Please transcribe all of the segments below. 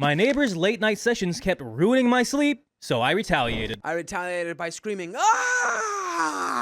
My neighbor's late night sessions kept ruining my sleep, so I retaliated. I retaliated by screaming, "Ah!"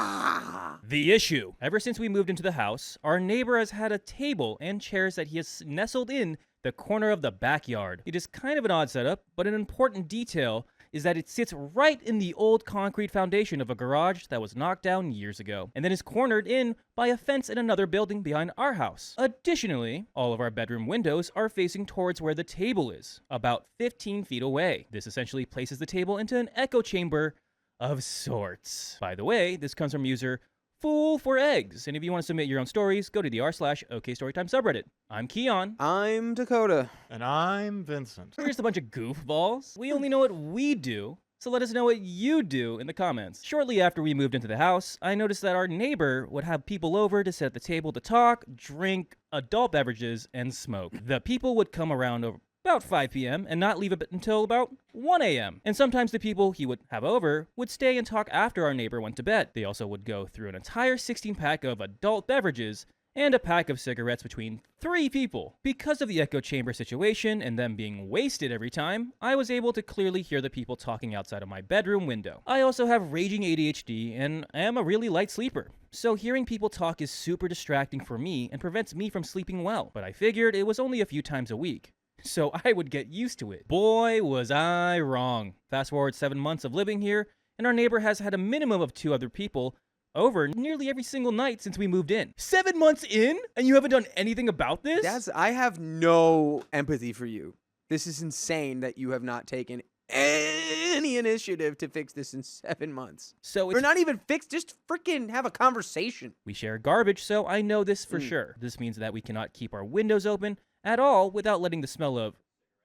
The issue. Ever since we moved into the house, our neighbor has had a table and chairs that he has nestled in the corner of the backyard. It is kind of an odd setup, but an important detail is that it sits right in the old concrete foundation of a garage that was knocked down years ago, and then is cornered in by a fence in another building behind our house. Additionally, all of our bedroom windows are facing towards where the table is, about 15 feet away. This essentially places the table into an echo chamber of sorts. By the way, this comes from user Fool for Eggs, and if you want to submit your own stories, go to the r/OKStorytime subreddit. I'm Keon. I'm Dakota. And I'm Vincent. We're just a bunch of goofballs. We only know what we do, so let us know what you do in the comments. Shortly after we moved into the house, I noticed that our neighbor would have people over to sit at the table to talk, drink adult beverages, and smoke. The people would come around over about 5 p.m. and not leave it until about 1 a.m. And sometimes the people he would have over would stay and talk after our neighbor went to bed. They also would go through an entire 16-pack of adult beverages and a pack of cigarettes between 3 people. Because of the echo chamber situation and them being wasted every time, I was able to clearly hear the people talking outside of my bedroom window. I also have raging ADHD and am a really light sleeper, so hearing people talk is super distracting for me and prevents me from sleeping well. But I figured it was only a few times a week, so I would get used to it. Boy, was I wrong. Fast forward 7 months of living here, and our neighbor has had a minimum of 2 other people over nearly every single night since we moved in. 7 months in, and you haven't done anything about this? I have no empathy for you. This is insane that you have not taken any initiative to fix this in 7 months. So Or not even fix, just freaking have a conversation. we share garbage, so I know this for sure. This means that we cannot keep our windows open at all without letting the smell of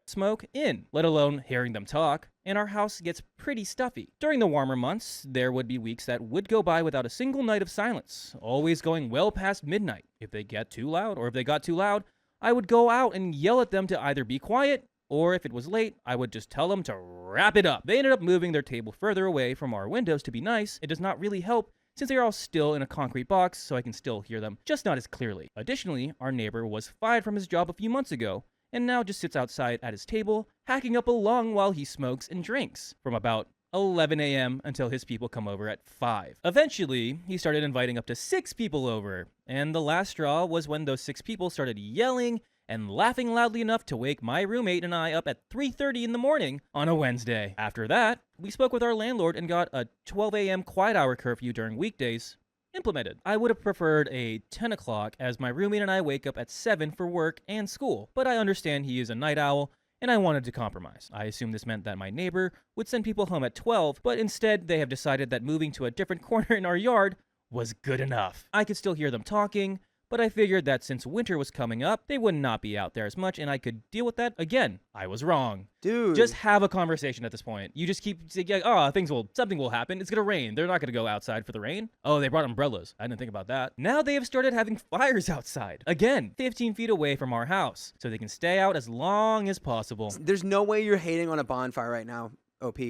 smoke in, let alone hearing them talk, and our house gets pretty stuffy. During the warmer months, there would be weeks that would go by without a single night of silence, always going well past midnight. If they got too loud, I would go out and yell at them to either be quiet, or if it was late, I would just tell them to wrap it up. They ended up moving their table further away from our windows to be nice. It does not really help since they are all still in a concrete box, so I can still hear them, just not as clearly. Additionally, our neighbor was fired from his job a few months ago, and now just sits outside at his table, hacking up a lung while he smokes and drinks, from about 11 a.m. until his people come over at 5. Eventually, he started inviting up to 6 people over, and the last straw was when those 6 people started yelling and laughing loudly enough to wake my roommate and I up at 3:30 in the morning on a Wednesday. After that, we spoke with our landlord and got a 12 a.m. quiet hour curfew during weekdays implemented. I would have preferred a 10 o'clock as my roommate and I wake up at 7 for work and school, but I understand he is a night owl and I wanted to compromise. I assumed this meant that my neighbor would send people home at 12, but instead they have decided that moving to a different corner in our yard was good enough. I could still hear them talking, but I figured that since winter was coming up, they would not be out there as much, and I could deal with that. Again, I was wrong. Dude. Just have a conversation at this point. You just keep saying, oh, something will happen. It's gonna rain. They're not gonna go outside for the rain. Oh, they brought umbrellas. I didn't think about that. Now they have started having fires outside. Again, 15 feet away from our house, so they can stay out as long as possible. There's no way you're hating on a bonfire right now, OP.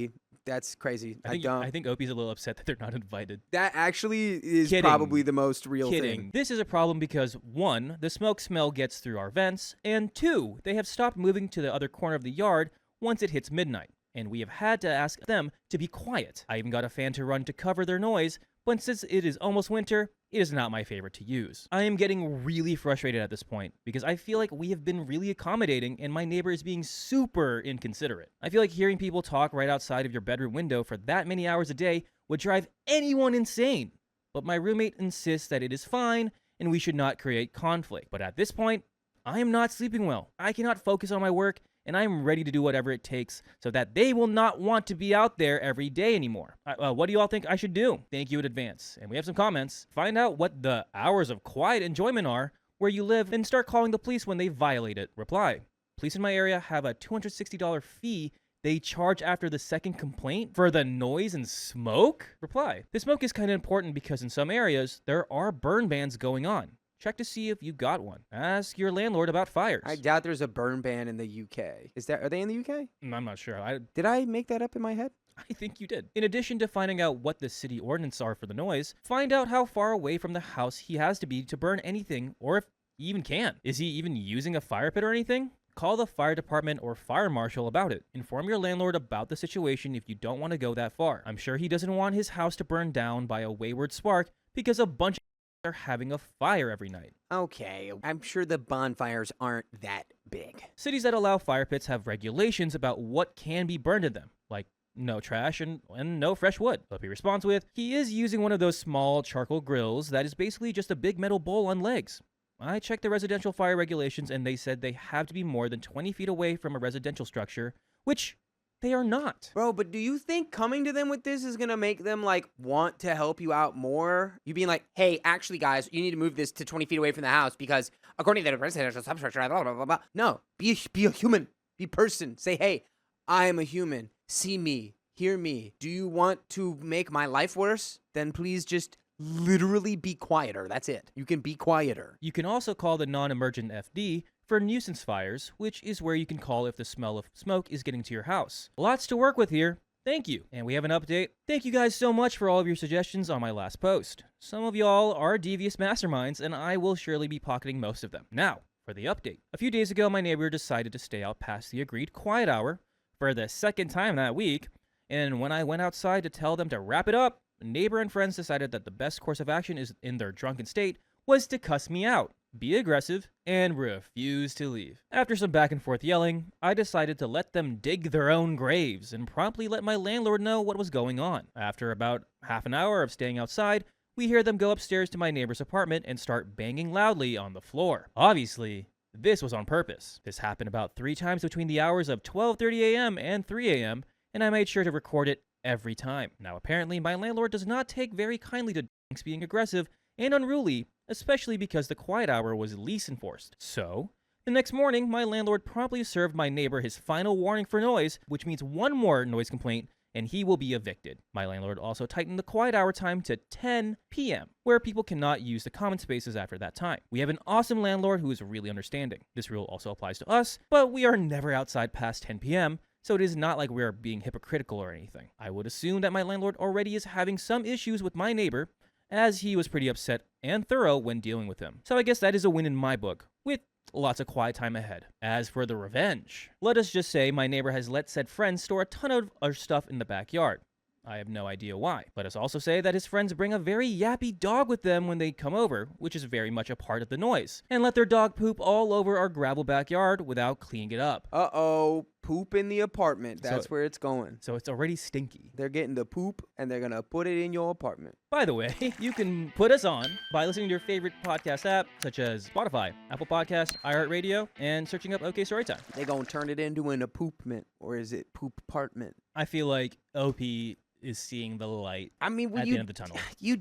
That's crazy. I think Opie's a little upset that they're not invited. That actually is Kidding. probably the most real Kidding. thing. This is a problem because 1, the smoke smell gets through our vents, and 2, they have stopped moving to the other corner of the yard once it hits midnight, and we have had to ask them to be quiet. I even got a fan to run to cover their noise, but since it is almost winter, it is not my favorite to use. I am getting really frustrated at this point because I feel like we have been really accommodating and my neighbor is being super inconsiderate. I feel like hearing people talk right outside of your bedroom window for that many hours a day would drive anyone insane. But my roommate insists that it is fine and we should not create conflict. But at this point, I am not sleeping well. I cannot focus on my work and I'm ready to do whatever it takes so that they will not want to be out there every day anymore. What do you all think I should do? Thank you in advance. And we have some comments. Find out what the hours of quiet enjoyment are where you live and start calling the police when they violate it. Reply. Police in my area have a $260 fee they charge after the second complaint for the noise and smoke? Reply. The smoke is kind of important because in some areas, there are burn bans going on. Check to see if you got one. Ask your landlord about fires. I doubt there's a burn ban in the UK. Are they in the UK? I'm not sure. Did I make that up in my head? I think you did. In addition to finding out what the city ordinance are for the noise, find out how far away from the house he has to be to burn anything, or if he even can. Is he even using a fire pit or anything? Call the fire department or fire marshal about it. Inform your landlord about the situation if you don't want to go that far. I'm sure he doesn't want his house to burn down by a wayward spark because a bunch of are having a fire every night. Okay, I'm sure the bonfires aren't that big. Cities that allow fire pits have regulations about what can be burned in them, like no trash and no fresh wood. But he responds with, he is using one of those small charcoal grills that is basically just a big metal bowl on legs. I checked the residential fire regulations and they said they have to be more than 20 feet away from a residential structure, which they are not. Bro, but do you think coming to them with this is gonna make them, like, want to help you out more? You being like, hey, actually, guys, you need to move this to 20 feet away from the house because according to the residential substructure, blah, blah, blah, blah. No, be a human. Be a person. Say, hey, I am a human. See me. Hear me. Do you want to make my life worse? Then please just literally be quieter. That's it. You can be quieter. You can also call the non-emergent FD for nuisance fires, which is where you can call if the smell of smoke is getting to your house. Lots to work with here. Thank you. And we have an update. Thank you guys so much for all of your suggestions on my last post. Some of y'all are devious masterminds, and I will surely be pocketing most of them. Now, for the update. A few days ago, my neighbor decided to stay out past the agreed quiet hour for the second time that week, and when I went outside to tell them to wrap it up, neighbor and friends decided that the best course of action is in their drunken state was to cuss me out, be aggressive, and refuse to leave. After some back and forth yelling, I decided to let them dig their own graves and promptly let my landlord know what was going on. After about half an hour of staying outside, we hear them go upstairs to my neighbor's apartment and start banging loudly on the floor. Obviously, this was on purpose. This happened about 3 times between the hours of 12:30 a.m. and 3 a.m., and I made sure to record it every time. Now, apparently, my landlord does not take very kindly to drunks being aggressive and unruly, especially because the quiet hour was least enforced. So, the next morning, my landlord promptly served my neighbor his final warning for noise, which means one more noise complaint, and he will be evicted. My landlord also tightened the quiet hour time to 10 p.m., where people cannot use the common spaces after that time. We have an awesome landlord who is really understanding. This rule also applies to us, but we are never outside past 10 p.m., so it is not like we're being hypocritical or anything. I would assume that my landlord already is having some issues with my neighbor, as he was pretty upset and thorough when dealing with him. So I guess that is a win in my book, with lots of quiet time ahead. As for the revenge, let us just say my neighbor has let said friends store a ton of our stuff in the backyard. I have no idea why. Let us also say that his friends bring a very yappy dog with them when they come over, which is very much a part of the noise, and let their dog poop all over our gravel backyard without cleaning it up. Uh-oh, poop in the apartment. That's where it's going. So it's already stinky. They're getting the poop, and they're going to put it in your apartment. By the way, you can put us on by listening to your favorite podcast app, such as Spotify, Apple Podcast, iHeartRadio, and searching up OK Storytime. They're going to turn it into an poopment, or is it poop apartment? I feel like OP is seeing the light at the end of the tunnel. You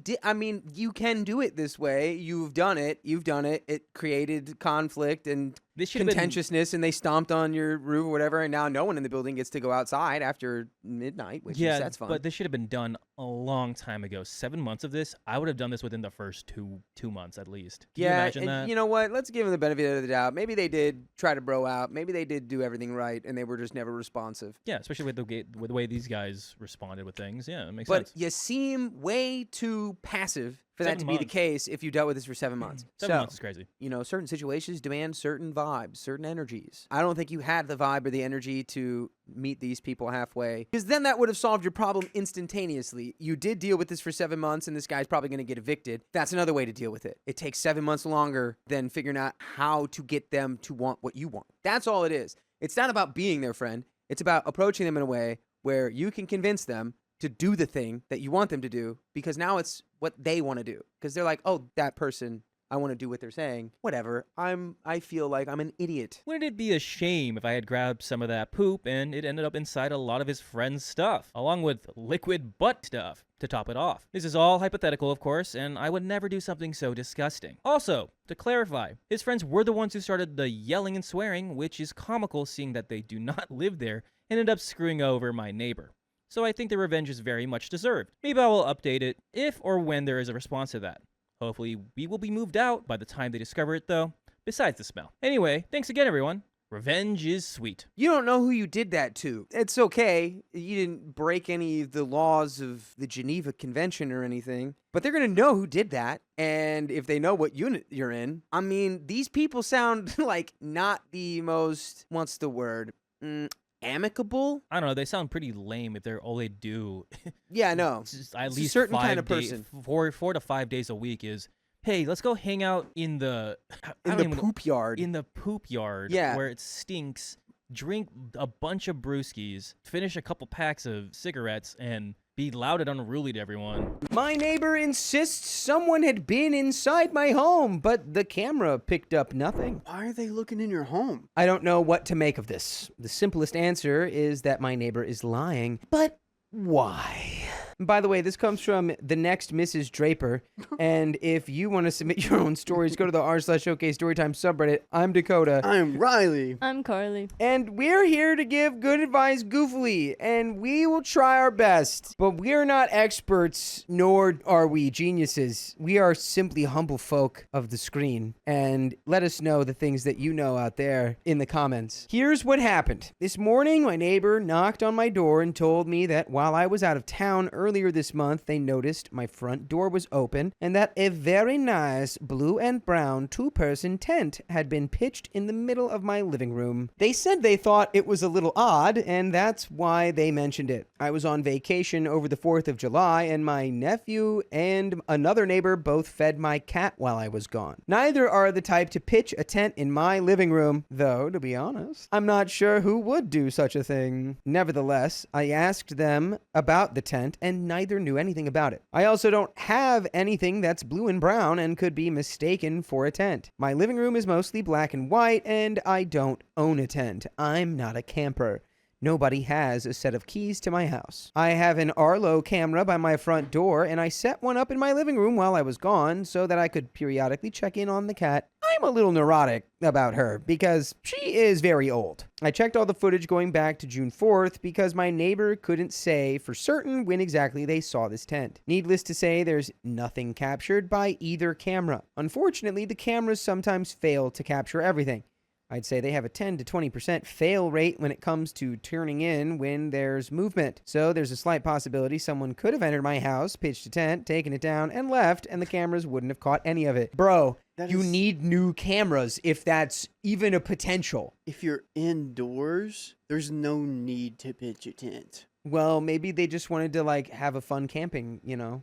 can do it this way. You've done it. It created conflict and contentiousness, and they stomped on your roof or whatever, and now no one in the building gets to go outside after midnight, that's fun. But this should have been done a long time ago. 7 months of this, I would have done this within the first two months at least. Can you imagine that? You know what? Let's give them the benefit of the doubt. Maybe they did try to bro out. Maybe they did do everything right, and they were just never responsive. Yeah, especially with the way these guys responded with things. Yeah, it makes sense. But you seem way too passive for that to be the case if you dealt with this for 7 months. 7 months is crazy. Certain situations demand certain vibes, certain energies. I don't think you had the vibe or the energy to meet these people halfway, because then that would have solved your problem instantaneously. You did deal with this for 7 months, and this guy's probably going to get evicted. That's another way to deal with it. It takes 7 months longer than figuring out how to get them to want what you want. That's all it is. It's not about being their friend. It's about approaching them in a way where you can convince them to do the thing that you want them to do, because now it's what they want to do. Because they're like, oh, that person, I want to do what they're saying. Whatever. I feel like I'm an idiot. Wouldn't it be a shame if I had grabbed some of that poop and it ended up inside a lot of his friend's stuff, along with liquid butt stuff to top it off? This is all hypothetical, of course, and I would never do something so disgusting. Also, to clarify, his friends were the ones who started the yelling and swearing, which is comical seeing that they do not live there and ended up screwing over my neighbor. So I think the revenge is very much deserved. Maybe I will update it if or when there is a response to that. Hopefully we will be moved out by the time they discover it though, besides the smell. Anyway, thanks again everyone. Revenge is sweet. You don't know who you did that to. It's okay. You didn't break any of the laws of the Geneva Convention or anything. But they're going to know who did that. And if they know what unit you're in, I mean, these people sound like not the most, what's the word? Amicable? I don't know. They sound pretty lame if they're all they do. Yeah, no. Just at It's least a certain 5 kind of days, person. 4 to 5 days a week is, hey, let's go hang out in the Poop yard. in the poop yard, Yeah. where it stinks. Drink a bunch of brewskis, finish a couple packs of cigarettes, and be loud and unruly to everyone. My neighbor insists someone had been inside my home, but the camera picked up nothing. Why are they looking in your home? I don't know what to make of this. The simplest answer is that my neighbor is lying. But why? By the way, this comes from the next Mrs. Draper. And if you want to submit your own stories, go to the r/OK Storytime subreddit. I'm Dakota. I'm Riley. I'm Carly. And we're here to give good advice goofily, and we will try our best. But we're not experts, nor are we geniuses. We are simply humble folk of the screen. And let us know the things that you know out there in the comments. Here's what happened. This morning, my neighbor knocked on my door and told me that while I was out of town earlier this month, they noticed my front door was open and that a very nice blue and brown 2-person tent had been pitched in the middle of my living room. They said they thought it was a little odd, and that's why they mentioned it. I was on vacation over the 4th of July, and my nephew and another neighbor both fed my cat while I was gone. Neither are the type to pitch a tent in my living room, though, to be honest, I'm not sure who would do such a thing. Nevertheless, I asked them about the tent, and neither knew anything about it. I also don't have anything that's blue and brown and could be mistaken for a tent. My living room is mostly black and white, and I don't own a tent. I'm not a camper. Nobody has a set of keys to my house. I have an Arlo camera by my front door, and I set one up in my living room while I was gone so that I could periodically check in on the cat. I'm a little neurotic about her because she is very old. I checked all the footage going back to June 4th because my neighbor couldn't say for certain when exactly they saw this tent. Needless to say, there's nothing captured by either camera. Unfortunately, the cameras sometimes fail to capture everything. I'd say they have a 10 to 20% fail rate when it comes to turning in when there's movement. So there's a slight possibility someone could have entered my house, pitched a tent, taken it down, and left, and the cameras wouldn't have caught any of it. Bro, you need new cameras if that's even a potential. If you're indoors, there's no need to pitch a tent. Well, maybe they just wanted to, like, have a fun camping,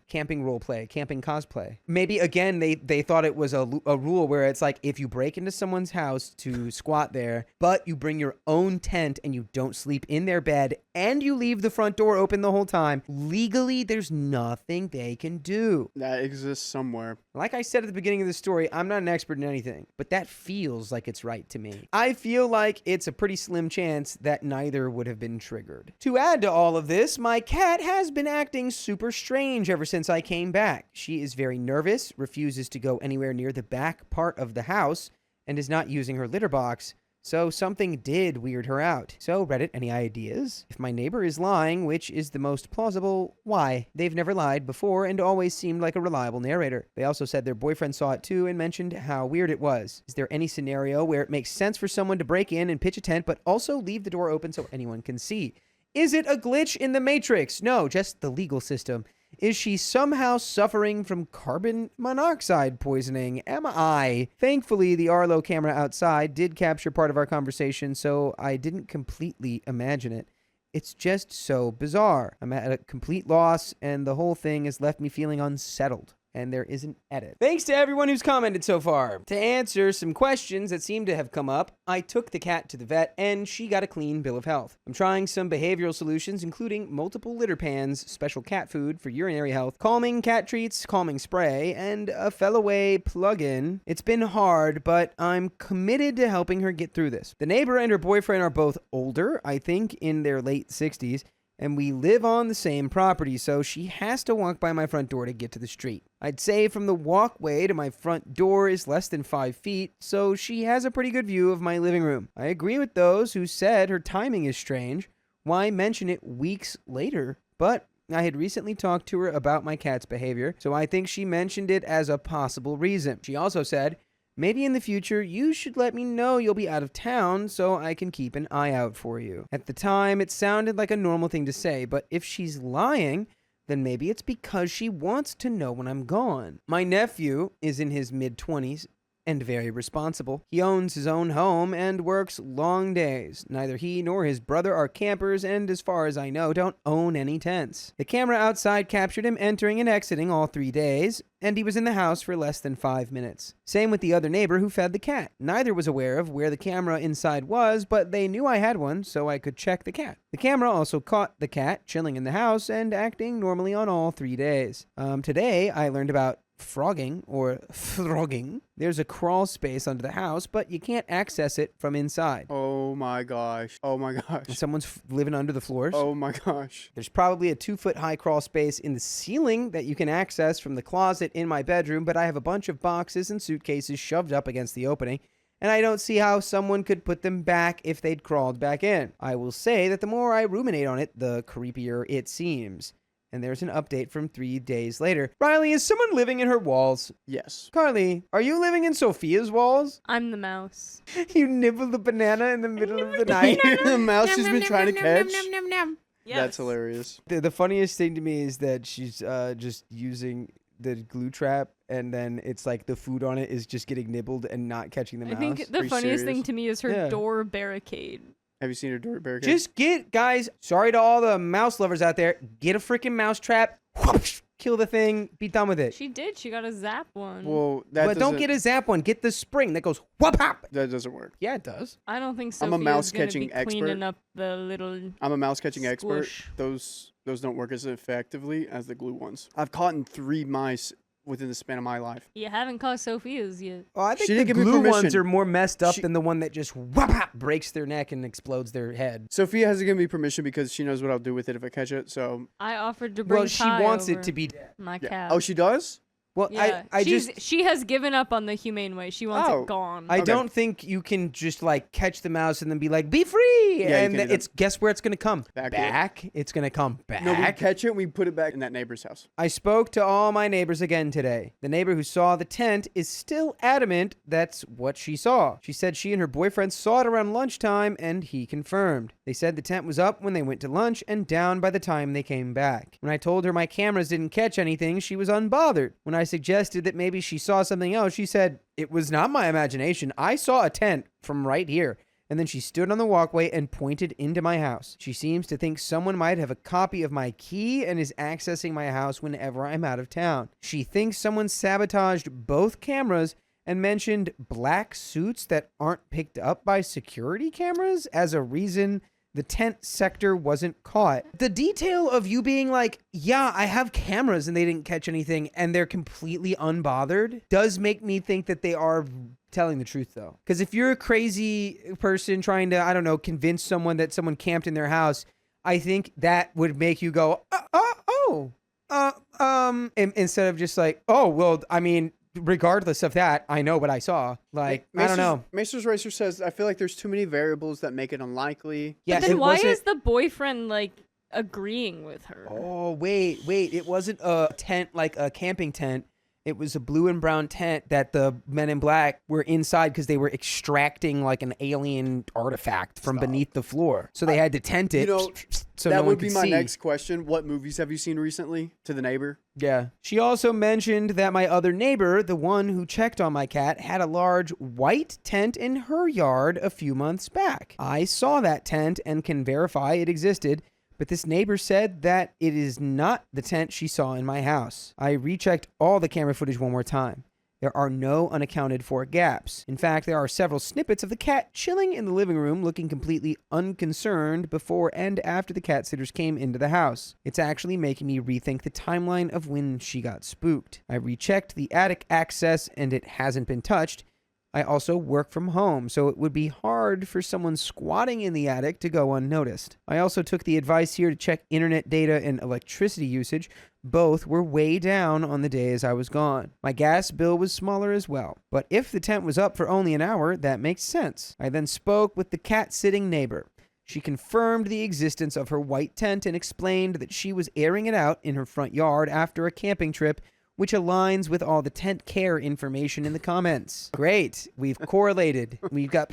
camping role play, camping cosplay. Maybe, again, they thought it was a rule where it's like, if you break into someone's house to squat there, but you bring your own tent and you don't sleep in their bed and you leave the front door open the whole time, legally, there's nothing they can do. That exists somewhere. Like I said at the beginning of the story, I'm not an expert in anything, but that feels like it's right to me. I feel like it's a pretty slim chance that neither would have been triggered. To add to all of this, my cat has been acting super strange ever since I came back. She is very nervous, refuses to go anywhere near the back part of the house, and is not using her litter box. So something did weird her out. So Reddit, any ideas? If my neighbor is lying, which is the most plausible, why? They've never lied before and always seemed like a reliable narrator. They also said their boyfriend saw it too and mentioned how weird it was. Is there any scenario where it makes sense for someone to break in and pitch a tent but also leave the door open so anyone can see? Is it a glitch in the Matrix? No, just the legal system. Is she somehow suffering from carbon monoxide poisoning? Am I? Thankfully, the Arlo camera outside did capture part of our conversation, so I didn't completely imagine it. It's just so bizarre. I'm at a complete loss, and the whole thing has left me feeling unsettled. And there is an edit. Thanks to everyone who's commented so far. To answer some questions that seem to have come up, I took the cat to the vet and she got a clean bill of health. I'm trying some behavioral solutions, including multiple litter pans, special cat food for urinary health, calming cat treats, calming spray, and a Fellaway plug-in. It's been hard, but I'm committed to helping her get through this. The neighbor and her boyfriend are both older, I think in their late 60s, and we live on the same property, so she has to walk by my front door to get to the street. I'd say from the walkway to my front door is less than 5 feet, so she has a pretty good view of my living room. I agree with those who said her timing is strange. Why mention it weeks later? But I had recently talked to her about my cat's behavior, so I think she mentioned it as a possible reason. She also said, Maybe in the future, you should let me know you'll be out of town so I can keep an eye out for you. At the time, it sounded like a normal thing to say, but if she's lying, then maybe it's because she wants to know when I'm gone. My nephew is in his mid-20s and very responsible. He owns his own home and works long days. Neither he nor his brother are campers and, as far as I know, don't own any tents. The camera outside captured him entering and exiting all 3 days, and he was in the house for less than 5 minutes. Same with the other neighbor who fed the cat. Neither was aware of where the camera inside was, but they knew I had one, so I could check the cat. The camera also caught the cat chilling in the house and acting normally on all 3 days. Today, I learned about frogging or frogging. There's a crawl space under the house, but you can't access it from inside. Oh my gosh. Oh my gosh. Someone's living under the floors. Oh my gosh. There's probably a 2-foot high crawl space in the ceiling that you can access from the closet in my bedroom, but I have a bunch of boxes and suitcases shoved up against the opening, and I don't see how someone could put them back if they'd crawled back in. I will say that the more I ruminate on it, the creepier it seems. And there's an update from 3 days later. Riley, is someone living in her walls? Yes. Carly, are you living in Sophia's walls? I'm the mouse. You nibble the banana in the middle of the night. The mouse she's been trying to catch. Yes. That's hilarious. The funniest thing to me is that she's just using the glue trap, and then it's like the food on it is just getting nibbled and not catching the mouse. I think the Pretty funniest thing serious. to me is her Yeah. door barricade. Have you seen her door barricade? Just guys, sorry to all the mouse lovers out there, get a freaking mouse trap, whoosh, kill the thing, be done with it. She did. She got a zap one. Well, that But don't get a zap one, get the spring that goes whoop hop. That doesn't work. Yeah, it does. I don't think I'm Sophia's a mouse gonna catching be expert. cleaning up the little. I'm a mouse catching expert. Squish. Those don't work as effectively as the glue ones. I've caught 3 mice within the span of my life. You haven't caught Sophia's yet. Oh, I think She the didn't give me glue ones permission. are more messed up She- than the one that just whoop hop breaks their neck and explodes their head. Sophia hasn't given me permission because she knows what I'll do with it if I catch it. So, I offered to bring Well, she Kai wants over, it to be dead. my yeah. cat. Oh, she does? Well, Yeah, she she has given up on the humane way. She wants Oh. it gone. I Okay. don't think you can just like catch the mouse and then be like, be free. Yeah, you and can do it's guess where it's gonna come Back. It's gonna come back. No, we catch it and we put it back in that neighbor's house. I spoke to all my neighbors again today. The neighbor who saw the tent is still adamant that's what she saw. She said she and her boyfriend saw it around lunchtime, and he confirmed. They said the tent was up when they went to lunch and down by the time they came back. When I told her my cameras didn't catch anything, she was unbothered. When I suggested that maybe she saw something else, she said, "It was not my imagination. I saw a tent from right here." And then she stood on the walkway and pointed into my house. She seems to think someone might have a copy of my key and is accessing my house whenever I'm out of town. She thinks someone sabotaged both cameras and mentioned black suits that aren't picked up by security cameras as a reason the tent sector wasn't caught. The detail of you being like, yeah, I have cameras and they didn't catch anything, and they're completely unbothered, does make me think that they are telling the truth, though. Because if you're a crazy person trying to, I don't know, convince someone that someone camped in their house, I think that would make you go, instead of just like, oh, well, I mean, regardless of that, I know what I saw. Like, I don't know. Macer's Racer says, I feel like there's too many variables that make it unlikely. Yeah, but then it why wasn't- is the boyfriend like agreeing with her? Oh, wait. It wasn't a tent, like a camping tent. It was a blue and brown tent that the men in black were inside because they were extracting like an alien artifact from beneath the floor. So they had to tent it. You know, so that no one would be could my see. next question. What movies have you seen recently? To the neighbor? Yeah. She also mentioned that my other neighbor, the one who checked on my cat, had a large white tent in her yard a few months back. I saw that tent and can verify it existed, but this neighbor said that it is not the tent she saw in my house. I rechecked all the camera footage one more time. There are no unaccounted for gaps. In fact, there are several snippets of the cat chilling in the living room looking completely unconcerned before and after the cat sitters came into the house. It's actually making me rethink the timeline of when she got spooked. I rechecked the attic access and it hasn't been touched. I also work from home, so it would be hard for someone squatting in the attic to go unnoticed. I also took the advice here to check internet data and electricity usage. Both were way down on the days I was gone. My gas bill was smaller as well. But if the tent was up for only an hour, that makes sense. I then spoke with the cat-sitting neighbor. She confirmed the existence of her white tent and explained that she was airing it out in her front yard after a camping trip which aligns with all the tent care information in the comments. Great. We've correlated. We've got...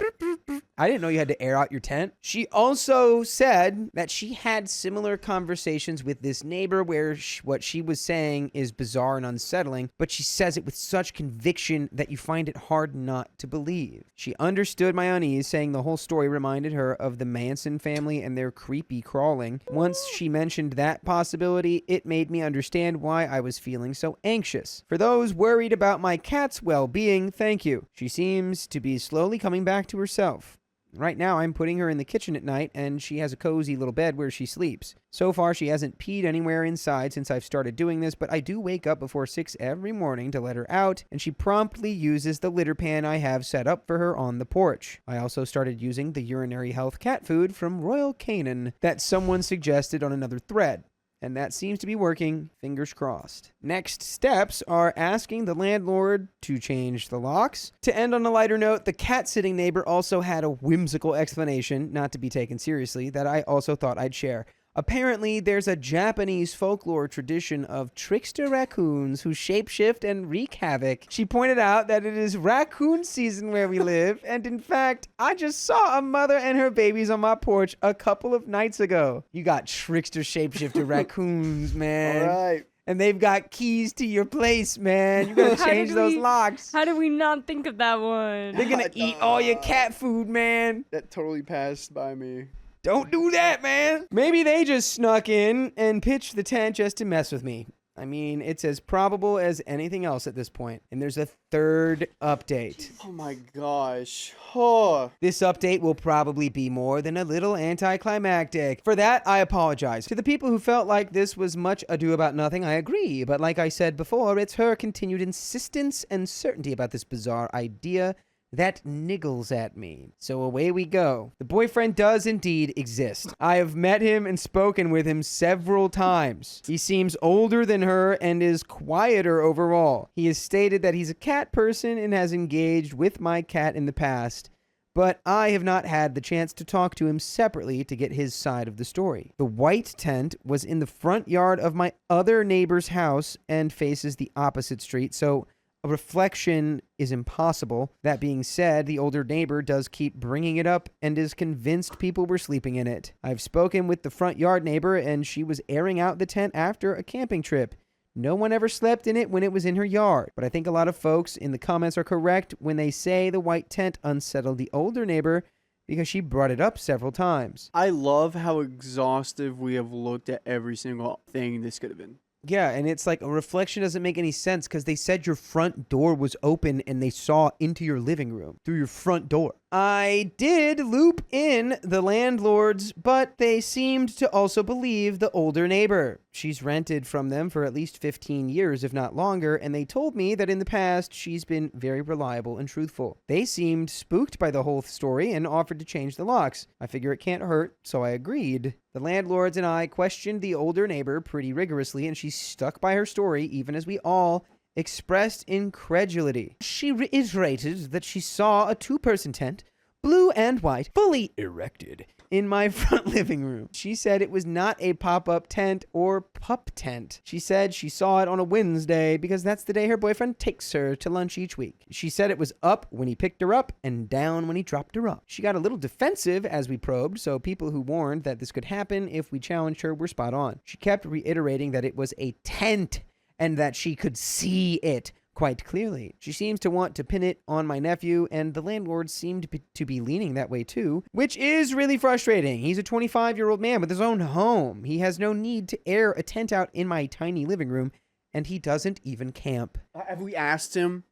I didn't know you had to air out your tent. She also said that she had similar conversations with this neighbor where what she was saying is bizarre and unsettling, but she says it with such conviction that you find it hard not to believe. She understood my unease, saying the whole story reminded her of the Manson family and their creepy crawling. Once she mentioned that possibility, it made me understand why I was feeling so anxious. For those worried about my cat's well-being, thank you. She seems to be slowly coming back to herself. Right now, I'm putting her in the kitchen at night, and she has a cozy little bed where she sleeps. So far, she hasn't peed anywhere inside since I've started doing this, but I do wake up before 6 every morning to let her out, and she promptly uses the litter pan I have set up for her on the porch. I also started using the urinary health cat food from Royal Canin that someone suggested on another thread. And that seems to be working, fingers crossed. Next steps are asking the landlord to change the locks. To end on a lighter note, the cat-sitting neighbor also had a whimsical explanation, not to be taken seriously, that I also thought I'd share. Apparently, there's a Japanese folklore tradition of trickster raccoons who shapeshift and wreak havoc. She pointed out that it is raccoon season where we live, and in fact, I just saw a mother and her babies on my porch a couple of nights ago. You got trickster shapeshifter raccoons, man. All right. And they've got keys to your place, man. You gotta change those locks. How did we not think of that one? They're gonna eat all your cat food, man. That totally passed by me. Don't do that, man. Maybe they just snuck in and pitched the tent just to mess with me. I mean, it's as probable as anything else at this point. And there's a third update. Oh my gosh. Oh. This update will probably be more than a little anticlimactic. For that, I apologize. To the people who felt like this was much ado about nothing, I agree. But like I said before, it's her continued insistence and certainty about this bizarre idea that niggles at me. So away we go. The boyfriend does indeed exist. I have met him and spoken with him several times. He seems older than her and is quieter overall. He has stated that he's a cat person and has engaged with my cat in the past, but I have not had the chance to talk to him separately to get his side of the story. The white tent was in the front yard of my other neighbor's house and faces the opposite street, so a reflection is impossible. That being said, the older neighbor does keep bringing it up and is convinced people were sleeping in it. I've spoken with the front yard neighbor and she was airing out the tent after a camping trip. No one ever slept in it when it was in her yard, but I think a lot of folks in the comments are correct when they say the white tent unsettled the older neighbor because she brought it up several times. I love how exhaustive we have looked at every single thing this could have been. Yeah, and it's like a reflection doesn't make any sense because they said your front door was open and they saw into your living room through your front door. I did loop in the landlords, but they seemed to also believe the older neighbor. She's rented from them for at least 15 years, if not longer, and they told me that in the past she's been very reliable and truthful. They seemed spooked by the whole story and offered to change the locks. I figure it can't hurt, so I agreed. The landlords and I questioned the older neighbor pretty rigorously, and she stuck by her story, even as we all expressed incredulity. She reiterated that she saw a two-person tent, blue and white, fully erected, in my front living room. She said it was not a pop-up tent or pup tent. She said she saw it on a Wednesday because that's the day her boyfriend takes her to lunch each week. She said it was up when he picked her up and down when he dropped her off. She got a little defensive as we probed, so people who warned that this could happen if we challenged her were spot on. She kept reiterating that it was a tent and that she could see it quite clearly. She seems to want to pin it on my nephew, and the landlord seemed to be leaning that way too, which is really frustrating. He's a 25-year-old man with his own home. He has no need to air a tent out in my tiny living room, and he doesn't even camp. Have we asked him?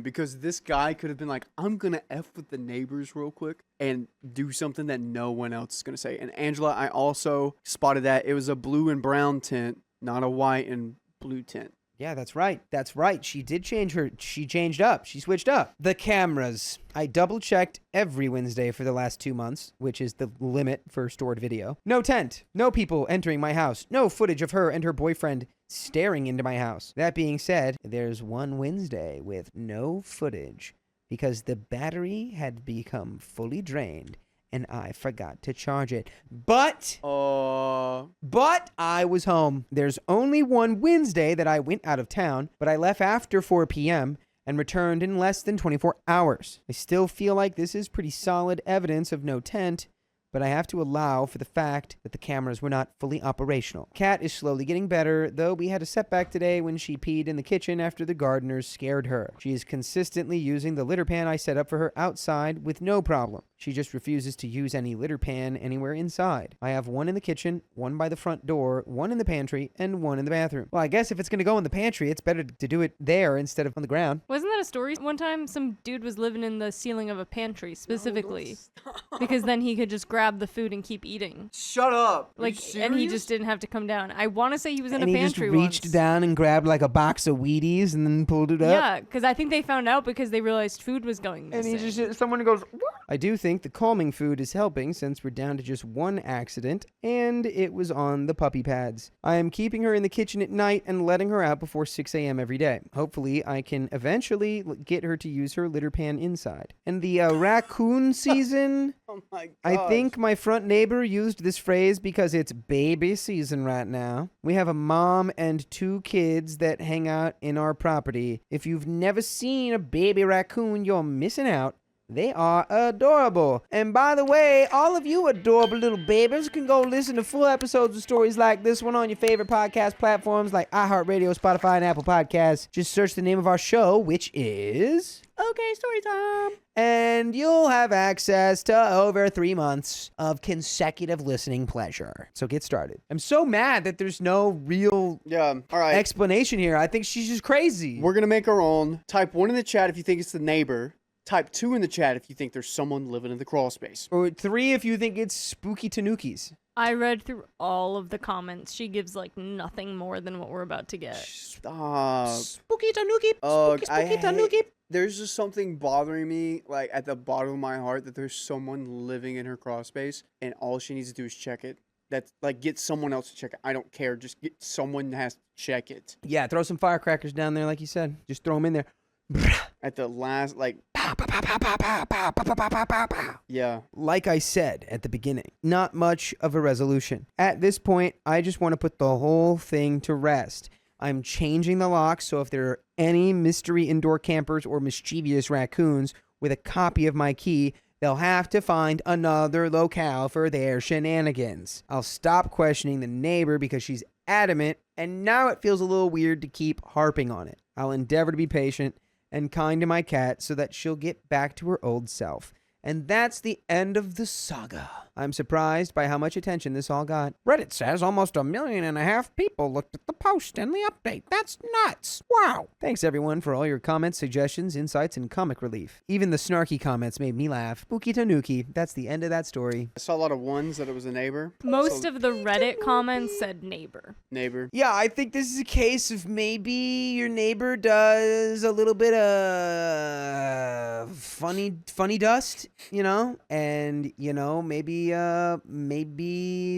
Because this guy could have been like, I'm going to F with the neighbors real quick and do something that no one else is going to say. And Angela, I also spotted that it was a blue and brown tent, not a white and blue tent. Yeah, that's right. That's right. She did change her. She changed up. She switched up. The cameras. I double-checked every Wednesday for the last 2 months, which is the limit for stored video. No tent. No people entering my house. No footage of her and her boyfriend staring into my house. That being said, there's one Wednesday with no footage because the battery had become fully drained and I forgot to charge it. But I was home. There's only one Wednesday that I went out of town, but I left after 4 p.m. and returned in less than 24 hours. I still feel like this is pretty solid evidence of no tent, but I have to allow for the fact that the cameras were not fully operational. Cat is slowly getting better, though we had a setback today when she peed in the kitchen after the gardeners scared her. She is consistently using the litter pan I set up for her outside with no problem. She just refuses to use any litter pan anywhere inside. I have one in the kitchen, one by the front door, one in the pantry, and one in the bathroom. Well, I guess if it's going to go in the pantry, it's better to do it there instead of on the ground. Wasn't that a story one time? Some dude was living in the ceiling of a pantry specifically because then he could just grab the food and keep eating. Shut up. Like, and he just didn't have to come down. I want to say he was in And a he pantry just reached once. down and grabbed like a box of Wheaties and then pulled it up. Yeah, because I think they found out because they realized food was going And missing. he just, someone goes, what? I do think the calming food is helping since we're down to just one accident, and it was on the puppy pads. I am keeping her in the kitchen at night and letting her out before 6 a.m. every day. Hopefully, I can eventually get her to use her litter pan inside. And the raccoon season, Oh my god. I think my front neighbor used this phrase because it's baby season right now. We have a mom and 2 kids that hang out in our property. If you've never seen a baby raccoon, you're missing out. They are adorable. And by the way, all of you adorable little babies can go listen to full episodes of stories like this one on your favorite podcast platforms like iHeartRadio, Spotify, and Apple Podcasts. Just search the name of our show, which is Okay Storytime. And you'll have access to over 3 months of consecutive listening pleasure. So get started. I'm so mad that there's no real Yeah. All right. explanation here. I think she's just crazy. We're gonna make our own. Type 1 in the chat if you think it's the neighbor. Type 2 in the chat if you think there's someone living in the crawl space. Or 3 if you think it's spooky tanukis. I read through all of the comments. She gives like nothing more than what we're about to get. Stop. Spooky tanuki. Ugh, Spooky tanuki. There's just something bothering me, like at the bottom of my heart, that there's someone living in her crawl space, and all she needs to do is check it. That's like, get someone else to check it. I don't care. Just get someone has to check it. Yeah, throw some firecrackers down there like you said. Just throw them in there. At the last, like, yeah. Like I said at the beginning, not much of a resolution. At this point, I just want to put the whole thing to rest. I'm changing the locks, so if there are any mystery indoor campers or mischievous raccoons with a copy of my key, they'll have to find another locale for their shenanigans. I'll stop questioning the neighbor because she's adamant, and now it feels a little weird to keep harping on it. I'll endeavor to be patient and kind to my cat so that she'll get back to her old self. And that's the end of the saga. I'm surprised by how much attention this all got. Reddit says almost 1.5 million people looked at the post and the update. That's nuts. Wow. Thanks everyone for all your comments, suggestions, insights, and comic relief. Even the snarky comments made me laugh. Spooky Tanuki. That's the end of that story. I saw a lot of ones that it was a neighbor. Most So, of the Reddit comments said neighbor. neighbor. Yeah, I think this is a case of maybe your neighbor does a little bit of funny dust, you know? And, you know, maybe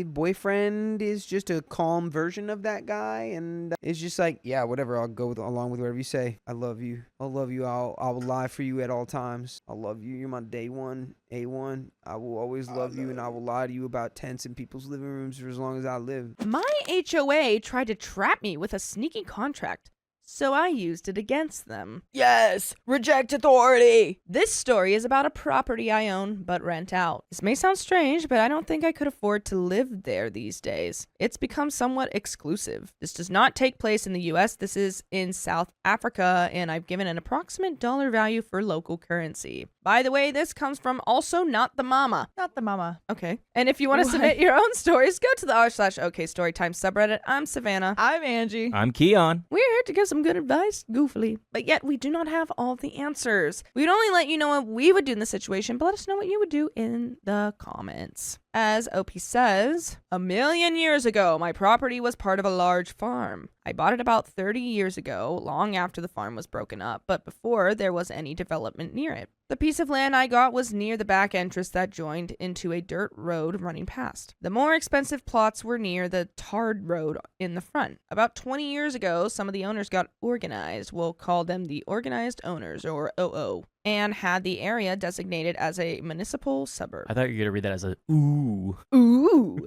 boyfriend is just a calm version of that guy and it's just like, yeah, whatever, I'll go along with whatever you say. I love you. I will lie for you at all times. I love you. You're my day one, A1. I will always love you, and I will lie to you about tents in people's living rooms for as long as I live. My HOA tried to trap me with a sneaky contract, so I used it against them. Yes, reject authority. This story is about a property I own but rent out. This may sound strange, but I don't think I could afford to live there these days. It's become somewhat exclusive. This does not take place in the US. This is in South Africa, and I've given an approximate dollar value for local currency. By the way, this comes from also Not the Mama. Not the mama. Okay. And if you want to submit your own stories, go to the r/OK Storytime subreddit. I'm Savannah. I'm Angie. I'm Keon. We're here to give some good advice, goofily, but yet we do not have all the answers. We'd only let you know what we would do in the situation, but let us know what you would do in the comments. As OP says, 1,000,000 years ago, my property was part of a large farm. I bought it about 30 years ago, long after the farm was broken up, but before there was any development near it. The piece of land I got was near the back entrance that joined into a dirt road running past. The more expensive plots were near the tarred road in the front. About 20 years ago, some of the owners got organized. We'll call them the Organized Owners, or OO. and had the area designated as a municipal suburb. I thought you were going to read that as a ooh. Ooh.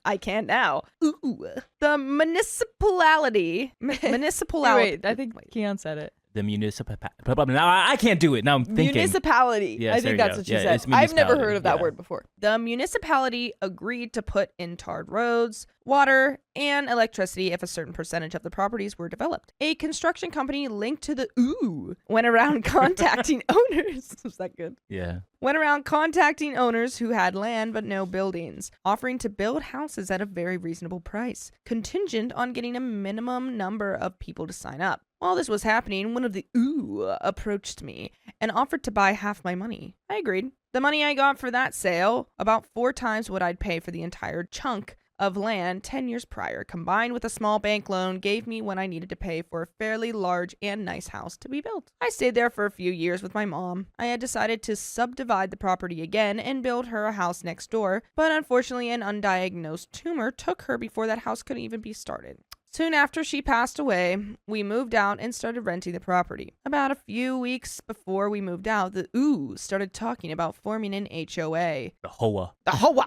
I can now. Ooh. The municipality. Municipality. Wait, I think Keon said it. The municipal. Now I can't do it. Now I'm thinking. Municipality. Yes, I there think you that's go. what you Yeah, said. it's I've never municipality. heard of that Yeah. word before. The municipality agreed to put in tarred roads, water, and electricity if a certain percentage of the properties were developed. A construction company linked to the ooh went around contacting owners. Was that good? Yeah. Went around contacting owners who had land but no buildings, offering to build houses at a very reasonable price, contingent on getting a minimum number of people to sign up. While this was happening, one of the ooh approached me and offered to buy half my money. I agreed. The money I got for that sale, about 4 times what I'd pay for the entire chunk of land 10 years prior, combined with a small bank loan, gave me what I needed to pay for a fairly large and nice house to be built. I stayed there for a few years with my mom. I had decided to subdivide the property again and build her a house next door, but unfortunately an undiagnosed tumor took her before that house could even be started. Soon after she passed away, we moved out and started renting the property. About a few weeks before we moved out, the ooh started talking about forming an HOA. The hoa. The HOA!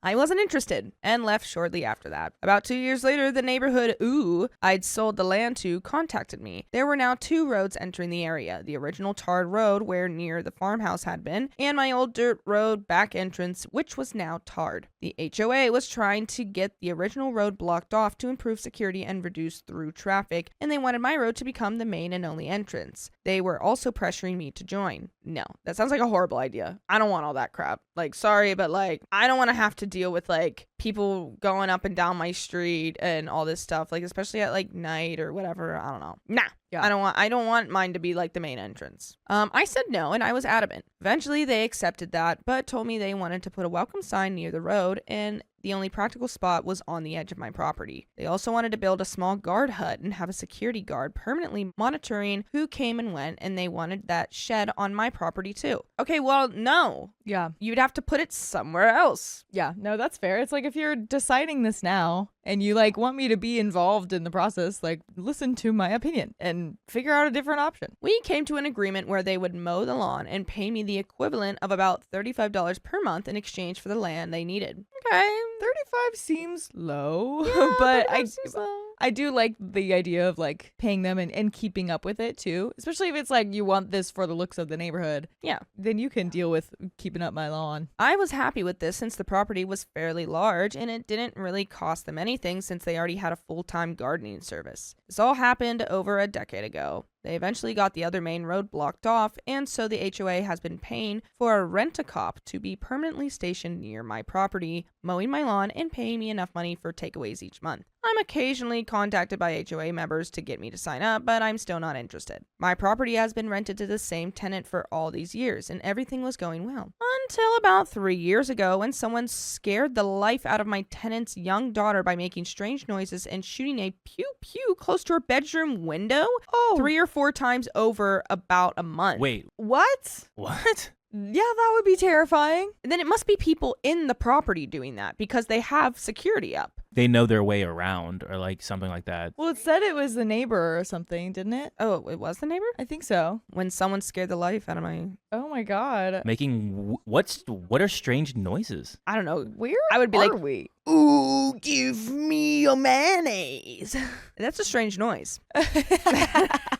I wasn't interested and left shortly after that. About 2 years later, the neighborhood ooh I'd sold the land to contacted me. There were now 2 roads entering the area. The original tarred road where near the farmhouse had been, and my old dirt road back entrance, which was now tarred. The HOA was trying to get the original road blocked off to improve security and reduce through traffic, and they wanted my road to become the main and only entrance. They were also pressuring me to join. No, that sounds like a horrible idea. I don't want all that crap. Like, sorry, but like, I don't want to have to deal with like people going up and down my street and all this stuff, like especially at like night or whatever. I don't know. Nah. Yeah. I don't want mine to be like the main entrance. I said no, and I was adamant. Eventually they accepted that, but told me they wanted to put a welcome sign near the road, and the only practical spot was on the edge of my property. They also wanted to build a small guard hut and have a security guard permanently monitoring who came and went, and they wanted that shed on my property too. Okay, well, no. Yeah. You'd have to put it somewhere else. Yeah. No, that's fair. It's like if you're deciding this now and you like want me to be involved in the process, like listen to my opinion and figure out a different option. We came to an agreement where they would mow the lawn and pay me the equivalent of about $35 per month in exchange for the land they needed. Okay. 35 seems low, Yeah, but 35 seems low. I do like the idea of like paying them and keeping up with it too, especially if it's like you want this for the looks of the neighborhood. Yeah. Then you can deal with keeping up my lawn. I was happy with this since the property was fairly large and it didn't really cost them anything since they already had a full-time gardening service. This all happened over a decade ago. They eventually got the other main road blocked off, and so the HOA has been paying for a rent-a-cop to be permanently stationed near my property, mowing my lawn, and paying me enough money for takeaways each month. I'm occasionally contacted by HOA members to get me to sign up, but I'm still not interested. My property has been rented to the same tenant for all these years, and everything was going well. Until about 3 years ago, when someone scared the life out of my tenant's young daughter by making strange noises and shooting a pew-pew close to her bedroom window. Oh, 3 or 4 times over about a month. Wait, what? what? Yeah, that would be terrifying. And then it must be people in the property doing that because they have security up. They know their way around or like something like that. Well, it said it was the neighbor or something, didn't it? Oh, it was the neighbor? I think so. When someone scared the life out of my... Oh my god. Making what are strange noises? I don't know. Where I would be are like, we? ooh, give me your mayonnaise. That's a strange noise.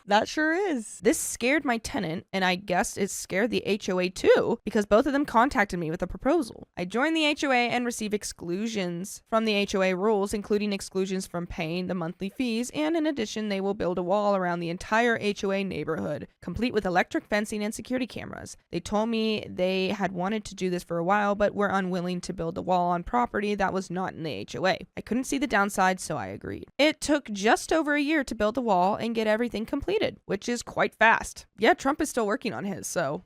That sure is. This scared my tenant, and I guess it scared the HOA too, because both of them contacted me with a proposal. I joined the HOA and received exclusions from the HOA rules, including exclusions from paying the monthly fees, and in addition, they will build a wall around the entire HOA neighborhood, complete with electric fencing and security cameras. They told me they had wanted to do this for a while, but were unwilling to build the wall on property that was not in the HOA. I couldn't see the downside, so I agreed. It took just over a year to build the wall and get everything completed, which is quite fast. Yeah, Trump is still working on his, so...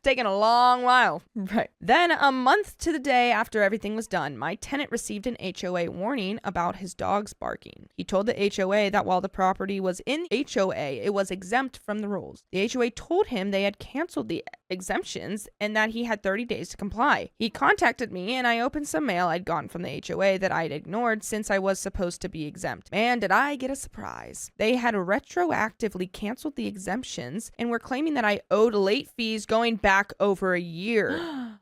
Taking a long while. Right. Then, a month to the day after everything was done, my tenant received an HOA warning about his dogs barking. He told the HOA that while the property was in HOA, it was exempt from the rules. The HOA told him they had canceled the exemptions and that he had 30 days to comply. He contacted me and I opened some mail I'd gotten from the HOA that I'd ignored since I was supposed to be exempt. Man, did I get a surprise. They had retroactively canceled the exemptions and were claiming that I owed late fees going back over a year.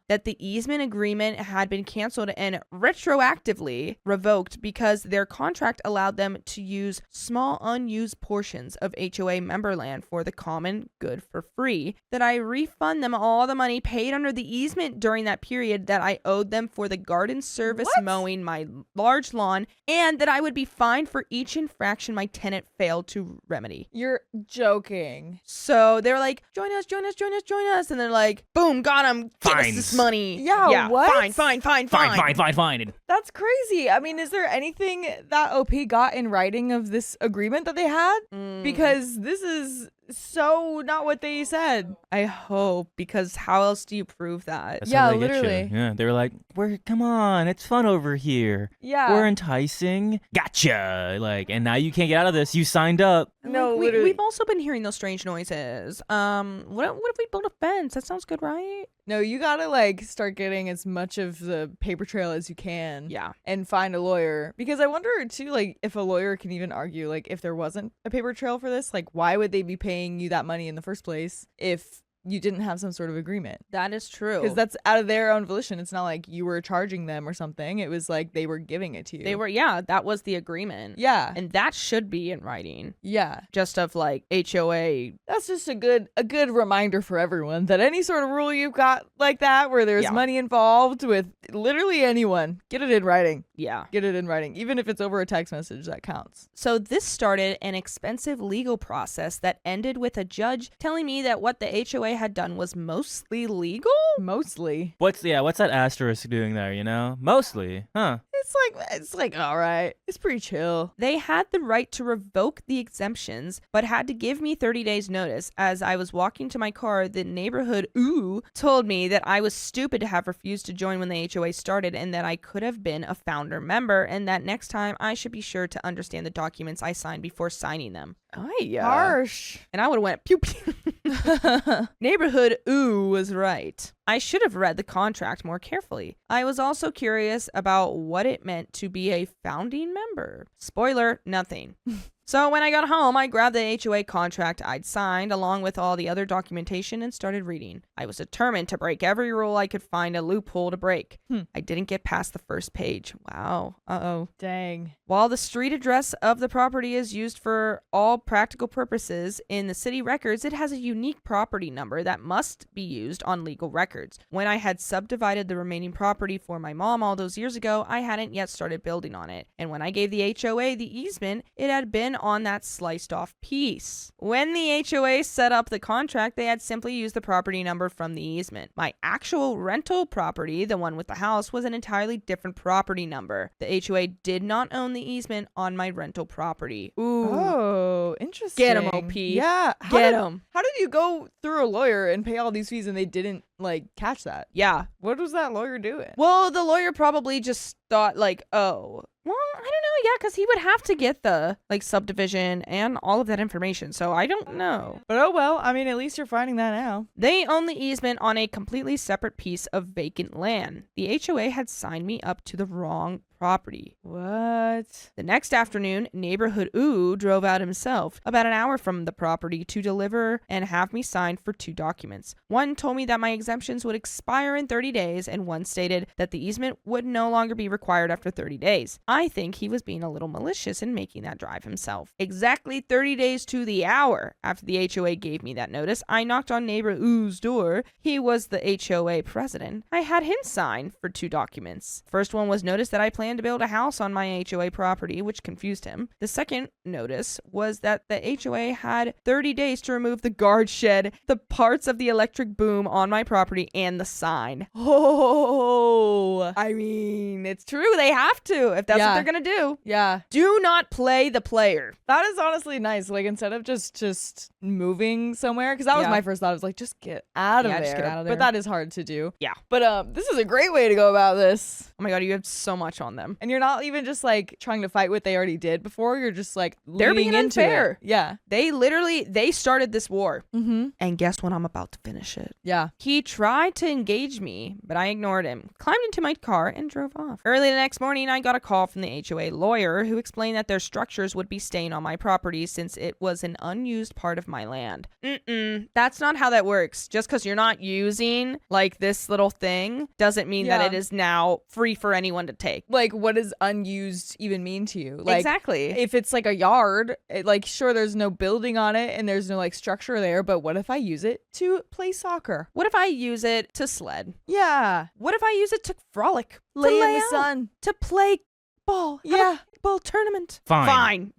That the easement agreement had been canceled and retroactively revoked because their contract allowed them to use small unused portions of HOA member land for the common good for free, that I refund them all the money paid under the easement during that period that I owed them for the garden service mowing my large lawn, and that I would be fined for each infraction my tenant failed to remedy. You're joking. So they were like, join us, join us, join us, join us. And they're like, boom, got him. Give us this money. Yeah, what? Fine. That's crazy. I mean, is there anything that OP got in writing of this agreement that they had? Because this is so not what they said. I hope, because how else do you prove that? That's Yeah, how they get you. literally. Yeah, they were like, come on, it's fun over here. Yeah. We're enticing. Gotcha. Like, and now you can't get out of this. You signed up. No, Like, literally. we've also been hearing those strange noises. What if we build a fence? That sounds good, right? No, you gotta like start getting as much of the paper trail as you can. Yeah. And find a lawyer. Because I wonder too, like, if a lawyer can even argue, like, if there wasn't a paper trail for this, like, why would they be paying you that money in the first place if you didn't have some sort of agreement? That is true. Because that's out of their own volition. It's not like you were charging them or something. It was like they were giving it to you. that was the agreement. Yeah. And that should be in writing. Yeah. Just of like HOA. That's just a good reminder for everyone that any sort of rule you've got like that where there's Yeah. money involved with literally anyone, get it in writing. Yeah. Get it in writing. Even if it's over a text message, that counts. So this started an expensive legal process that ended with a judge telling me that what the HOA had done was mostly legal. Mostly. What's that asterisk doing there, you know? Mostly. Huh. It's like all right. It's pretty chill. They had the right to revoke the exemptions, but had to give me 30 days notice. As I was walking to my car, the neighborhood told me that I was stupid to have refused to join when the HOA started and that I could have been a founder member and that next time I should be sure to understand the documents I signed before signing them. Harsh. And I would have went pew pew. Neighborhood was right. I should have read the contract more carefully. I was also curious about what it meant to be a founding member. Spoiler, nothing. So when I got home, I grabbed the HOA contract I'd signed along with all the other documentation and started reading. I was determined to break every rule I could find a loophole to break. I didn't get past the first page. Wow. Uh-oh. Dang. While the street address of the property is used for all practical purposes in the city records, it has a unique property number that must be used on legal records. When I had subdivided the remaining property for my mom all those years ago, I hadn't yet started building on it. And when I gave the HOA the easement, it had been on that sliced off piece. When the HOA set up the contract, they had simply used the property number from the easement. My actual rental property, the one with the house, was an entirely different property number. The HOA did not own the easement on my rental property. Ooh. Oh, interesting. Get 'em, OP. Yeah. Get 'em. How did you go through a lawyer and pay all these fees and they didn't like catch that? Yeah. What was that lawyer doing? Well, the lawyer probably just thought like, oh, well, I don't know. Yeah, because he would have to get the like subdivision and all of that information. So I don't know. But oh well, I mean, at least you're finding that now. They own the easement on a completely separate piece of vacant land. The HOA had signed me up to the wrong property. What? The next afternoon, neighborhood drove out himself about an hour from the property to deliver and have me sign for 2 documents. One told me that my exemptions would expire in 30 days, and one stated that the easement would no longer be required after 30 days. I think he was being a little malicious in making that drive himself. Exactly 30 days to the hour after the HOA gave me that notice, I knocked on neighbor door. He was the HOA president. I had him sign for 2 documents. First one was notice that I planned to build a house on my HOA property, which confused him. The second notice was that the HOA had 30 days to remove the guard shed, the parts of the electric boom on my property, and the sign. Oh, I mean, it's true. They have to if that's what Yeah. they're going to do. Yeah. Do not play the player. That is honestly nice. Like, instead of just moving somewhere, because that was Yeah. my first thought. I was like, just get out of Yeah, there. just get out of But there. that is hard to do. Yeah. But this is a great way to go about this. Oh my god, you have so much on them. And you're not even just like trying to fight what they already did before. You're just like They're leaning being into unfair. it. Yeah. They started this war. Mm-hmm. And guess when I'm about to finish it? Yeah. He tried to engage me, but I ignored him, climbed into my car, and drove off. Early the next morning, I got a call from the HOA lawyer who explained that their structures would be staying on my property since it was an unused part of my land. That's not how that works. Just because you're not using like this little thing doesn't mean that Yeah. it is now free for anyone to take. Like, what does unused even mean to you? Like, exactly. if it's like a yard, like, sure, there's no building on it and there's no like structure there, but what if I use it to play soccer? What if I use it to sled? Yeah. What if I use it to frolic? Lay to in lay the out? sun. To play ball? Have a Yeah. ball tournament? Fine.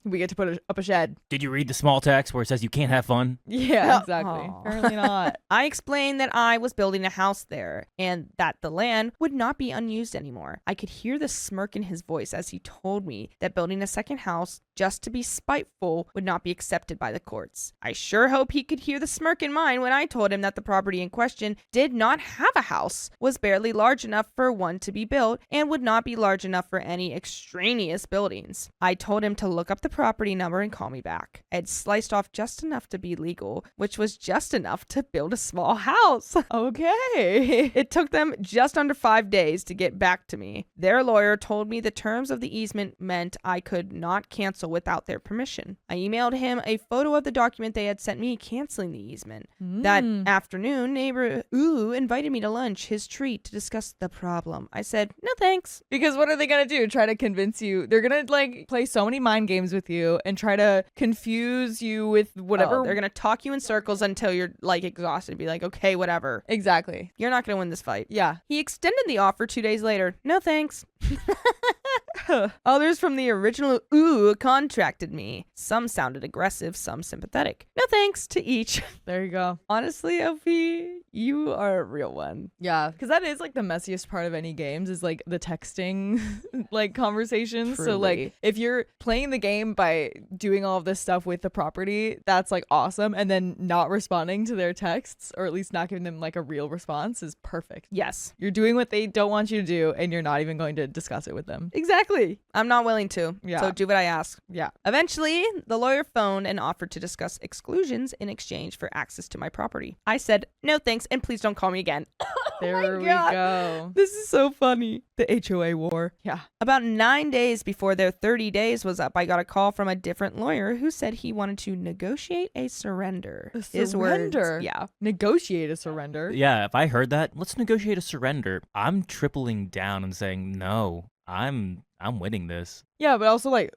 We get to put up a shed. Did you read the small text where it says you can't have fun? Yeah, exactly. Aw. Apparently not. I explained that I was building a house there and that the land would not be unused anymore. I could hear the smirk in his voice as he told me that building a second house just to be spiteful would not be accepted by the courts. I sure hope he could hear the smirk in mine when I told him that the property in question did not have a house, was barely large enough for one to be built, and would not be large enough for any extraneous buildings. I told him to look up the property number and call me back. I had sliced off just enough to be legal, which was just enough to build a small house. Okay. It took them just under 5 days to get back to me. Their lawyer told me the terms of the easement meant I could not cancel without their permission. I emailed him a photo of the document they had sent me canceling the easement. That afternoon, neighbor invited me to lunch, his treat, to discuss the problem. I said, no thanks. Because what are they going to do? Try to convince you? They're going to like play so many mind games with you and try to confuse you with whatever. Oh, they're going to talk you in circles until you're like exhausted. Be like, okay, whatever. Exactly. You're not going to win this fight. Yeah. He extended the offer 2 days later. No thanks. Others from the original contracted me. Some sounded aggressive, some sympathetic. No thanks to each. There you go. Honestly, Opie, you are a real one. Yeah, because that is like the messiest part of any games is like the texting like conversations. So like Truly. if you're playing the game by doing all of this stuff with the property, that's like awesome. And then not responding to their texts, or at least not giving them like a real response, is perfect. Yes. You're doing what they don't want you to do and you're not even going to discuss it with them. Exactly. I'm not willing to. Yeah. So do what I ask. Yeah. Eventually, the lawyer phoned and offered to discuss exclusions in exchange for access to my property. I said, no thanks, and please don't call me again. There we God. go. This is so funny. The HOA war. Yeah. About 9 days before their 30 days was up, I got a call from a different lawyer who said he wanted to negotiate a surrender. A His words. surrender? Yeah. Negotiate a surrender. Yeah, if I heard that, let's negotiate a surrender. I'm tripling down and saying, no, I'm winning this. Yeah, but also like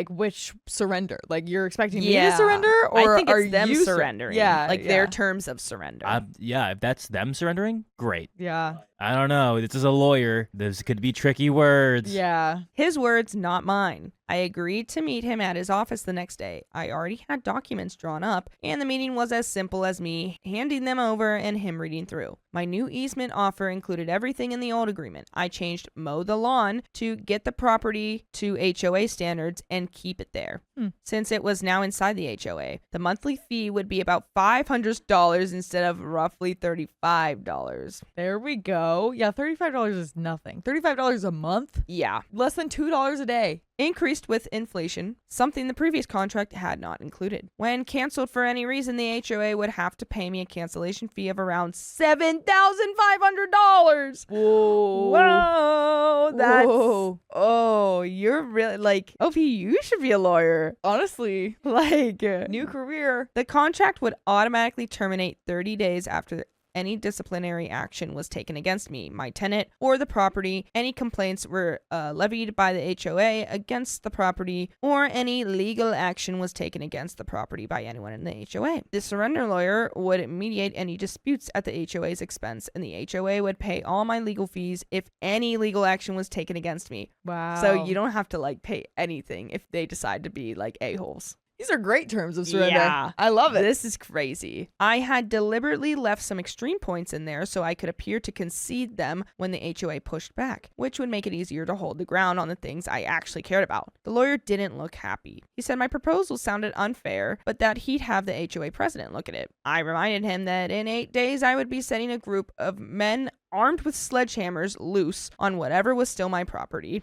which surrender? Like you're expecting me Yeah. to surrender, or I think are it's them you surrendering. Yeah, Like yeah. their terms of surrender. Yeah, if that's them surrendering, great. Yeah, I don't know. This is a lawyer. This could be tricky words. yeah. His words, not mine. I agreed to meet him at his office the next day. I already had documents drawn up, and the meeting was as simple as me handing them over and him reading through. My new easement offer included everything in the old agreement. I changed mow the lawn to get the property to HOA standards and keep it there. Since it was now inside the HOA, the monthly fee would be about $500 instead of roughly $35. There we go. Yeah, $35 is nothing. $35 a month? Yeah. Less than $2 a day. Increased with inflation, something the previous contract had not included. When canceled for any reason, the HOA would have to pay me a cancellation fee of around $7,500. Whoa. Whoa, that's Whoa. oh, you're really like OP. You should be a lawyer. Honestly, Like new career. the contract would automatically terminate 30 days after any disciplinary action was taken against me, my tenant, or the property. Any complaints were levied by the HOA against the property, or any legal action was taken against the property by anyone in the HOA. The surrender lawyer would mediate any disputes at the HOA's expense, and the HOA would pay all my legal fees if any legal action was taken against me. Wow. So you don't have to like pay anything if they decide to be like a-holes. These are great terms of surrender. Yeah. I love it. This is crazy. I had deliberately left some extreme points in there so I could appear to concede them when the HOA pushed back, which would make it easier to hold the ground on the things I actually cared about. The lawyer didn't look happy. He said my proposal sounded unfair, but that he'd have the HOA president look at it. I reminded him that in 8 days I would be setting a group of men armed with sledgehammers loose on whatever was still my property.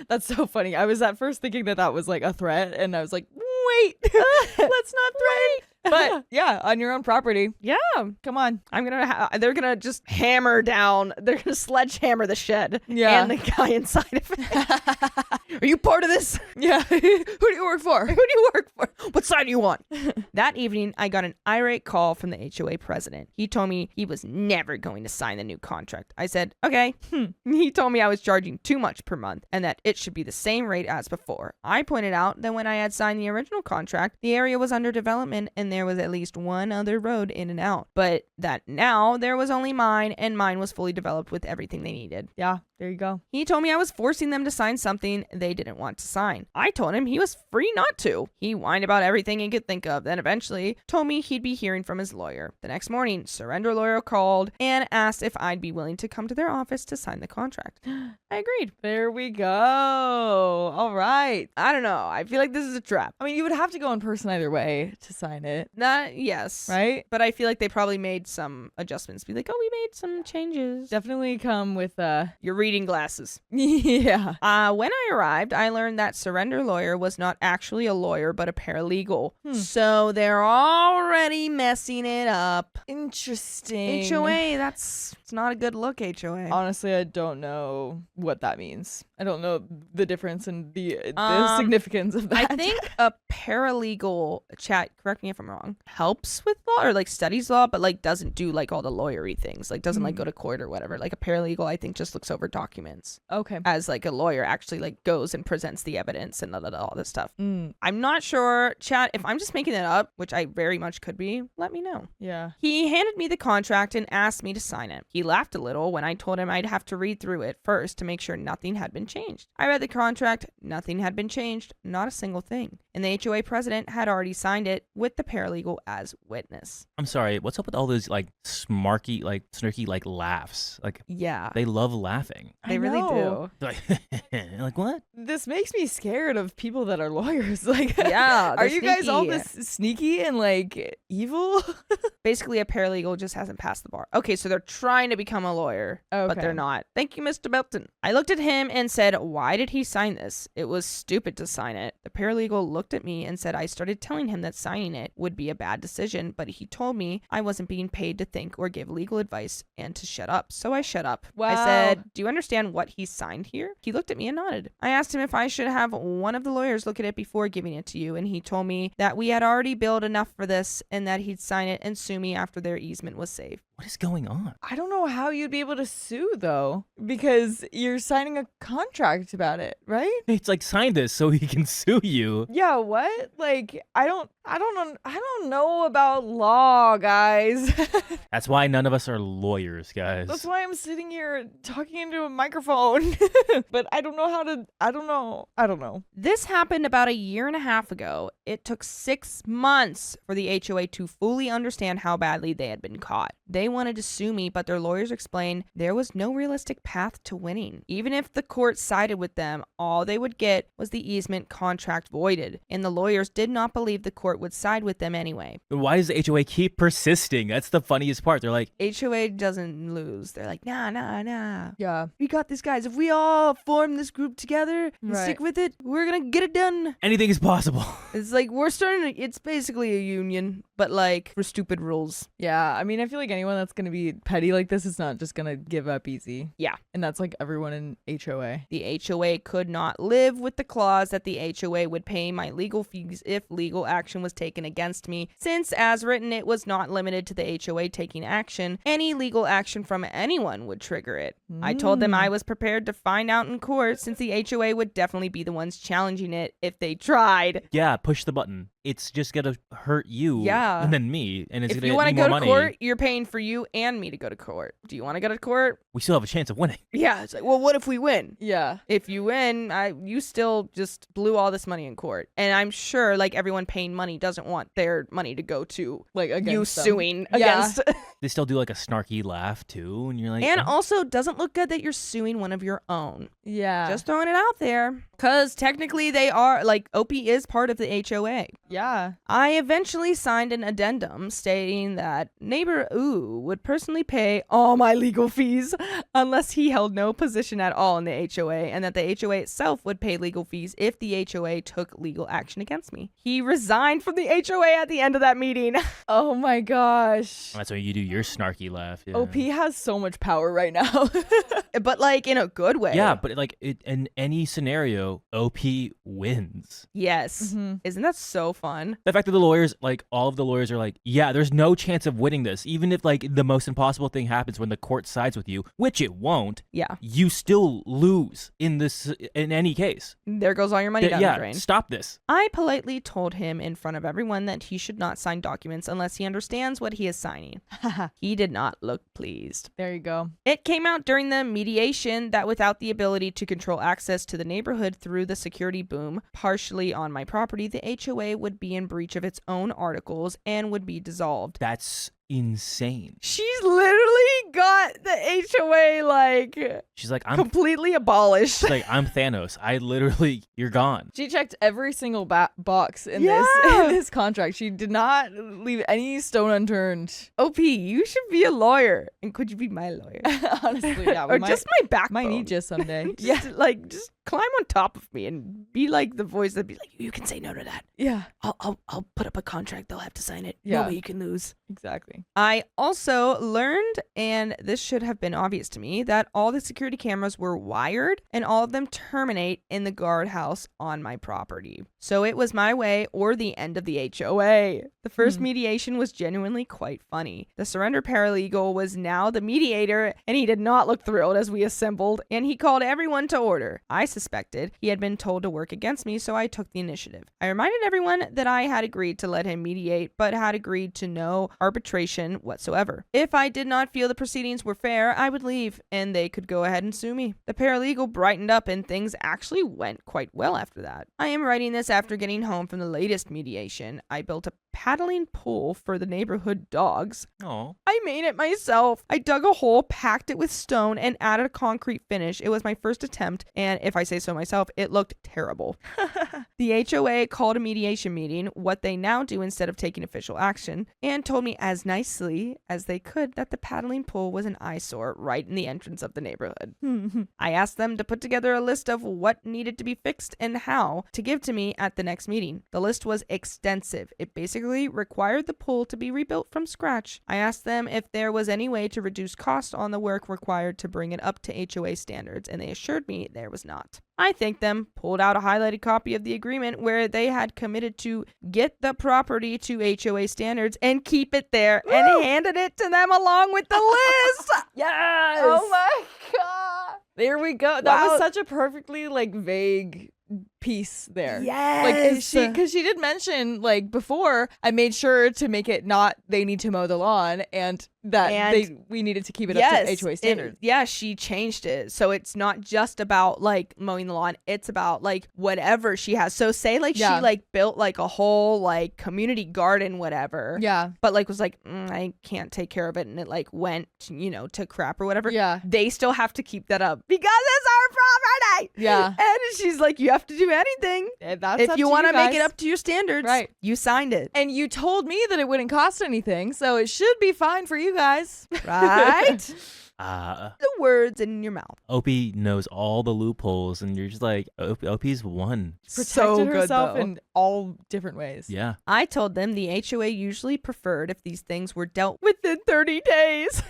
That's so funny. I was at first thinking that was like a threat, and I was like, wait, let's not threaten. But yeah, on your own property. Yeah. Come on. They're gonna just hammer down. They're gonna sledgehammer the shed. Yeah. And the guy inside of it. Are you part of this? Yeah. Who do you work for? Who do you work for? What side do you want? That evening, I got an irate call from the HOA president. He told me he was never going to sign the new contract. I said, okay. He told me I was charging too much per month and that it should be the same rate as before. I pointed out that when I had signed the original contract, the area was under development and there was at least one other road in and out, but that now there was only mine and mine was fully developed with everything they needed. Yeah, there you go. He told me I was forcing them to sign something they didn't want to sign. I told him he was free not to. He whined about everything he could think of, then eventually told me he'd be hearing from his lawyer. The next morning, surrender lawyer called and asked if I'd be willing to come to their office to sign the contract. I agreed. There we go. All right. I don't know. I feel like this is a trap. I mean, you would have to go in person either way to sign it, Yes. right? But I feel like they probably made some adjustments. Be like, oh, we made some changes. Definitely come with Your reading glasses. yeah. When I arrived, I learned that surrender lawyer was not actually a lawyer, but a paralegal. So they're already messing it up. Interesting. HOA, it's not a good look, HOA. Honestly, I don't know what that means. I don't know the difference and the Um, significance of that. I think a paralegal, chat, correct me if I'm wrong, helps with law or like studies law, but like doesn't do like all the lawyery things, like doesn't like go to court or whatever. Like a paralegal, I think just looks over documents, Okay. as like a lawyer actually like goes and presents the evidence and all this stuff. Mm, I'm not sure, chat, if I'm just making that up, which I very much could be, let me know. yeah. He handed me the contract and asked me to sign it. He laughed a little when I told him I'd have to read through it first to make sure nothing had been changed. I read the contract, nothing had been changed, not a single thing. And the HOA president had already signed it with the paralegal as witness. I'm sorry. What's up with all those like smarky, like snarky, like laughs? Like Yeah, they love laughing. they I really know. do. Like what? This makes me scared of people that are lawyers. Like, Yeah, are they're you guys all sneaky. this sneaky and like evil? Basically, a paralegal just hasn't passed the bar. Okay, so they're trying to become a lawyer, but Okay. they're not. Thank you, Mr. Belton. I looked at him and said, why did he sign this? It was stupid to sign it. The paralegal looked at me and said I started telling him that signing it would be a bad decision, but he told me I wasn't being paid to think or give legal advice and to shut up. So I shut up. I Wow. said, do you understand what he signed here? He looked at me and nodded. I asked him if I should have one of the lawyers look at it before giving it to you, and he told me that we had already billed enough for this and that he'd sign it and sue me after their easement was saved. What is going on? I don't know how you'd be able to sue though, because you're signing a contract about it, right? It's like sign this so he can sue you. Yeah, what? Like, I don't know about law, guys. That's why none of us are lawyers, guys. That's why I'm sitting here talking into a microphone. But I don't know. This happened about a year and a half ago. It took 6 months for the HOA to fully understand how badly they had been caught. They wanted to sue me, but their lawyers explained there was no realistic path to winning. Even if the court sided with them, all they would get was the easement contract voided, and the lawyers did not believe the court would side with them anyway. Why does the HOA keep persisting? That's the funniest part. They're like, HOA doesn't lose. They're like, nah. Yeah. We got this, guys. If we all form this group together and Right. stick with it, we're gonna get it done. anything is possible. It's like it's basically a union, but like for stupid rules. Yeah, I mean, I feel like anyone that's going to be petty like this is not just going to give up easy. Yeah. And that's like everyone in HOA. The HOA could not live with the clause that the HOA would pay my legal fees if legal action was taken against me, since as written it was not limited to the HOA taking action. Any legal action from anyone would trigger it. I told them I was prepared to find out in court, since the HOA would definitely be the ones challenging it if they tried. Yeah, push the button. It's just gonna hurt you Yeah. and then me, and it's If gonna you get want to me go more to money. court, you're paying for you and me to go to court. Do you want to go to court? We still have a chance of winning. Yeah. It's like, well, what if we win? Yeah. If you win, you still just blew all this money in court. And I'm sure like everyone paying money doesn't want their money to go to Like against you them. suing Yeah. against. They still do like a snarky laugh too, and you're like, And "Oh." also doesn't look good that you're suing one of your own. Yeah. Just throwing it out there. Because technically they are, like, OP is part of the HOA. yeah. I eventually signed an addendum stating that neighbor Ooh would personally pay all my legal fees unless he held no position at all in the HOA, and that the HOA itself would pay legal fees if the HOA took legal action against me. He resigned from the HOA at the end of that meeting. Oh my gosh. That's when you do your snarky laugh. Yeah. OP has so much power right now. But, like, in a good way. Yeah, but like in any scenario, OP wins. Yes. Mhm. Isn't that so fun? The fact that the lawyers, like all of the lawyers, are like, yeah, there's no chance of winning this, even if like the most impossible thing happens when the court sides with you, which it won't. Yeah. You still lose in any case. There goes all your money down the Yeah, drain. stop this. I politely told him in front of everyone that he should not sign documents unless he understands what he is signing. He did not look pleased. There you go. It came out during the mediation that without the ability to control access to the neighborhood through the security boom, partially on my property, the HOA would be in breach of its own articles and would be dissolved. That's insane. She's literally got the HOA like She's like, I'm completely abolished. she's like, I'm Thanos. I literally, you're gone. She checked every single box in Yeah. this contract. She did not leave any stone unturned. OP, you should be a lawyer. And could you be my lawyer? Honestly, yeah. We Or just my backbone. might need you someday. Just climb on top of me and be like the voice that'd be like, you can say no to that. Yeah, I'll put up a contract. They'll have to sign it. Yeah. No way you can lose. exactly. I also learned, and this should have been obvious to me, that all the security cameras were wired and all of them terminate in the guardhouse on my property. So it was my way or the end of the HOA. The first mediation was genuinely quite funny. The surrender paralegal was now the mediator, and he did not look thrilled as we assembled, and he called everyone to order. I suspected he had been told to work against me, so I took the initiative. I reminded everyone that I had agreed to let him mediate, but had agreed to no arbitration whatsoever. If I did not feel the proceedings were fair, I would leave, and they could go ahead and sue me. The paralegal brightened up, and things actually went quite well after that. I am writing this after getting home from the latest mediation. I built a paddling pool for the neighborhood dogs. Oh, I made it myself. I dug a hole, packed it with stone, and added a concrete finish. It was my first attempt, and if I say so myself, it looked terrible. The HOA called a mediation meeting, what they now do instead of taking official action, and told me as nicely as they could that the paddling pool was an eyesore right in the entrance of the neighborhood. I asked them to put together a list of what needed to be fixed and how to give to me at the next meeting. The list was extensive. It basically required the pool to be rebuilt from scratch. I asked them if there was any way to reduce cost on the work required to bring it up to HOA standards, and they assured me there was not. I thanked them, pulled out a highlighted copy of the agreement where they had committed to get the property to HOA standards and keep it there, and handed it to them along with the list. Yes. Oh my god. There we go. That Wow. was such a perfectly like vague piece there. Yes. Like because she did mention like before, I made sure to make it not they need to mow the lawn and that we needed to keep it up to HOA standards. She changed it. So it's not just about like mowing the lawn. It's about like whatever she has. So say like she like built like a whole like community garden, whatever. Yeah. But like was like, I can't take care of it. And it like went, to crap or whatever. Yeah. They still have to keep that up because it's our property. Yeah. And she's like, you have to do anything. That's If up you to want to make guys. it up to your standards, Right. you signed it. And you told me that it wouldn't cost anything, so it should be fine for you guys. Right? uh, The words in your mouth. OP knows all the loopholes, and you're just like, OP's won. Protected So good, herself though. in all different ways. Yeah. I told them the HOA usually preferred if these things were dealt within 30 days.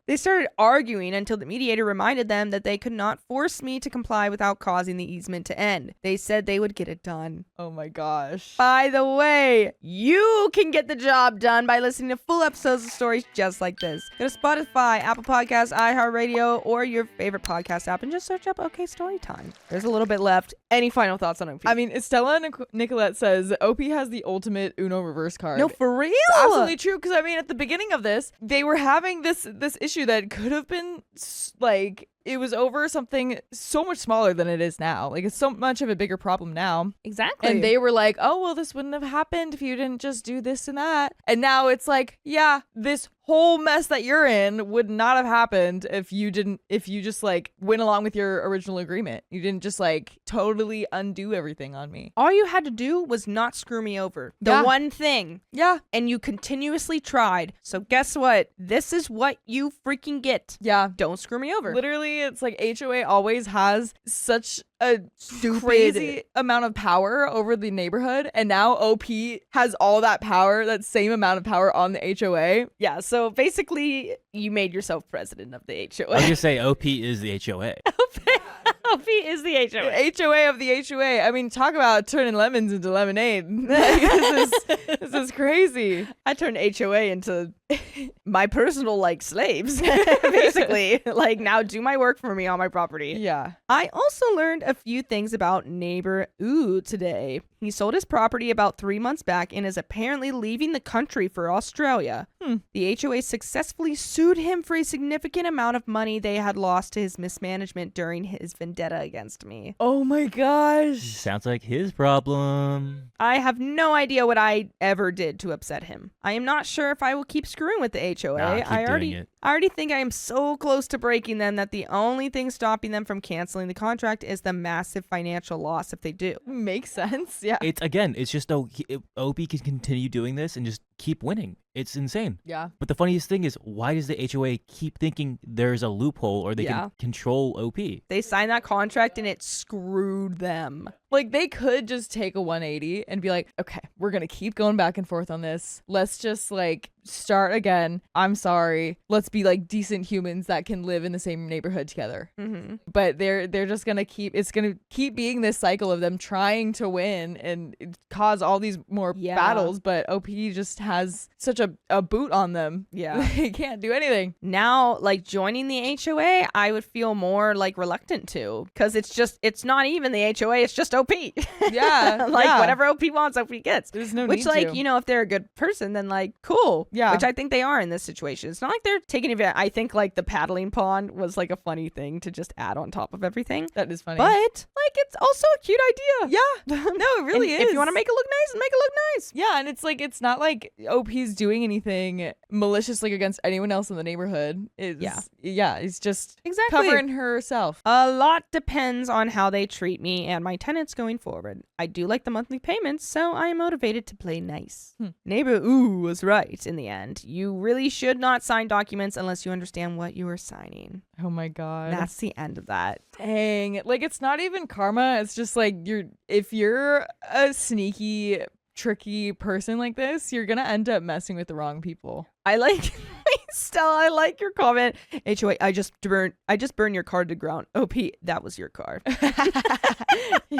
They started arguing until the mediator reminded them that they could not force me to comply without causing the easement to end. They said they would get it done. Oh my gosh. By the way, you can get the job done by listening to full episodes of stories just like this. Go to Spotify, Apple Podcasts, Podcast, iHeartRadio, or your favorite podcast app and just search up OK Storytime. There's a little bit left. Any final thoughts on OP? I mean, Estella Nicolette says OP has the ultimate Uno reverse card. no, for real? It's absolutely true, because I mean, at the beginning of this, they were having this issue that could have been like, it was over something so much smaller than it is now. Like, it's so much of a bigger problem now. Exactly. And they were like, oh, well, this wouldn't have happened if you didn't just do this and that. And now it's like, yeah, this whole mess that you're in would not have happened if you just like went along with your original agreement. You didn't just like totally undo everything on me. all you had to do was not screw me over. The Yeah. one thing. Yeah. And you continuously tried. So guess what? This is what you freaking get. Yeah. Don't screw me over. Literally, it's like HOA always has such a Stupid- crazy amount of power over the neighborhood, and now OP has all that power, that same amount of power on the HOA. Yeah, so basically, you made yourself president of the I was HOA. gonna say OP is the HOA. OP is the HOA. HOA of the HOA. I mean, talk about turning lemons into lemonade. Like, this is crazy. I turned HOA into my personal, like, slaves, basically. Like, now do my work for me on my property. Yeah. I also learned a few things about neighbor Ooh today. He sold his property about 3 months back and is apparently leaving the country for Australia. The HOA successfully sued him for a significant amount of money they had lost to his mismanagement during his vendetta against me. Oh my gosh. Sounds like his problem. I have no idea what I ever did to upset him. I am not sure if I will keep screwing with the HOA. Nah, keep doing it. I already think I am so close to breaking them that the only thing stopping them from canceling the contract is the massive financial loss if they do. Makes sense. Yeah. It's just though OP can continue doing this and just keep winning. It's insane. Yeah. But the funniest thing is, why does the HOA keep thinking there's a loophole or they Yeah. can control OP? They signed that contract and it screwed them. Like, they could just take a 180 and be like, okay, we're going to keep going back and forth on this. Let's just like start again. I'm sorry. Let's be like decent humans that can live in the same neighborhood together. Mm-hmm. But they're just going to it's going to keep being this cycle of them trying to win and cause all these more Yeah. battles. But OP just has such a boot on them. Yeah. They can't do anything. Now, like, joining the HOA, I would feel more like reluctant to, because it's not even the HOA, it's just OP. Yeah. Like, yeah. whatever OP wants, OP gets. There's no Which, need like, to. you know, if they're a good person, then, like, cool. Yeah. Which I think they are in this situation. It's not like they're taking advantage. I think, like, the paddling pond was, like, a funny thing to just add on top of everything. That is funny. But, like, it's also a cute idea. yeah. No, it really And is. if you want to make it look nice, make it look nice. Yeah, and it's like, it's not like OP's doing anything malicious like against anyone else in the neighborhood. Yeah, it's just Exactly. covering herself. A lot depends on how they treat me and my tenants going forward. I do like the monthly payments, so I am motivated to play nice. Neighbor Ooh was right in the end. You really should not sign documents unless you understand what you are signing. Oh my god. That's the end of that. Dang. Like, it's not even karma. It's just like, if you're a sneaky, tricky person like this, you're gonna end up messing with the wrong people. I like Stella, I like your comment. HOA, I just burned your car to ground. OP, that was your car.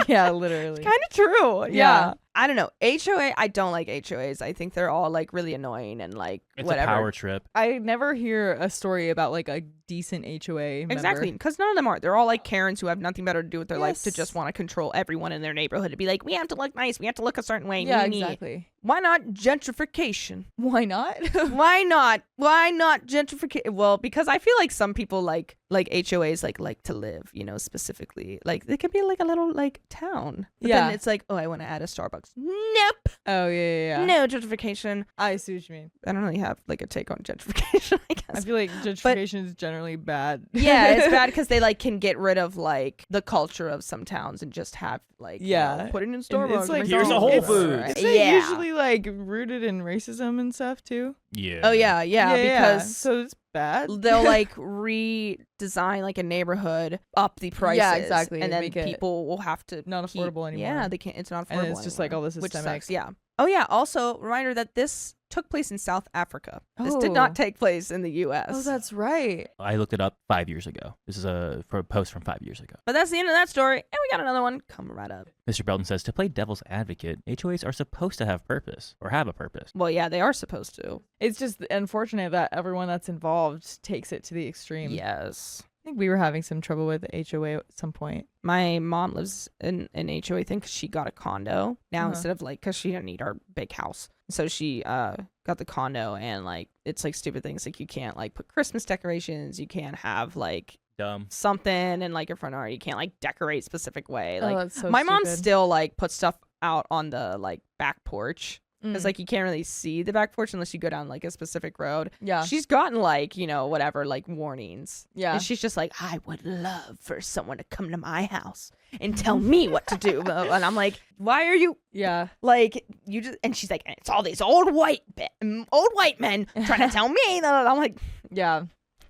Yeah, literally. Kind of true. Yeah. I don't know. HOA, I don't like HOAs. I think they're all like really annoying and like It's whatever. a power trip. I never hear a story about like a decent HOA member. Exactly, because none of them are. They're all like Karens who have nothing better to do with their life to Yes. just want to control everyone in their neighborhood to be like, we have to look nice, we have to look a certain way. Yeah, nee, nee." exactly. Why not gentrification? Why not? Why not? Why not gentrification? Well, because I feel like some people like HOAs like to live, you know, specifically. Like they could be like a little like town. But Yeah. then it's like, oh, I want to add a Starbucks. Nope. Oh, yeah. No gentrification. I see what you mean. I don't really have like a take on gentrification, I I guess. feel like gentrification is generally bad. Yeah, it's bad because they like can get rid of like the culture of some towns and just have like Yeah. put it in And Starbucks. it's like, Here's a Whole it's- Foods. It's like Yeah. usually like rooted in racism and stuff too. Yeah. Oh yeah, because so it's bad. they'll like redesign like a neighborhood up the prices. Yeah, exactly, and then make it people will have to not keep- affordable anymore. Yeah, they can't. It's not affordable. And it's just like anymore, all this which systemic sucks. Yeah, Oh yeah, also reminder that this took place in South Africa. This did Oh. not take place in the US. Oh, that's right. I looked it up 5 years ago. This is for a post from 5 years ago. But that's the end of that story, and we got another one coming right up. Mr. Belton says, to play devil's advocate, HOAs are supposed to have purpose, or have a purpose. Well, yeah, they are supposed to. It's just unfortunate that everyone that's involved takes it to the extreme. Yes. I think we were having some trouble with the HOA at some point. My mom lives in an HOA thing because she got a condo now instead of because she didn't need our big house. So she got the condo, and like it's like stupid things like you can't like put Christmas decorations, you can't have like Dumb. something in like your front yard, you can't like decorate specific way. Like that's so my mom stupid. still like puts stuff out on the like back porch because like you can't really see the back porch unless you go down like a specific road. Yeah. She's gotten like, whatever, like warnings. Yeah. And she's just like, I would love for someone to come to my house and tell me what to do. And I'm like, why are you Yeah. like, you just, and she's like, it's all these old white men trying to tell me. And I'm like, Yeah.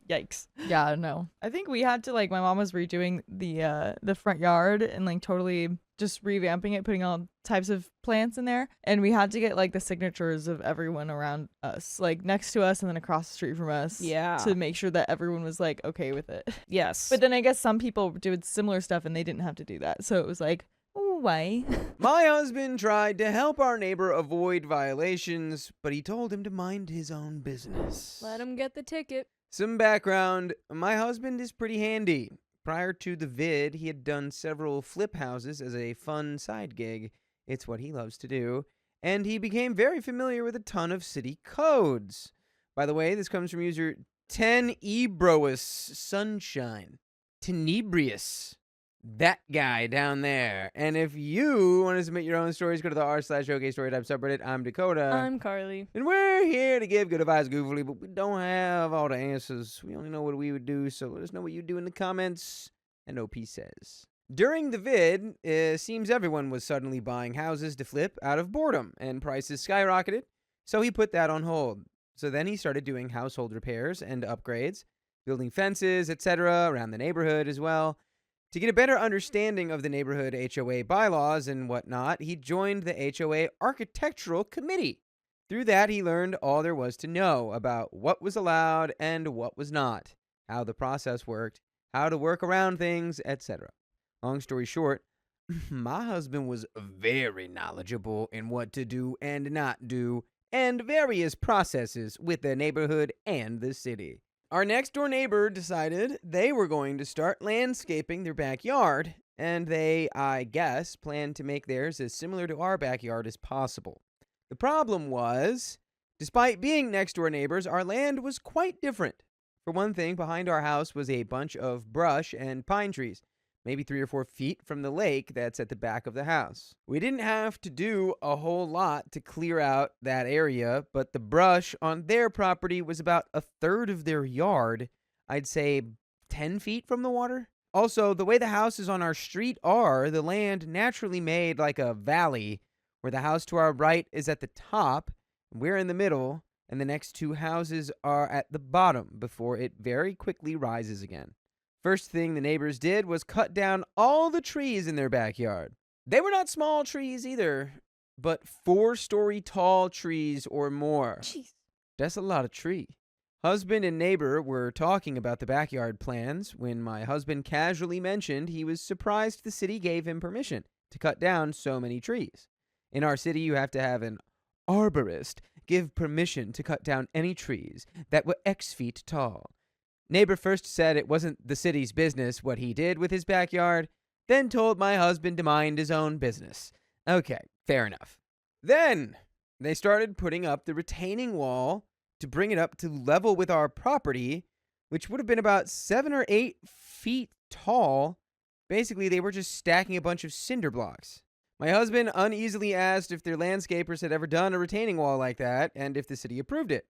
yikes. Yeah, no. I think we had to like my mom was redoing the front yard and like totally just revamping it, putting all types of plants in there. And we had to get like the signatures of everyone around us, like next to us and then across the street from us. Yeah. To make sure that everyone was like okay with it. Yes. But then I guess some people did similar stuff and they didn't have to do that. So it was like, oh, why? My husband tried to help our neighbor avoid violations, but he told him to mind his own business. Let him get the ticket. Some background. My husband is pretty handy. Prior to the vid, he had done several flip houses as a fun side gig. It's what he loves to do. And he became very familiar with a ton of city codes. By the way, this comes from user Tenebroous Sunshine. Tenebrious. That guy down there. And if you want to submit your own stories, go to the r/OK Storytime subreddit. I'm Dakota. I'm Carly. And we're here to give good advice goofily, but we don't have all the answers. We only know what we would do, so let us know what you do in the comments. And OP says, during the vid, it seems everyone was suddenly buying houses to flip out of boredom, and prices skyrocketed, so he put that on hold. So then he started doing household repairs and upgrades, building fences, etc., around the neighborhood as well. To get a better understanding of the neighborhood HOA bylaws and whatnot, he joined the HOA Architectural Committee. Through that, he learned all there was to know about what was allowed and what was not, how the process worked, how to work around things, etc. Long story short, my husband was very knowledgeable in what to do and not do, and various processes with the neighborhood and the city. Our next door neighbor decided they were going to start landscaping their backyard, and they, I guess, planned to make theirs as similar to our backyard as possible. The problem was, despite being next door neighbors, our land was quite different. For one thing, behind our house was a bunch of brush and pine trees, maybe 3 or 4 feet from the lake that's at the back of the house. We didn't have to do a whole lot to clear out that area, but the brush on their property was about a third of their yard, I'd say 10 feet from the water. Also, the way the houses on our street are, the land naturally made like a valley, where the house to our right is at the top, we're in the middle, and the next 2 houses are at the bottom before it very quickly rises again. First thing the neighbors did was cut down all the trees in their backyard. They were not small trees either, but 4-story tall trees or more. Jeez. That's a lot of tree. Husband and neighbor were talking about the backyard plans when my husband casually mentioned he was surprised the city gave him permission to cut down so many trees. In our city, you have to have an arborist give permission to cut down any trees that were X feet tall. Neighbor first said it wasn't the city's business what he did with his backyard, then told my husband to mind his own business. Okay, fair enough. Then they started putting up the retaining wall to bring it up to level with our property, which would have been about 7 or 8 feet tall. Basically, they were just stacking a bunch of cinder blocks. My husband uneasily asked if their landscapers had ever done a retaining wall like that and if the city approved it.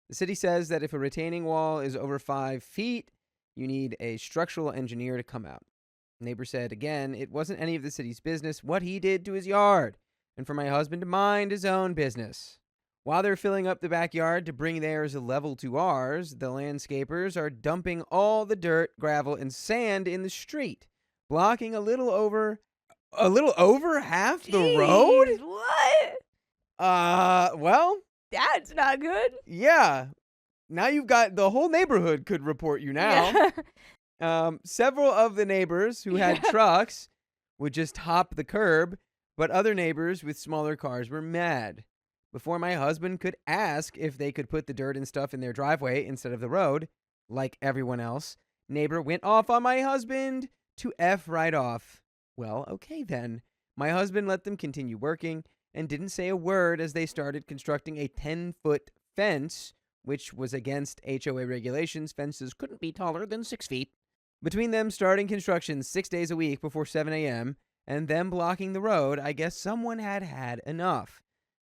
The city says that if a retaining wall is over 5 feet, you need a structural engineer to come out. Neighbor said, again, it wasn't any of the city's business what he did to his yard, and for my husband to mind his own business. While they're filling up the backyard to bring theirs a level to ours, the landscapers are dumping all the dirt, gravel, and sand in the street, blocking a little over half the road? What? Well, That's not good. yeah. Now you've got the whole neighborhood could report you now. Yeah. Several of the neighbors who had trucks would just hop the curb, but other neighbors with smaller cars were mad. Before my husband could ask if they could put the dirt and stuff in their driveway instead of the road, like everyone else, neighbor went off on my husband to F right off. Well, okay then. My husband let them continue working and didn't say a word as they started constructing a 10-foot fence, which was against HOA regulations. Fences couldn't be taller than 6 feet. Between them starting construction 6 days a week before 7 a.m. and them blocking the road, I guess someone had had enough.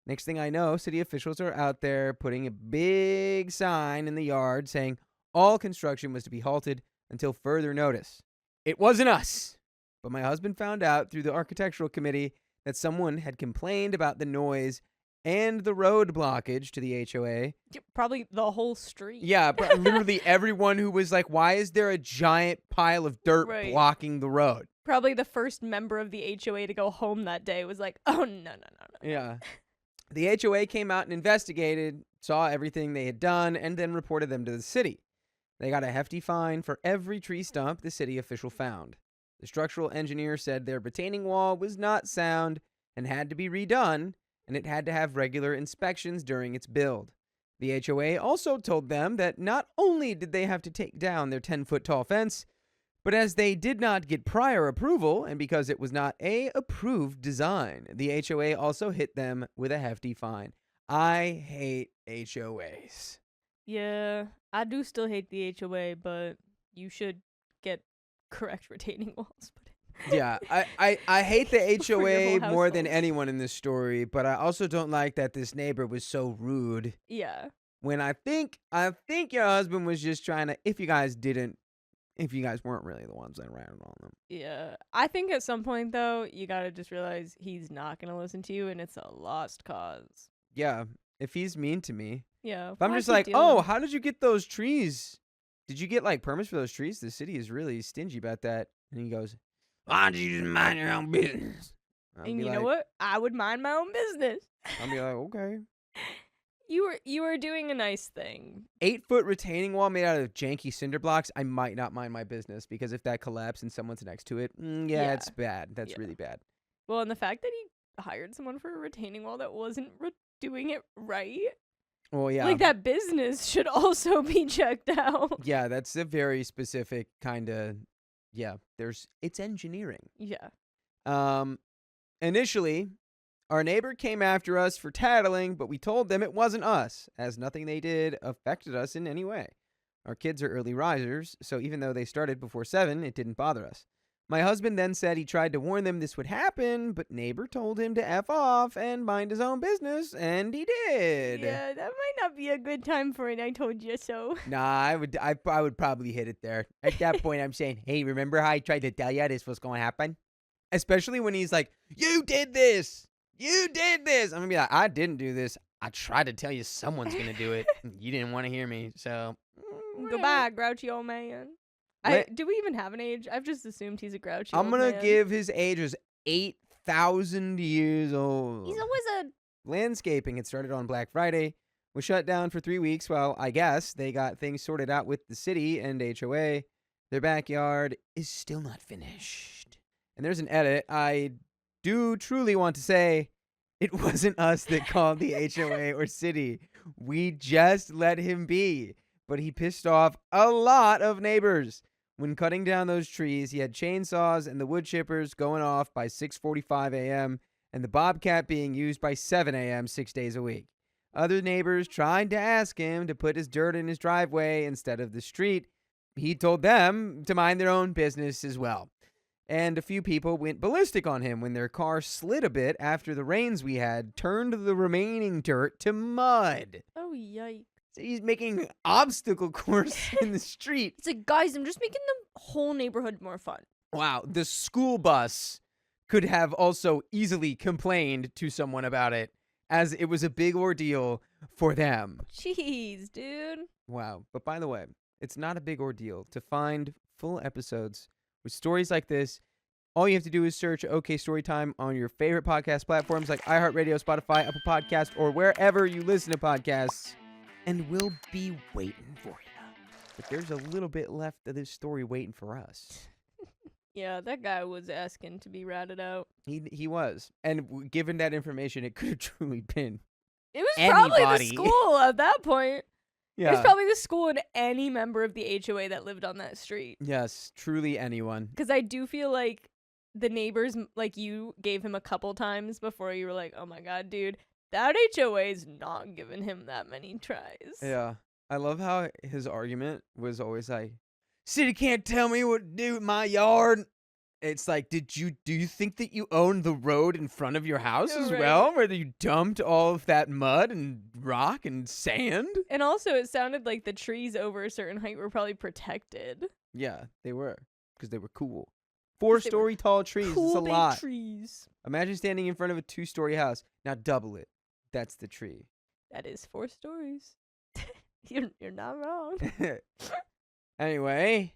Next thing I know, city officials are out there putting a big sign in the yard saying all construction was to be halted until further notice. It wasn't us, but my husband found out through the architectural committee that someone had complained about the noise and the road blockage to the HOA. Probably the whole street. Yeah, literally everyone who was like, why is there a giant pile of dirt Right. blocking the road? Probably the first member of the HOA to go home that day was like, oh, no. Yeah. The HOA came out and investigated, saw everything they had done, and then reported them to the city. They got a hefty fine for every tree stump the city official found. The structural engineer said their retaining wall was not sound and had to be redone, and it had to have regular inspections during its build. The HOA also told them that not only did they have to take down their 10-foot tall fence, but as they did not get prior approval, and because it was not a approved design, the HOA also hit them with a hefty fine. I hate HOAs. Yeah, I do still hate the HOA, but you should get correct retaining walls. Yeah, I hate the For your HOA whole more than household. anyone in this story, but I also don't like that this neighbor was so rude. Yeah. When I think your husband was just trying to, if you guys weren't really the ones that ran on them. Yeah. I think at some point, though, you gotta just realize he's not gonna listen to you, and it's a lost cause. Yeah, if he's mean to me. Yeah. If I'm why just keep like, dealing oh, with- how did you get those trees? Did you get like permits for those trees? The city is really stingy about that. And he goes, why don't you just mind your own business? I'll And be you know like- what? I would mind my own business. I'll be like, okay. You were doing a nice thing. 8-foot retaining wall made out of janky cinder blocks. I might not mind my business because if that collapses and someone's next to it, Yeah. it's bad. That's Yeah. really bad. Well, and the fact that he hired someone for a retaining wall that wasn't doing it right, Well, yeah. like that business should also be checked out. Yeah, that's a very specific kind of, yeah, it's engineering. Yeah. Initially, our neighbor came after us for tattling, but we told them it wasn't us, as nothing they did affected us in any way. Our kids are early risers, so even though they started before 7, it didn't bother us. My husband then said he tried to warn them this would happen, but neighbor told him to F off and mind his own business, and he did. Yeah, that might not be a good time for it. I told you so. Nah, I would probably hit it there. At that point, I'm saying, hey, remember how I tried to tell you this was going to happen? Especially when he's like, you did this. You did this. I'm going to be like, I didn't do this. I tried to tell you someone's going to do it. You didn't want to hear me, so. Goodbye, grouchy old man. Do we even have an age? I've just assumed he's a grouchy I'm old going to man. give his age as 8,000 years old. He's a wizard. Landscaping had started on Black Friday, was shut down for 3 weeks while, I guess, they got things sorted out with the city and HOA. Their backyard is still not finished. And there's an edit. I do truly want to say it wasn't us that called the HOA or city. We just let him be. But he pissed off a lot of neighbors. When cutting down those trees, he had chainsaws and the wood chippers going off by 6:45 a.m. and the bobcat being used by 7 a.m. 6 days a week. Other neighbors tried to ask him to put his dirt in his driveway instead of the street. He told them to mind their own business as well. And a few people went ballistic on him when their car slid a bit after the rains we had turned the remaining dirt to mud. Oh, yikes. So he's making an obstacle course in the street. It's like, guys, I'm just making the whole neighborhood more fun. Wow, the school bus could have also easily complained to someone about it, as it was a big ordeal for them. Jeez, dude. Wow. But by the way, it's not a big ordeal to find full episodes with stories like this All you have to do is search OK Storytime on your favorite podcast platforms like iHeartRadio, Spotify, Apple Podcasts, or wherever you listen to podcasts. And we'll be waiting for you. But there's a little bit left of this story waiting for us. Yeah, that guy was asking to be ratted out. He was. And given that information, it could have truly been. It was probably Anybody. the school at that point. Yeah. It was probably the school and any member of the HOA that lived on that street. Yes, truly anyone. Because I do feel like the neighbors, like you, gave him a couple times before you were like, oh my god, dude, that HOA is not giving him that many tries. Yeah. I love how his argument was always like, city can't tell me what to do with my yard. It's like, do you think that you own the road in front of your house as Right. well, where you dumped all of that mud and rock and sand? And also, it sounded like the trees over a certain height were probably protected. Yeah, they were, because they were cool. 'Cause they were 4-story tall trees. Cool It's a big lot. trees. Imagine standing in front of a 2-story house. Now double it. That's the tree. That is 4 stories. You're not wrong. Anyway,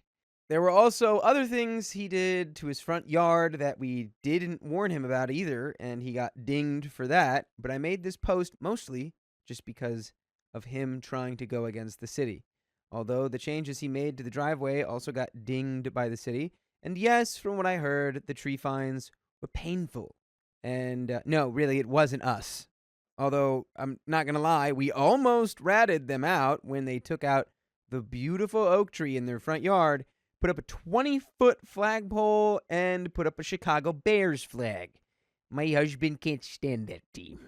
there were also other things he did to his front yard that we didn't warn him about either, and he got dinged for that. But I made this post mostly just because of him trying to go against the city. Although the changes he made to the driveway also got dinged by the city. And yes, from what I heard, the tree fines were painful. And no, really, it wasn't us. Although, I'm not going to lie, we almost ratted them out when they took out the beautiful oak tree in their front yard, put up a 20-foot flagpole, and put up a Chicago Bears flag. My husband can't stand that team.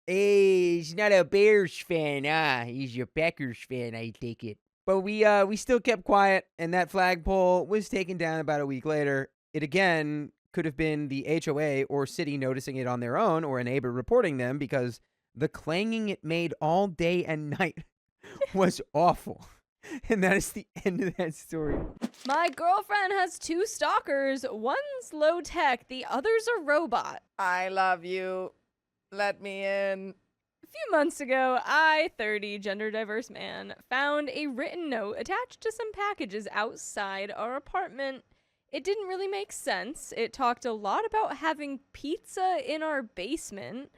Hey, he's not a Bears fan, he's a Packers fan, I take it. But we still kept quiet, and that flagpole was taken down about a week later. It again could have been the HOA or city noticing it on their own, or a neighbor reporting them, because the clanging it made all day and night was awful. And that is the end of that story. My girlfriend has 2 stalkers. One's low tech, the other's a robot. I love you. Let me in. A few months ago, I, 30, gender diverse man, found a written note attached to some packages outside our apartment. It didn't really make sense. It talked a lot about having pizza in our basement,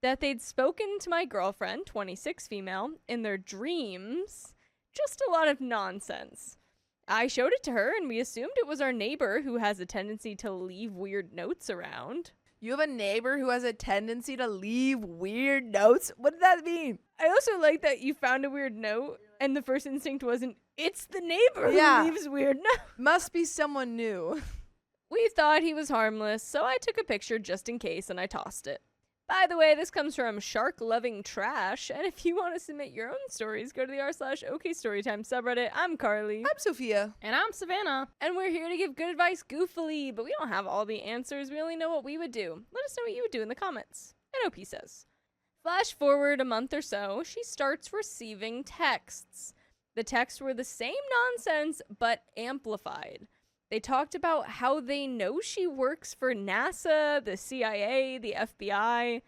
that they'd spoken to my girlfriend, 26 female, in their dreams. Just a lot of nonsense. I showed it to her, and we assumed it was our neighbor who has a tendency to leave weird notes around. You have a neighbor who has a tendency to leave weird notes? What does that mean? I also like that you found a weird note, and the first instinct wasn't, it's the neighbor Yeah. who leaves weird notes. Must be someone new. We thought he was harmless, so I took a picture just in case, and I tossed it. By the way, this comes from Shark Loving Trash, and if you want to submit your own stories, go to the r/OKStorytime subreddit. I'm Carly. I'm Sophia. And I'm Savannah. And we're here to give good advice goofily, but we don't have all the answers. We only know what we would do. Let us know what you would do in the comments. And OP says, flash forward a month or so, she starts receiving texts. The texts were the same nonsense, but amplified. They talked about how they know she works for NASA, the CIA, the FBI.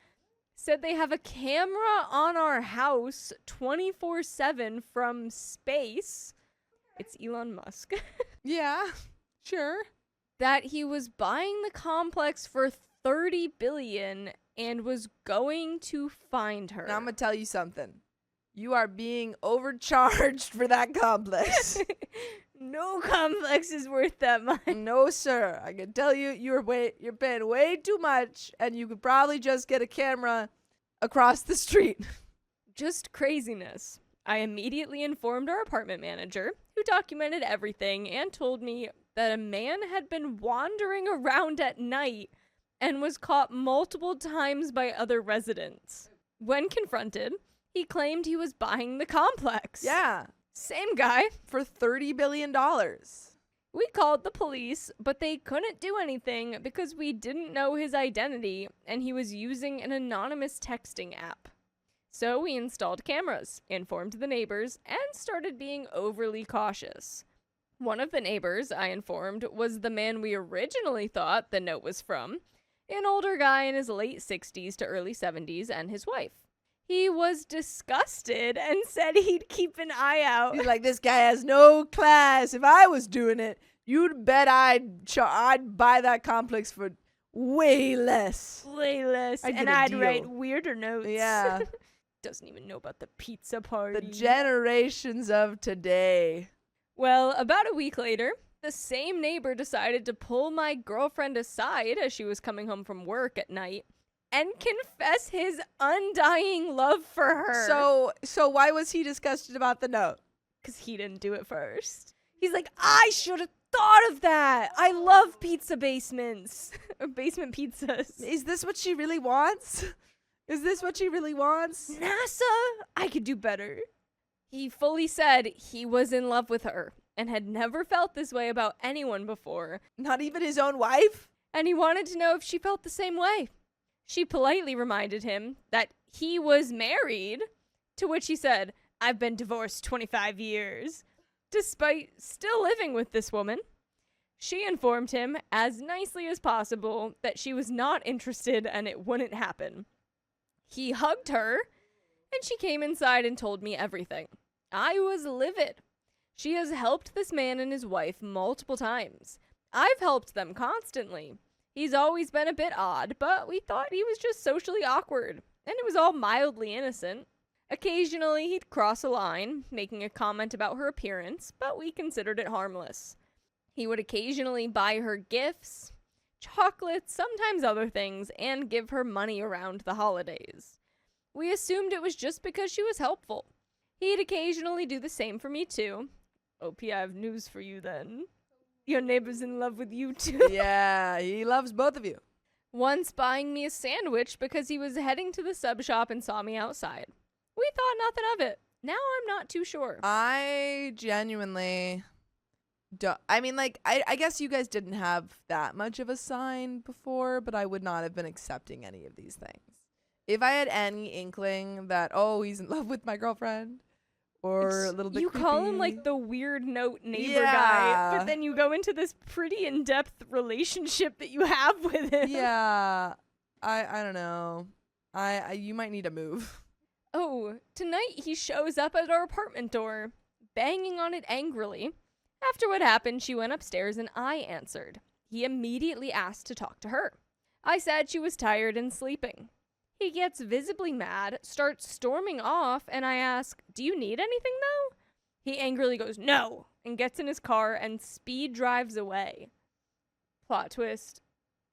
Said they have a camera on our house 24/7 from space. It's Elon Musk. Yeah, sure. That he was buying the complex for $30 billion and was going to find her. Now I'm going to tell you something. You are being overcharged for that complex. No complex is worth that much. No, sir. I can tell you, you're paying way too much, and you could probably just get a camera across the street. Just craziness. I immediately informed our apartment manager, who documented everything and told me that a man had been wandering around at night and was caught multiple times by other residents. When confronted, he claimed he was buying the complex. Yeah, Same guy. for $30 billion. We called the police, but they couldn't do anything because we didn't know his identity and he was using an anonymous texting app. So we installed cameras, informed the neighbors, and started being overly cautious. One of the neighbors, I informed, was the man we originally thought the note was from, an older guy in his late 60s to early 70s, and his wife. He was disgusted and said he'd keep an eye out. He's like, this guy has no class. If I was doing it, You'd bet I'd buy that complex for way less. Way less. I'd get And a I'd deal. write weirder notes. Yeah. Doesn't even know about the pizza party. The generations of today. Well, about a week later, the same neighbor decided to pull my girlfriend aside as she was coming home from work at night and confess his undying love for her. So why was he disgusted about the note? Because he didn't do it first. He's like, I should have thought of that. I love pizza basements. Or basement pizzas. Is this what she really wants? Is this what she really wants? NASA? I could do better. He fully said he was in love with her and had never felt this way about anyone before. Not even his own wife? And he wanted to know if she felt the same way. She politely reminded him that he was married, to which he said, I've been divorced 25 years. Despite still living with this woman, she informed him, as nicely as possible, that she was not interested and it wouldn't happen. He hugged her, and she came inside and told me everything. I was livid. She has helped this man and his wife multiple times. I've helped them constantly. He's always been a bit odd, but we thought he was just socially awkward, and it was all mildly innocent. Occasionally, he'd cross a line, making a comment about her appearance, but we considered it harmless. He would occasionally buy her gifts, chocolates, sometimes other things, and give her money around the holidays. We assumed it was just because she was helpful. He'd occasionally do the same for me, too. OP, I have news for you then. Your neighbor's in love with you, too. Yeah, he loves both of you. Once buying me a sandwich because he was heading to the sub shop and saw me outside. We thought nothing of it. Now I'm not too sure. I genuinely don't. I mean, like, I guess you guys didn't have that much of a sign before, but I would not have been accepting any of these things. If I had any inkling that, oh, he's in love with my girlfriend, or a little bit You call him creepy. like the weird note neighbor guy, Yeah. but then you go into this pretty in-depth relationship that you have with him. Yeah, I don't know. You might need to move. Oh, tonight he shows up at our apartment door, banging on it angrily. After what happened, she went upstairs and I answered. He immediately asked to talk to her. I said she was tired and sleeping. He gets visibly mad, starts storming off, and I ask, do you need anything though? He angrily goes, no, and gets in his car and speed drives away. Plot twist.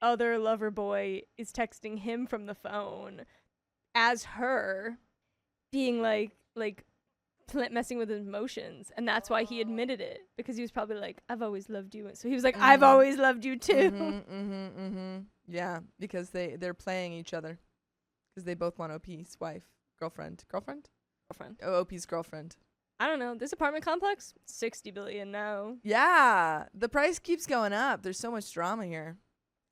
Other lover boy is texting him from the phone as her, being like messing with his emotions, and that's why he admitted it, because he was probably like, I've always loved you. So he was like, I've always loved you too. Yeah, because they're playing each other. Because they both want OP's wife. Girlfriend. Girlfriend. Oh, OP's girlfriend. I don't know. This apartment complex, 60 billion now. Yeah, the price keeps going up. There's so much drama here.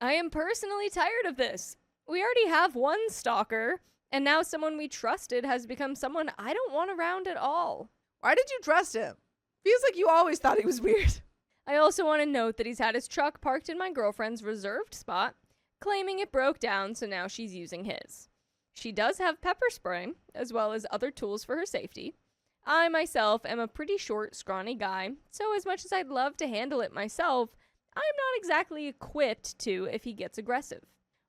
I am personally tired of this. We already have one stalker, and now someone we trusted has become someone I don't want around at all. Why did you trust him? Feels like you always thought he was weird. I also want to note that he's had his truck parked in my girlfriend's reserved spot, claiming it broke down, so now she's using his. She does have pepper spray, as well as other tools for her safety. I myself am a pretty short, scrawny guy, so as much as I'd love to handle it myself, I'm not exactly equipped to if he gets aggressive.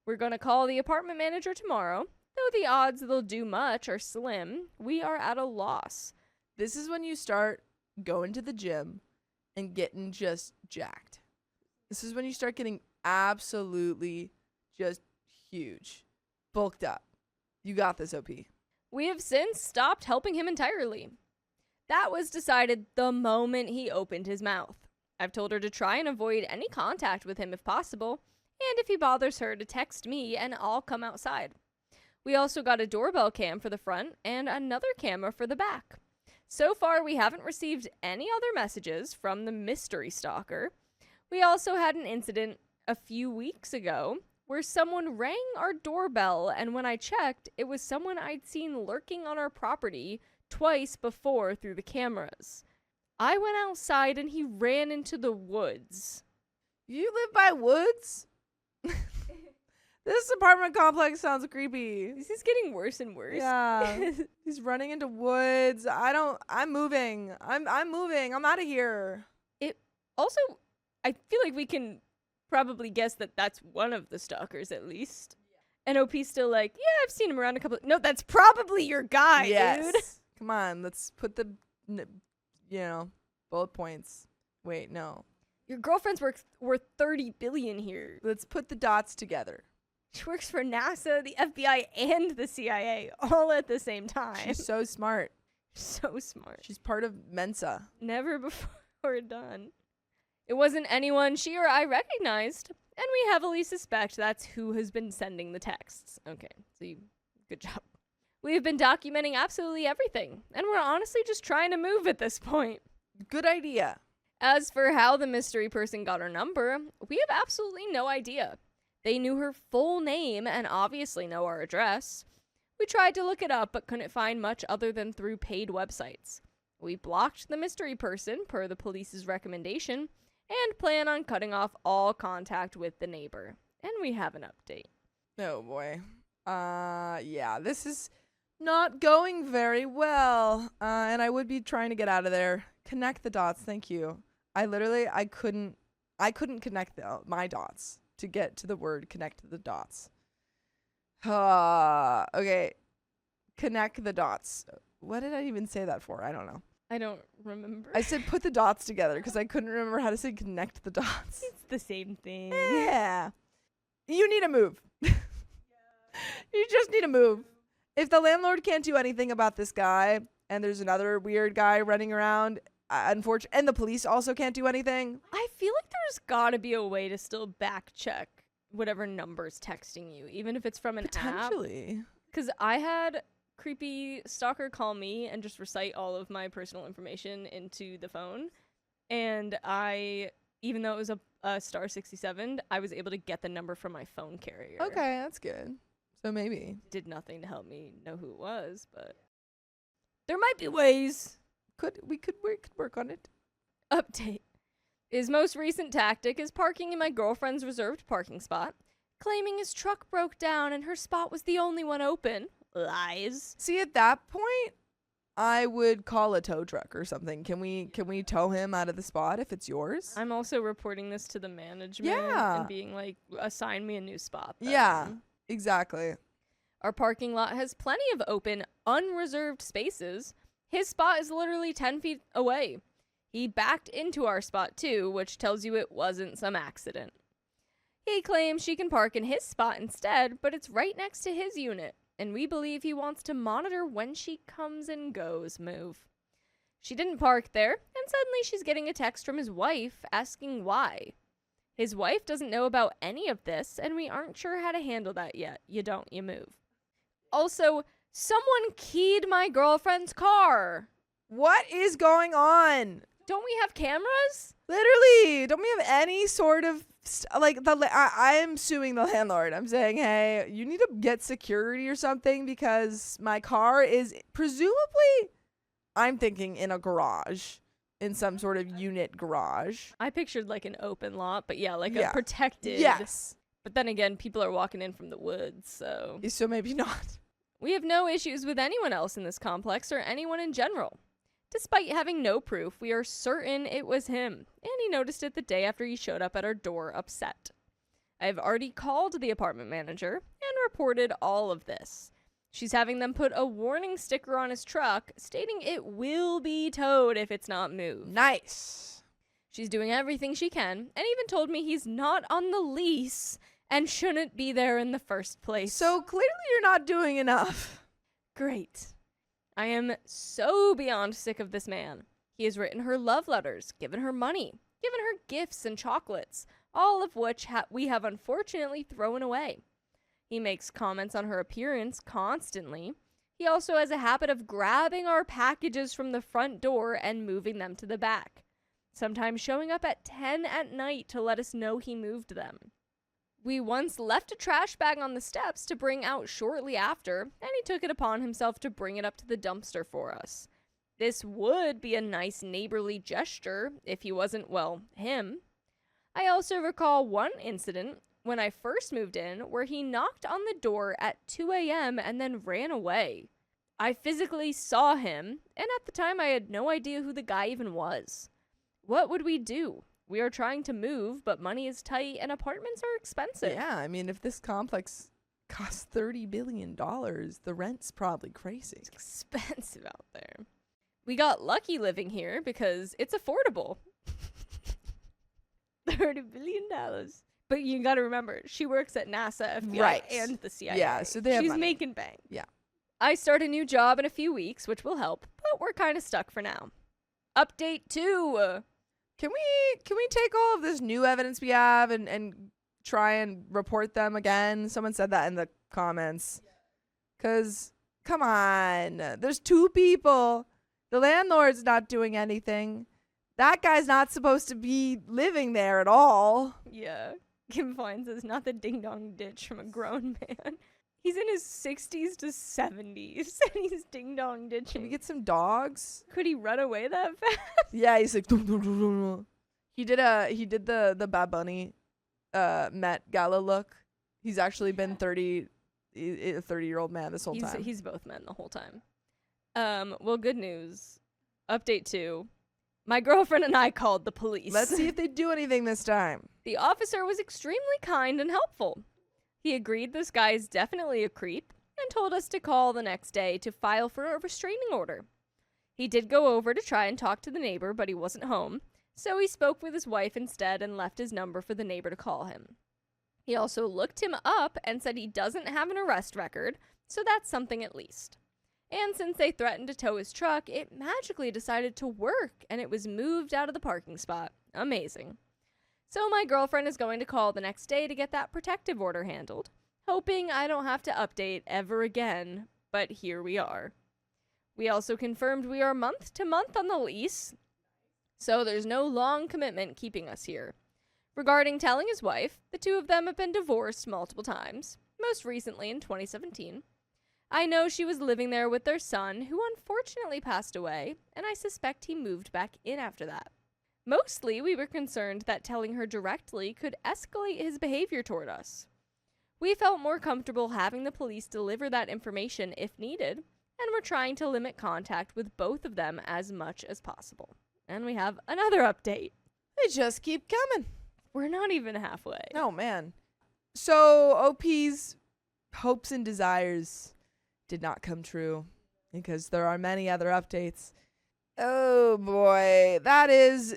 We're going to call the apartment manager tomorrow. Though the odds they'll do much are slim, we are at a loss. This is when you start going to the gym and getting just jacked. This is when you start getting absolutely just huge. Bulked up. You got this, OP. We have since stopped helping him entirely. That was decided the moment he opened his mouth. I've told her to try and avoid any contact with him if possible, and if he bothers her, to text me and I'll come outside. We also got a doorbell cam for the front and another camera for the back. So far, we haven't received any other messages from the mystery stalker. We also had an incident a few weeks ago where someone rang our doorbell, and when I checked, it was someone I'd seen lurking on our property twice before through the cameras. I went outside and he ran into the woods. You live by woods? This apartment complex sounds creepy. This is getting worse and worse. Yeah. He's running into woods. I'm moving. I'm moving. I'm out of here. Also, I feel like we can probably guess that that's one of the stalkers at least. And OP's still like, yeah, I've seen him around a couple. No, that's probably your guy, dude. Come on, let's put the, bullet points. Wait, no. Your girlfriend's worth 30 billion here. Let's put the dots together. She works for NASA, the FBI, and the CIA all at the same time. She's so smart. So smart. She's part of Mensa. Never before done. It wasn't anyone she or I recognized, and we heavily suspect that's who has been sending the texts. Okay, so good job. We have been documenting absolutely everything, and we're honestly just trying to move at this point. Good idea. As for how the mystery person got her number, we have absolutely no idea. They knew her full name and obviously know our address. We tried to look it up but couldn't find much other than through paid websites. We blocked the mystery person per the police's recommendation and plan on cutting off all contact with the neighbor. And we have an update. Oh boy. Yeah, this is not going very well. And I would be trying to get out of there. Connect the dots, thank you. I couldn't connect my dots to get to the word connect the dots. Okay. Connect the dots. What did I even say that for? I don't know. I don't remember. I said put the dots together because I couldn't remember how to say connect the dots. It's the same thing. Yeah. You need to move. You just need to move. If the landlord can't do anything about this guy and there's another weird guy running around, unfortunately, and the police also can't do anything. I feel like there's got to be a way to still back check whatever number's texting you, even if it's from an app. Potentially. Because I had creepy stalker call me and just recite all of my personal information into the phone. And even though it was a star 67, I was able to get the number from my phone carrier. Okay, that's good. So maybe. Did nothing to help me know who it was, but there might be ways. We could work on it. Update. His most recent tactic is parking in my girlfriend's reserved parking spot, claiming his truck broke down and her spot was the only one open. Lies. See, at that point, I would call a tow truck or something. Can we tow him out of the spot if it's yours? I'm also reporting this to the management and being like, assign me a new spot then. Yeah, exactly. Our parking lot has plenty of open, unreserved spaces. His spot is literally 10 feet away. He backed into our spot too, which tells you it wasn't some accident. He claims she can park in his spot instead, but it's right next to his unit, and we believe he wants to monitor when she comes and goes move. She didn't park there, and suddenly she's getting a text from his wife asking why. His wife doesn't know about any of this, and we aren't sure how to handle that yet. You don't, you move. Also, someone keyed my girlfriend's car. What is going on? Don't we have cameras? Literally, don't we have any sort of I am suing the landlord. I'm saying, hey, you need to get security or something because my car is presumably, I'm thinking, in a garage, in some sort of unit garage. I pictured like an open lot, but yeah, like a protected. Yes. But then again, people are walking in from the woods, so maybe not. We have no issues with anyone else in this complex or anyone in general. Despite having no proof, we are certain it was him, and he noticed it the day after he showed up at our door upset. I have already called the apartment manager and reported all of this. She's having them put a warning sticker on his truck stating it will be towed if it's not moved. Nice. She's doing everything she can, and even told me he's not on the lease and shouldn't be there in the first place. So clearly you're not doing enough. Great. I am so beyond sick of this man. He has written her love letters, given her money, given her gifts and chocolates, all of which we have unfortunately thrown away. He makes comments on her appearance constantly. He also has a habit of grabbing our packages from the front door and moving them to the back, sometimes showing up at 10 at night to let us know he moved them. We once left a trash bag on the steps to bring out shortly after, and he took it upon himself to bring it up to the dumpster for us. This would be a nice neighborly gesture if he wasn't, well, him. I also recall one incident when I first moved in where he knocked on the door at 2 a.m. and then ran away. I physically saw him, and at the time I had no idea who the guy even was. What would we do? We are trying to move, but money is tight and apartments are expensive. Yeah, I mean, if this complex costs $30 billion, the rent's probably crazy. It's expensive out there. We got lucky living here because it's affordable. $30 billion. But you got to remember, she works at NASA, FBI, Right. and the CIA. Yeah, so they have She's money. making bank. Yeah. I start a new job in a few weeks, which will help, but we're kind of stuck for now. Update 2. Can we take all of this new evidence we have and try and report them again? Someone said that in the comments. 'Cause come on, there's 2 people. The landlord's not doing anything. That guy's not supposed to be living there at all. Yeah. Kim Fine says, not the ding-dong ditch from a grown man. He's in his 60s to 70s, and he's ding-dong Can we ditching. get some dogs? Could he run away that fast? Yeah, he's like he did the Bad Bunny Met Gala look. He's actually been a 30-year-old man this whole time. He's both men the whole time. Well, good news. Update 2. My girlfriend and I called the police. Let's see if they do anything this time. The officer was extremely kind and helpful. He agreed this guy is definitely a creep and told us to call the next day to file for a restraining order. He did go over to try and talk to the neighbor, but he wasn't home, so he spoke with his wife instead and left his number for the neighbor to call him. He also looked him up and said he doesn't have an arrest record, so that's something at least. And since they threatened to tow his truck, it magically decided to work, and it was moved out of the parking spot. Amazing. So my girlfriend is going to call the next day to get that protective order handled, hoping I don't have to update ever again, but here we are. We also confirmed we are month to month on the lease, so there's no long commitment keeping us here. Regarding telling his wife, the 2 of them have been divorced multiple times, most recently in 2017. I know she was living there with their son, who unfortunately passed away, and I suspect he moved back in after that. Mostly, we were concerned that telling her directly could escalate his behavior toward us. We felt more comfortable having the police deliver that information if needed, and we're trying to limit contact with both of them as much as possible. And we have another update. They just keep coming. We're not even halfway. Oh, man. So OP's hopes and desires did not come true because there are many other updates. Oh, boy. That's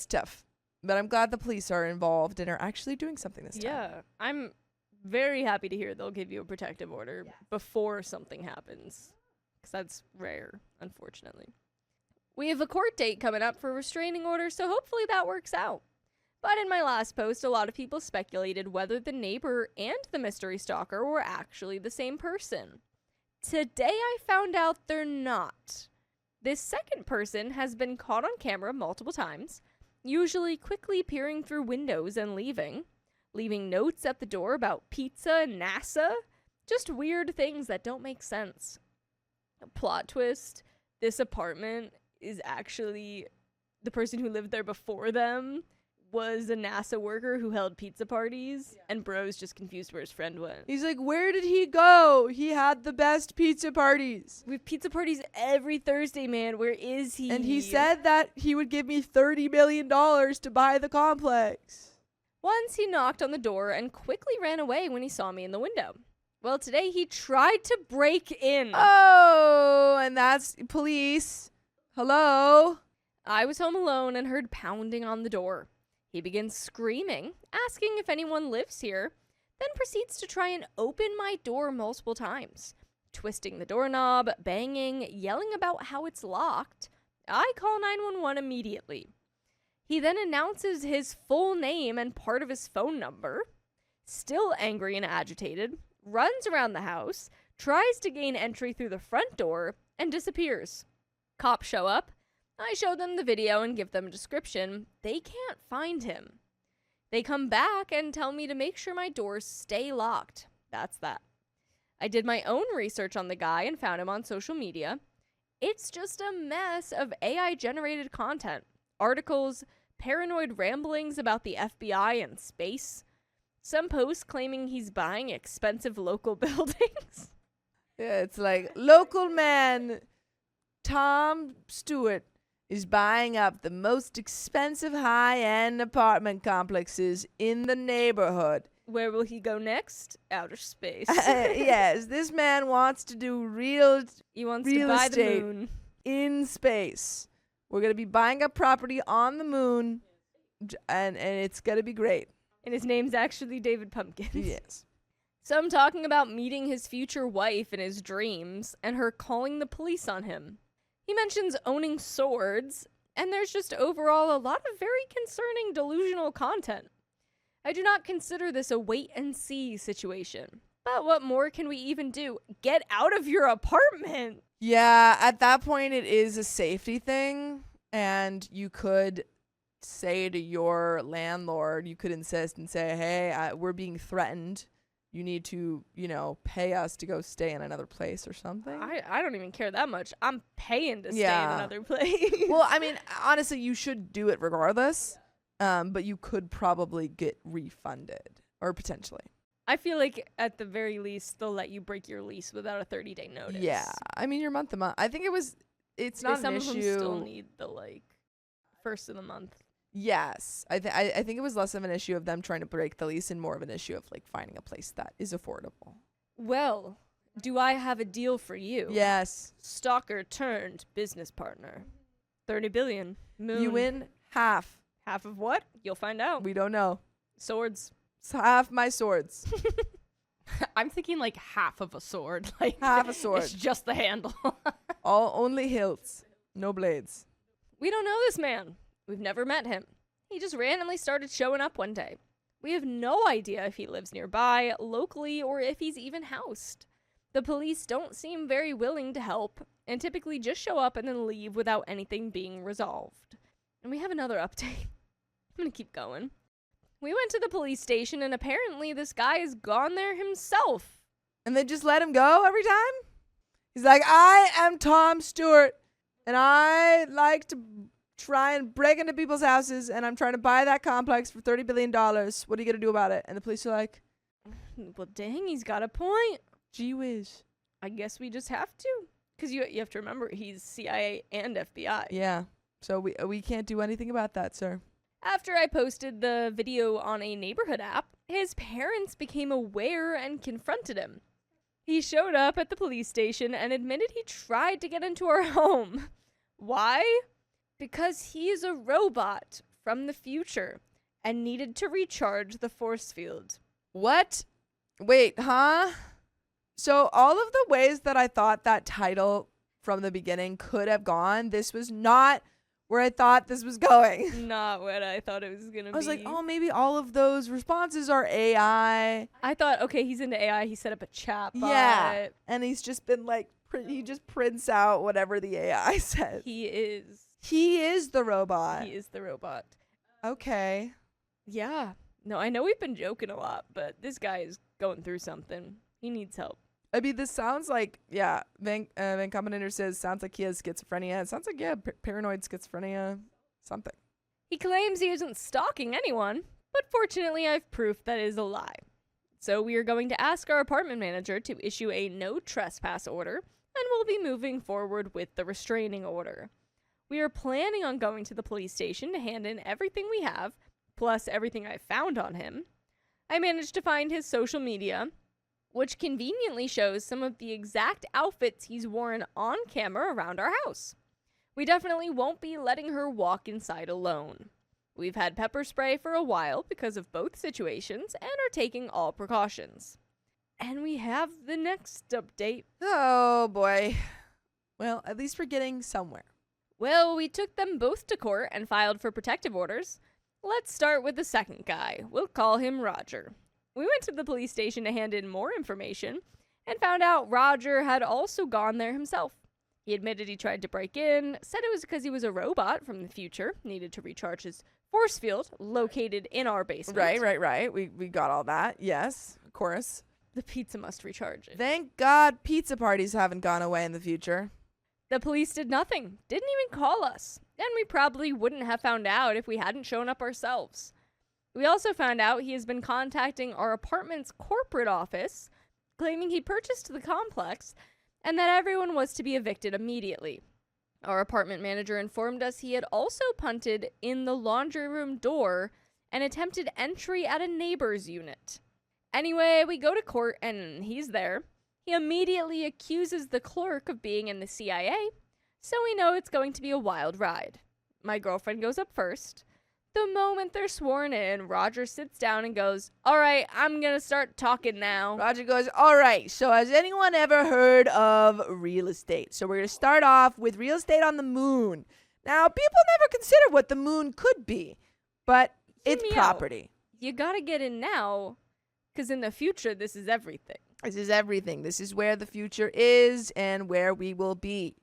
tough. But I'm glad the police are involved and are actually doing something this time. Yeah, I'm very happy to hear they'll give you a protective order before something happens, because that's rare, unfortunately. We have a court date coming up for a restraining order, so hopefully that works out. But in my last post, a lot of people speculated whether the neighbor and the mystery stalker were actually the same person. Today I found out they're not. This second person has been caught on camera multiple times, usually quickly peering through windows and leaving notes at the door about pizza and NASA, just weird things that don't make sense. A plot twist, this apartment is actually the person who lived there before them was a NASA worker who held pizza parties, and bro's just confused where his friend went. He's like, where did he go? He had the best pizza parties. We have pizza parties every Thursday, man. Where is he? And he said that he would give me $30 million to buy the complex. Once he knocked on the door and quickly ran away when he saw me in the window. Well, today he tried to break in. Oh, and that's police. Hello? I was home alone and heard pounding on the door. He begins screaming, asking if anyone lives here, then proceeds to try and open my door multiple times, twisting the doorknob, banging, yelling about how it's locked. I call 911 immediately. He then announces his full name and part of his phone number, still angry and agitated, runs around the house, tries to gain entry through the front door, and disappears. Cops show up. I show them the video and give them a description. They can't find him. They come back and tell me to make sure my doors stay locked. That's that. I did my own research on the guy and found him on social media. It's just a mess of AI-generated content. Articles, paranoid ramblings about the FBI and space. Some posts claiming he's buying expensive local buildings. Yeah, it's like, local man Tom Stewart is buying up the most expensive high-end apartment complexes in the neighborhood. Where will he go next? Outer space. Yes, this man wants to do real He wants real to buy estate. the moon. in space. We're going to be buying up property on the moon, and it's going to be great. And his name's actually David Pumpkins. Yes. Some talking about meeting his future wife in his dreams and her calling the police on him. He mentions owning swords, and there's just overall a lot of very concerning delusional content. I do not consider this a wait and see situation. But what more can we even do? Get out of your apartment! Yeah, at that point, it is a safety thing, and you could say to your landlord, you could insist and say, hey, we're being threatened. You need to, pay us to go stay in another place or something. I don't even care that much. I'm paying to stay in Yeah. another place. Well, I mean, honestly, you should do it regardless, but you could probably get refunded, or potentially. I feel like at the very least they'll let you break your lease without a 30-day notice. Yeah, I mean, you're month to month. I think it's not Some an of them issue. still need the first of the month. Yes, I think it was less of an issue of them trying to break the lease and more of an issue of finding a place that is affordable. Well, do I have a deal for you? Yes, Stalker turned business partner. 30 billion. Moon. you win half. Half of what? You'll find out. We don't know. Swords. It's half my swords. I'm thinking half of a sword. Half a sword. It's just the handle. Only hilts, no blades. We don't know this man. We've never met him. He just randomly started showing up one day. We have no idea if he lives nearby, locally, or if he's even housed. The police don't seem very willing to help, and typically just show up and then leave without anything being resolved. And we have another update. I'm gonna keep going. We went to the police station, and apparently this guy has gone there himself. And they just let him go every time? He's like, I am Tom Stewart, and I like to try and break into people's houses, and I'm trying to buy that complex for $30 billion. What are you going to do about it? And the police are like, Well, dang, he's got a point. gee whiz. I guess we just have to. Because you have to remember, he's CIA and FBI. Yeah. So we can't do anything about that, sir. After I posted the video on a neighborhood app, his parents became aware and confronted him. He showed up at the police station and admitted he tried to get into our home. Why? Because he is a robot from the future and needed to recharge the force field. What? Wait, huh? So all of the ways that I thought that title from the beginning could have gone, this was not where I thought this was going. Not what I thought it was going to be. I was like, oh, maybe all of those responses are AI. I thought, okay, he's into AI. He set up a chat bot. Yeah. And he's just been he just prints out whatever the AI says. He is. He is the robot. He is the robot. Okay. Yeah. No, I know we've been joking a lot, but this guy is going through something. He needs help. I mean, this sounds like, yeah, Van Combinator says, sounds like he has schizophrenia. It sounds like, yeah, paranoid schizophrenia, something. He claims he isn't stalking anyone, but fortunately I have proof that is a lie. So we are going to ask our apartment manager to issue a no trespass order, and we'll be moving forward with the restraining order. We are planning on going to the police station to hand in everything we have, plus everything I found on him. I managed to find his social media, which conveniently shows some of the exact outfits he's worn on camera around our house. We definitely won't be letting her walk inside alone. We've had pepper spray for a while because of both situations and are taking all precautions. And we have the next update. Oh, boy. Well, at least we're getting somewhere. Well, we took them both to court and filed for protective orders. Let's start with the second guy. We'll call him Roger. We went to the police station to hand in more information and found out Roger had also gone there himself. He admitted he tried to break in, said it was because he was a robot from the future, needed to recharge his force field located in our basement. Right. We got all that. Yes, of course. The pizza must recharge it. Thank God pizza parties haven't gone away in the future. The police did nothing, didn't even call us, and we probably wouldn't have found out if we hadn't shown up ourselves. We also found out he has been contacting our apartment's corporate office, claiming he purchased the complex and that everyone was to be evicted immediately. Our apartment manager informed us he had also punted in the laundry room door and attempted entry at a neighbor's unit. Anyway, we go to court and he's there. He immediately accuses the clerk of being in the CIA, so we know it's going to be a wild ride. My girlfriend goes up first. The moment they're sworn in, Roger sits down and goes, "All right, I'm going to start talking now." Roger goes, all right, so has anyone ever heard of real estate? So we're going to start off with real estate on the moon. Now, people never consider what the moon could be, but Hear it's me out. property. You got to get in now, because in the future, this is everything. This is everything. This is where the future is and where we will be.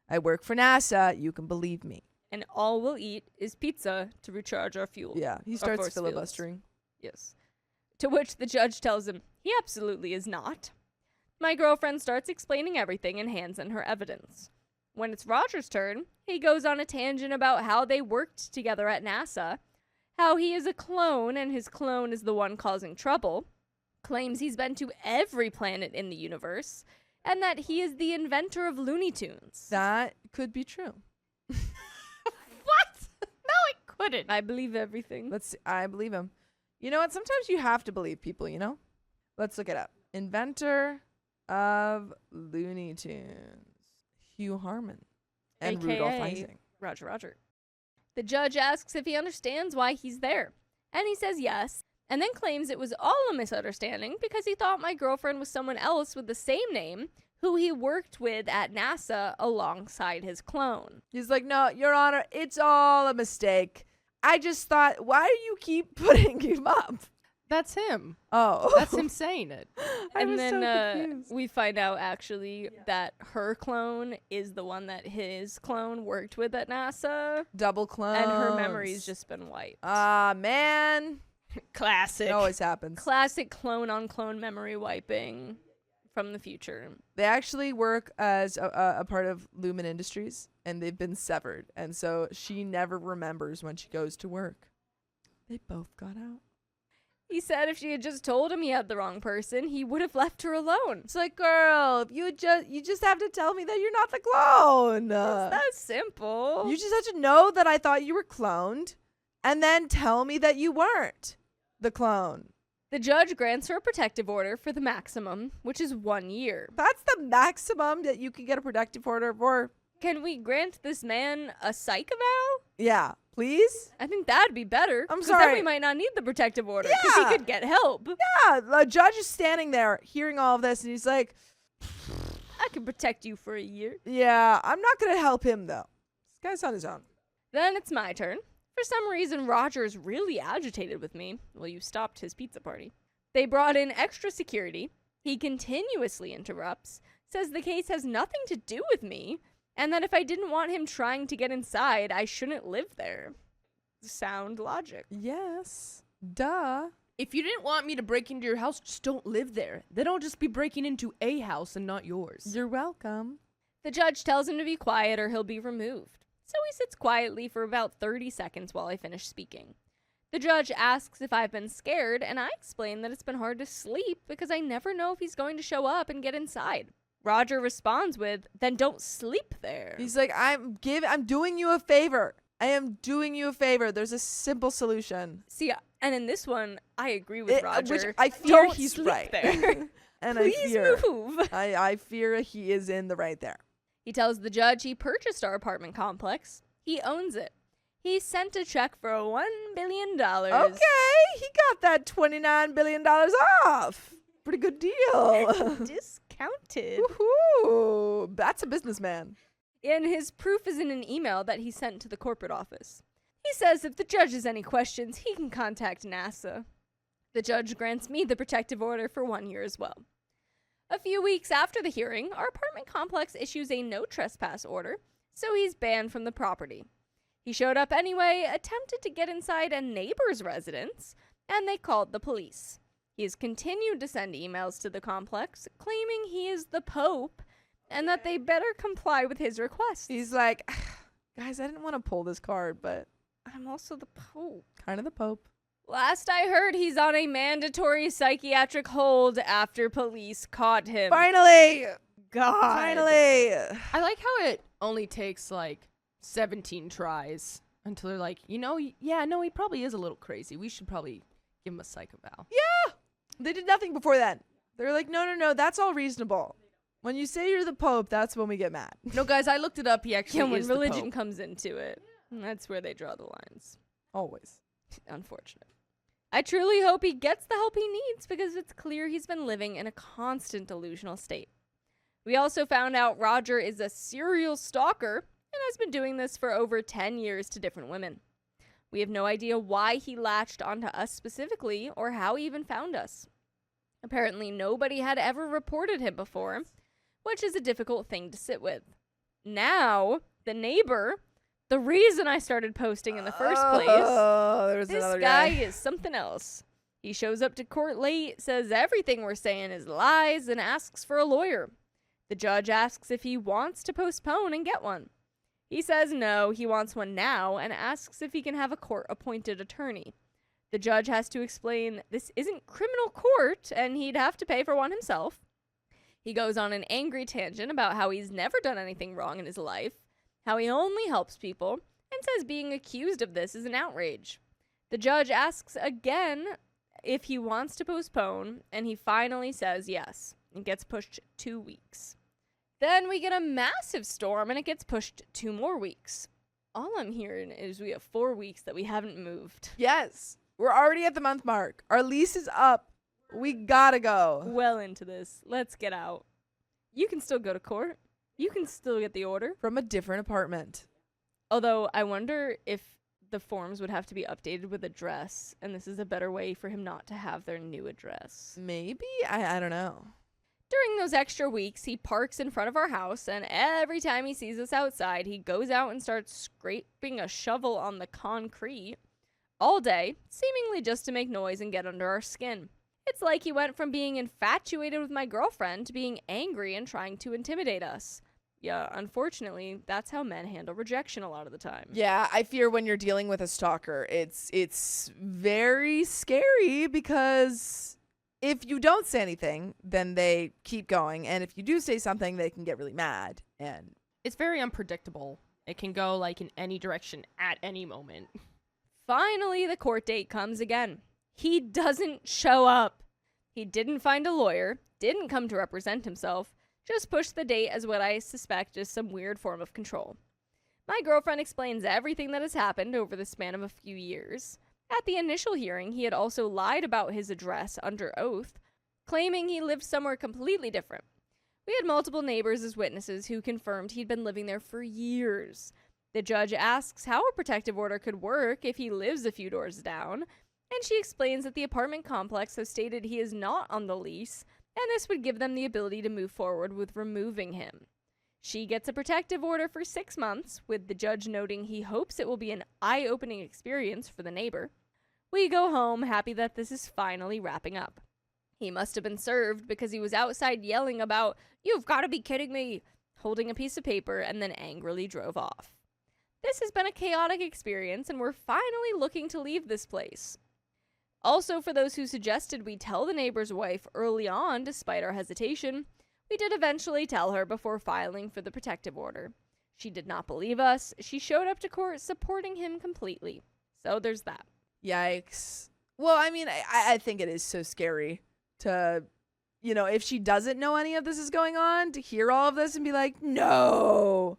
I work for NASA. You can believe me. And all we'll eat is pizza to recharge our fuel. Yeah, he Our starts force fields. filibustering. Yes. To which the judge tells him he absolutely is not. My girlfriend starts explaining everything and hands in her evidence. When it's Roger's turn, he goes on a tangent about how they worked together at NASA, how he is a clone and his clone is the one causing trouble, claims he's been to every planet in the universe, and that he is the inventor of Looney Tunes. That could be true. What? No, it couldn't. I believe everything. Let's see. I believe him. You know what? Sometimes you have to believe people, you know? Let's look it up. Inventor of Looney Tunes. Hugh Harmon. And AKA Rudolph Ising. Roger. The judge asks if he understands why he's there, and he says yes, and then claims it was all a misunderstanding because he thought my girlfriend was someone else with the same name who he worked with at NASA alongside his clone. He's like, no, Your Honor, it's all a mistake. I just thought, why do you keep putting him up? That's him. Oh. That's him saying it. I And was then so confused. we find out actually that her clone is the one that his clone worked with at NASA, Double clones. and her memory's just been wiped. Ah, man. Classic. It always happens. Classic clone on clone memory wiping from the future. They actually work as a part of Lumen Industries, and they've been severed. And so she never remembers when she goes to work. They both got out. He said if she had just told him he had the wrong person, he would have left her alone. It's like, girl, you just have to tell me that you're not the clone. It's that simple. You just have to know that I thought you were cloned, and then tell me that you weren't the clone. The judge grants her a protective order for the maximum, which is 1 year. That's the maximum that you can get a protective order for. Can we grant this man a psych eval? Yeah, please. I think that'd be better. I'm 'cause then sorry. we might not need the protective order because Yeah. he could get help. Yeah, the judge is standing there hearing all of this, and he's like, I can protect you for a year. yeah, I'm not going to help him, though. This guy's on his own. Then it's my turn. For some reason, Roger's really agitated with me. Well, you stopped his pizza party. They brought in extra security. He continuously interrupts, says the case has nothing to do with me, and that if I didn't want him trying to get inside, I shouldn't live there. Sound logic. Yes. Duh. If you didn't want me to break into your house, just don't live there. Then I'll just be breaking into a house and not yours. You're welcome. The judge tells him to be quiet or he'll be removed. So he sits quietly for about 30 seconds while I finish speaking. The judge asks if I've been scared, and I explain that it's been hard to sleep because I never know if he's going to show up and get inside. Roger responds with, "Then don't sleep there." He's like, I'm doing you a favor. I am doing you a favor. There's a simple solution. See, and in this one, I agree with Roger. Which I fear Don't he's sleep right. there. And Please move. I fear he is in the right there. He tells the judge he purchased our apartment complex. He owns it. He sent a check for $1 billion. Okay, he got that $29 billion off. Pretty good deal. Discounted. Woohoo! That's a businessman. And his proof is in an email that he sent to the corporate office. He says if the judge has any questions, he can contact NASA. The judge grants me the protective order for 1 year as well. A few weeks after the hearing, our apartment complex issues a no trespass order, so he's banned from the property. He showed up anyway, attempted to get inside a neighbor's residence, and they called the police. He has continued to send emails to the complex, claiming he is the Pope, and that they better comply with his requests. He's like, guys, I didn't want to pull this card, but I'm also the Pope. kind of the Pope. Last I heard, he's on a mandatory psychiatric hold after police caught him. Finally! God. Finally! I like how it only takes like 17 tries until they're like, yeah, no, he probably is a little crazy. We should probably give him a psych eval. Yeah. They did nothing before then. They're like, no, that's all reasonable. When you say you're the Pope, that's when we get mad. No, guys, I looked it up. He actually Yeah, when is the religion Pope. comes into it, that's where they draw the lines. Always. Unfortunate. I truly hope he gets the help he needs because it's clear he's been living in a constant delusional state. We also found out Roger is a serial stalker and has been doing this for over 10 years to different women. We have no idea why he latched onto us specifically or how he even found us. Apparently, nobody had ever reported him before, which is a difficult thing to sit with. Now, the neighbor, the reason I started posting in the first place, There's this another guy is something else. He shows up to court late, says everything we're saying is lies, and asks for a lawyer. The judge asks if he wants to postpone and get one. He says no, he wants one now, and asks if he can have a court-appointed attorney. The judge has to explain this isn't criminal court, and he'd have to pay for one himself. He goes on an angry tangent about how he's never done anything wrong in his life, how he only helps people, and says being accused of this is an outrage. The judge asks again if he wants to postpone, and he finally says yes, and gets pushed 2 weeks. Then we get a massive storm, and it gets pushed 2 more weeks. All I'm hearing is we have 4 weeks that we haven't moved. Yes. We're already at the month mark. Our lease is up. We gotta go. Well into this. Let's get out. You can still go to court. You can still get the order. From a different apartment. Although I wonder if the forms would have to be updated with address, and this is a better way for him not to have their new address. Maybe? I don't know. During those extra weeks, he parks in front of our house, and every time he sees us outside, he goes out and starts scraping a shovel on the concrete all day, seemingly just to make noise and get under our skin. It's like he went from being infatuated with my girlfriend to being angry and trying to intimidate us. Yeah, unfortunately, that's how men handle rejection a lot of the time. Yeah, I fear when you're dealing with a stalker, it's very scary because if you don't say anything, then they keep going. And if you do say something, they can get really mad. And It's very unpredictable. It can go like in any direction at any moment. Finally, the court date comes again. He doesn't show up. He didn't find a lawyer, didn't come to represent himself, just pushed the date as what I suspect is some weird form of control. My girlfriend explains everything that has happened over the span of a few years. At the initial hearing, he had also lied about his address under oath, claiming he lived somewhere completely different. We had multiple neighbors as witnesses who confirmed he'd been living there for years. The judge asks how a protective order could work if he lives a few doors down, and she explains that the apartment complex has stated he is not on the lease, and this would give them the ability to move forward with removing him. She gets a protective order for 6 months, with the judge noting he hopes it will be an eye-opening experience for the neighbor. We go home happy that this is finally wrapping up. He must have been served because he was outside yelling about, "You've got to be kidding me," holding a piece of paper, and then angrily drove off. This has been a chaotic experience, and we're finally looking to leave this place. Also, for those who suggested we tell the neighbor's wife early on despite our hesitation, we did eventually tell her before filing for the protective order. She did not believe us. She showed up to court supporting him completely. So there's that. yikes. Well, I mean, I think it is so scary to, if she doesn't know any of this is going on, to hear all of this and be like, no.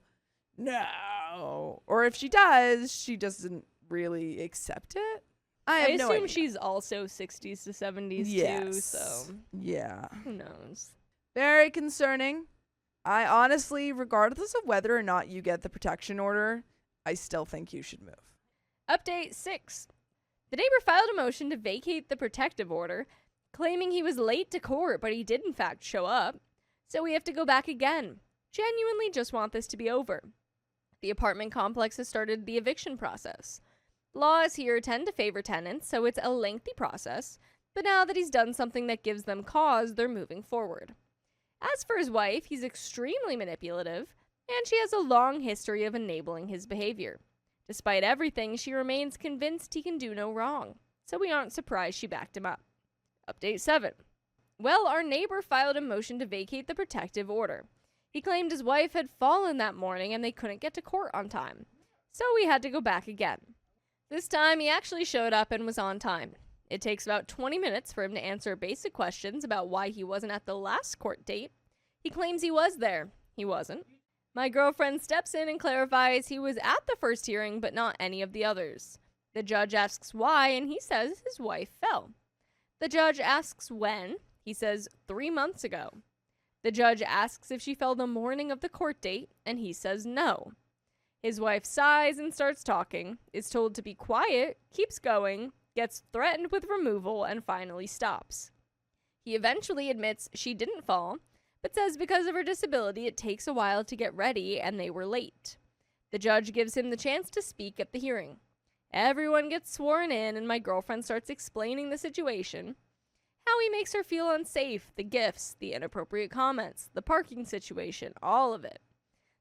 Or if she does, she doesn't really accept it. I have no assume idea. she's also 60s to 70s too, Yes. so Yeah. who knows? Very concerning. I honestly, regardless of whether or not you get the protection order, I still think you should move. Update 6. The neighbor filed a motion to vacate the protective order, claiming he was late to court, but he did in fact show up. So we have to go back again. Genuinely just want this to be over. The apartment complex has started the eviction process. Laws here tend to favor tenants, so it's a lengthy process, but now that he's done something that gives them cause, they're moving forward. As for his wife, he's extremely manipulative, and she has a long history of enabling his behavior. Despite everything, she remains convinced he can do no wrong, so we aren't surprised she backed him up. Update 7. Well, our neighbor filed a motion to vacate the protective order. He claimed his wife had fallen that morning and they couldn't get to court on time, so he had to go back again. This time, he actually showed up and was on time. It takes about 20 minutes for him to answer basic questions about why he wasn't at the last court date. He claims he was there. He wasn't. My girlfriend steps in and clarifies he was at the first hearing, but not any of the others. The judge asks why, and he says his wife fell. The judge asks when. He says 3 months ago. The judge asks if she fell the morning of the court date, and he says no. His wife sighs and starts talking, is told to be quiet, keeps going, gets threatened with removal, and finally stops. He eventually admits she didn't fall, but says because of her disability it takes a while to get ready and they were late. The judge gives him the chance to speak at the hearing. Everyone gets sworn in and my girlfriend starts explaining the situation, how he makes her feel unsafe, the gifts, the inappropriate comments, the parking situation, all of it.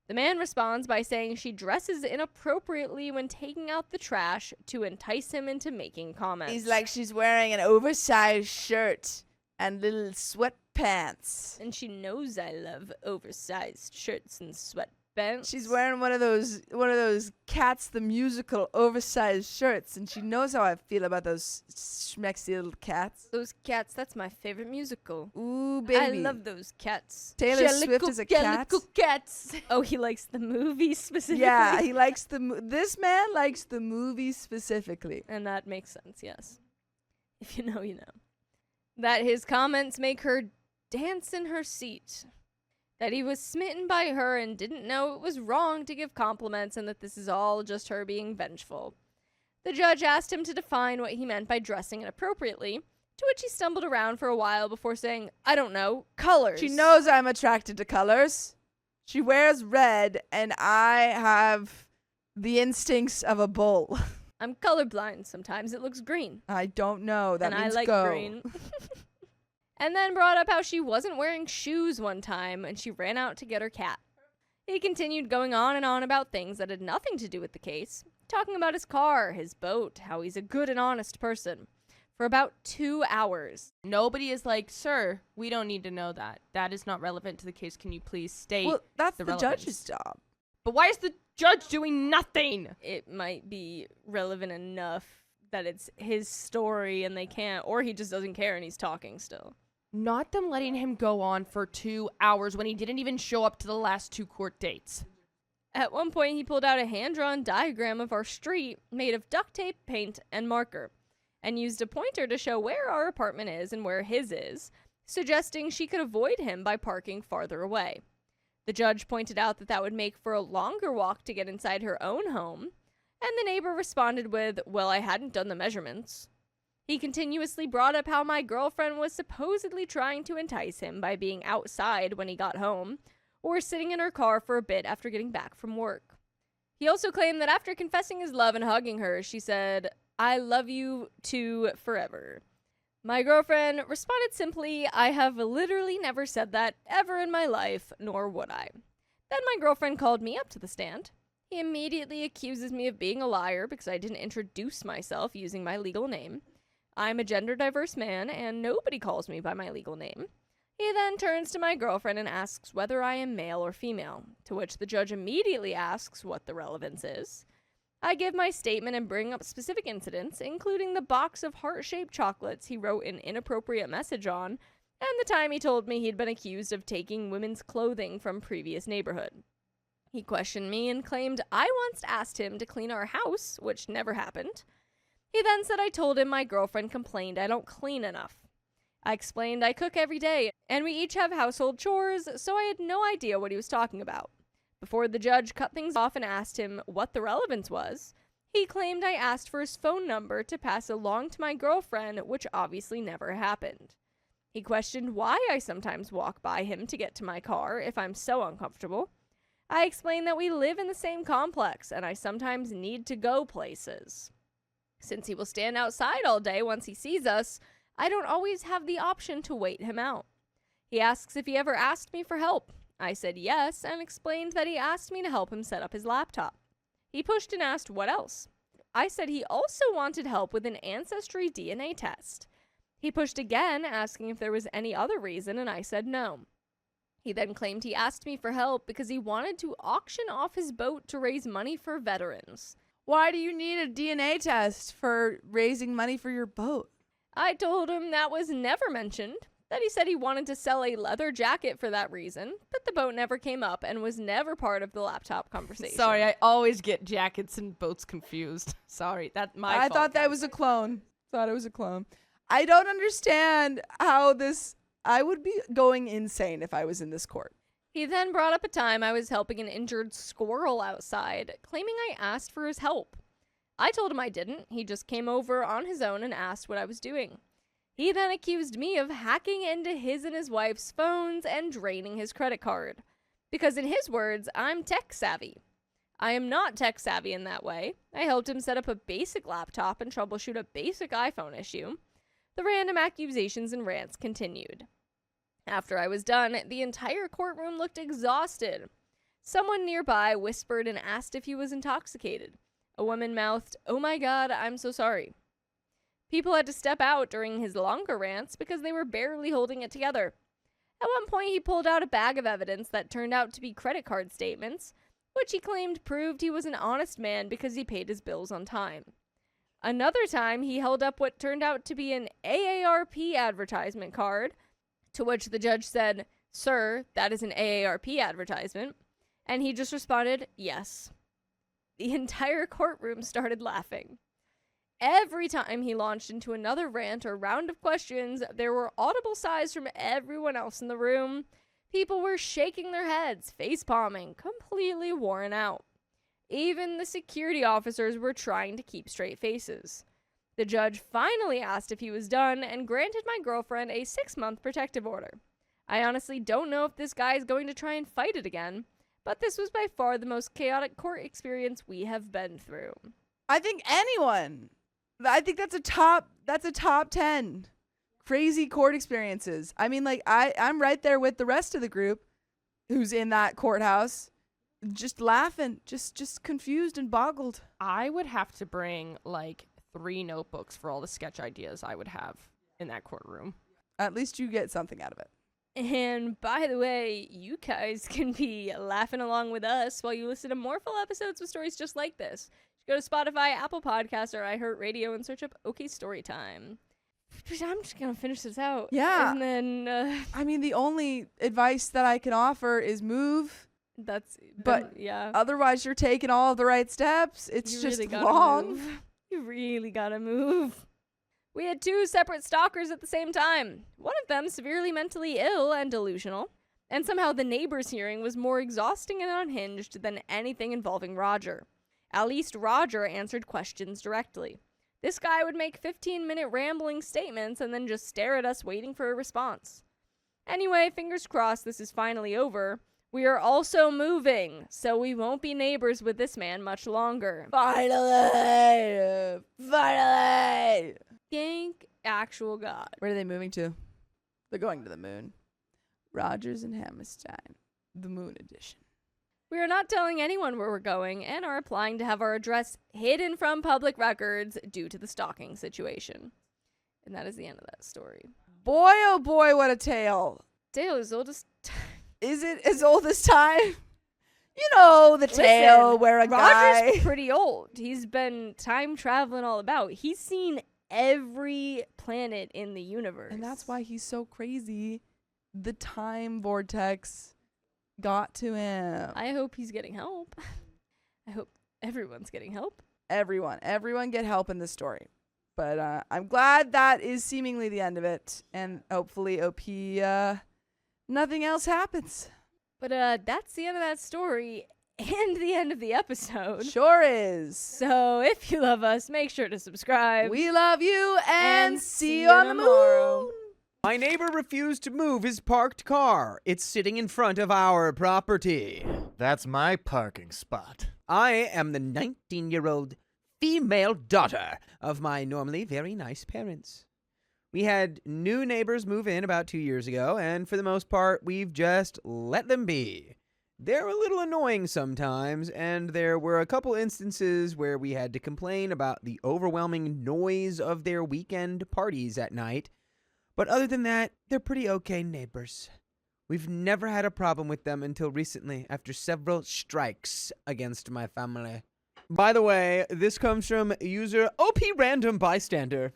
The man responds by saying she dresses inappropriately when taking out the trash to entice him into making comments. He's like, she's wearing an oversized shirt and little sweatpants. And she knows I love oversized shirts and sweatpants. She's wearing one of those Cats the Musical oversized shirts, and she knows how I feel about those schmexy little cats. Those cats, that's my favorite musical. Ooh, baby. I love those cats. Taylor Swift is a cat. Cats. Oh, he likes the movie specifically? Yeah, he likes this man likes the movie specifically. And that makes sense, yes. If you know, you know. That his comments make her dance in her seat. That he was smitten by her and didn't know it was wrong to give compliments and that this is all just her being vengeful. The judge asked him to define what he meant by dressing inappropriately, to which he stumbled around for a while before saying, I don't know, colors. She knows I'm attracted to colors. She wears red, and I have the instincts of a bull. I'm colorblind. Sometimes it looks green. I don't know. That and means I like go. green. And then brought up how she wasn't wearing shoes one time and she ran out to get her cat. He continued going on and on about things that had nothing to do with the case, talking about his car, his boat, how he's a good and honest person, for about 2 hours. Nobody is like, sir, we don't need to know that. That is not relevant to the case. Can you please state Well, that's the the relevance? judge's job. But why is the judge doing nothing? It might be relevant enough that it's his story and they can't, or he just doesn't care and he's talking still. Not them letting him go on for 2 hours when he didn't even show up to the last 2 court dates. At one point, he pulled out a hand-drawn diagram of our street made of duct tape, paint, and marker, and used a pointer to show where our apartment is and where his is, suggesting she could avoid him by parking farther away. The judge pointed out that that would make for a longer walk to get inside her own home, and the neighbor responded with, well, I hadn't done the measurements. He continuously brought up how my girlfriend was supposedly trying to entice him by being outside when he got home, or sitting in her car for a bit after getting back from work. He also claimed that after confessing his love and hugging her, she said, I love you too forever. My girlfriend responded simply, I have literally never said that ever in my life, nor would I. Then my girlfriend called me up to the stand. He immediately accuses me of being a liar because I didn't introduce myself using my legal name. I'm a gender diverse man and nobody calls me by my legal name. He then turns to my girlfriend and asks whether I am male or female, to which the judge immediately asks what the relevance is. I give my statement and bring up specific incidents, including the box of heart-shaped chocolates he wrote an inappropriate message on, and the time he told me he'd been accused of taking women's clothing from previous neighborhood. He questioned me and claimed I once asked him to clean our house, which never happened. He then said I told him my girlfriend complained I don't clean enough. I explained I cook every day, and we each have household chores, so I had no idea what he was talking about. Before the judge cut things off and asked him what the relevance was, he claimed I asked for his phone number to pass along to my girlfriend, which obviously never happened. He questioned why I sometimes walk by him to get to my car if I'm so uncomfortable. I explained that we live in the same complex, and I sometimes need to go places. Since he will stand outside all day once he sees us, I don't always have the option to wait him out. He asks if he ever asked me for help. I said yes, and explained that he asked me to help him set up his laptop. He pushed and asked what else. I said he also wanted help with an ancestry DNA test. He pushed again, asking if there was any other reason, and I said no. He then claimed he asked me for help because he wanted to auction off his boat to raise money for veterans. Why do you need a DNA test for raising money for your boat? I told him that was never mentioned, that he said he wanted to sell a leather jacket for that reason, but the boat never came up and was never part of the laptop conversation. Sorry, I always get jackets and boats confused. Sorry, that's my fault. I thought that was a clone. Thought it was a clone. I don't understand how this... I would be going insane if I was in this court. He then brought up a time I was helping an injured squirrel outside, claiming I asked for his help. I told him I didn't. He just came over on his own and asked what I was doing. He then accused me of hacking into his and his wife's phones and draining his credit card. Because in his words, I'm tech savvy. I am not tech savvy in that way. I helped him set up a basic laptop and troubleshoot a basic iPhone issue. The random accusations and rants continued. After I was done, the entire courtroom looked exhausted. Someone nearby whispered and asked if he was intoxicated. A woman mouthed, "Oh my God, I'm so sorry." People had to step out during his longer rants because they were barely holding it together. At one point, he pulled out a bag of evidence that turned out to be credit card statements, which he claimed proved he was an honest man because he paid his bills on time. Another time, he held up what turned out to be an AARP advertisement card, to which the judge said, "Sir, that is an AARP advertisement." And he just responded, "Yes." The entire courtroom started laughing. Every time he launched into another rant or round of questions, there were audible sighs from everyone else in the room. People were shaking their heads, face-palming, completely worn out. Even the security officers were trying to keep straight faces. The judge finally asked if he was done and granted my girlfriend a 6-month protective order. I honestly don't know if this guy is going to try and fight it again, but this was by far the most chaotic court experience we have been through. I think that's a top 10 crazy court experiences. I mean, like, I'm right there with the rest of the group who's in that courthouse, just laughing, just confused and boggled. I would have to bring like 3 notebooks for all the sketch ideas I would have in that courtroom. At least you get something out of it. And by the way, you guys can be laughing along with us while you listen to more full episodes with stories just like this. Go to Spotify, Apple Podcasts, or iHeartRadio and search up OK Storytime. I'm just going to finish this out. Yeah. And then... I mean, the only advice that I can offer is move. But yeah. Otherwise, you're taking all of the right steps. It's You just really gotta long. move. You really gotta move. We had 2 separate stalkers at the same time. One of them severely mentally ill and delusional. And somehow the neighbor's hearing was more exhausting and unhinged than anything involving Roger. At least Roger answered questions directly. This guy would make 15-minute rambling statements and then just stare at us waiting for a response. Anyway, fingers crossed this is finally over. We are also moving, so we won't be neighbors with this man much longer. Finally! Thank actual God. Where are they moving to? They're going to the moon. Rogers and Hammerstein. The moon edition. We are not telling anyone where we're going and are applying to have our address hidden from public records due to the stalking situation. And that is the end of that story. Boy, oh boy, what a tale. Tale is oldest. Is it as old as time? You know the tale Listen, where a Roger's guy... pretty old. He's been time traveling all about. He's seen every planet in the universe. And that's why he's so crazy. The time vortex got to him. I hope he's getting help. I hope everyone's getting help. Everyone get help in this story. But I'm glad that is seemingly the end of it. And hopefully OP, nothing else happens. But that's the end of that story and the end of the episode. Sure is. So if you love us, make sure to subscribe. We love you and see you you on the tomorrow. moon. My neighbor refused to move his parked car. It's sitting in front of our property. That's my parking spot. I am the 19-year-old female daughter of my normally very nice parents. We had new neighbors move in about 2 years ago, and for the most part, we've just let them be. They're a little annoying sometimes, and there were a couple instances where we had to complain about the overwhelming noise of their weekend parties at night. But other than that, they're pretty okay neighbors. We've never had a problem with them until recently, after several strikes against my family. By the way, this comes from user OP Random Bystander.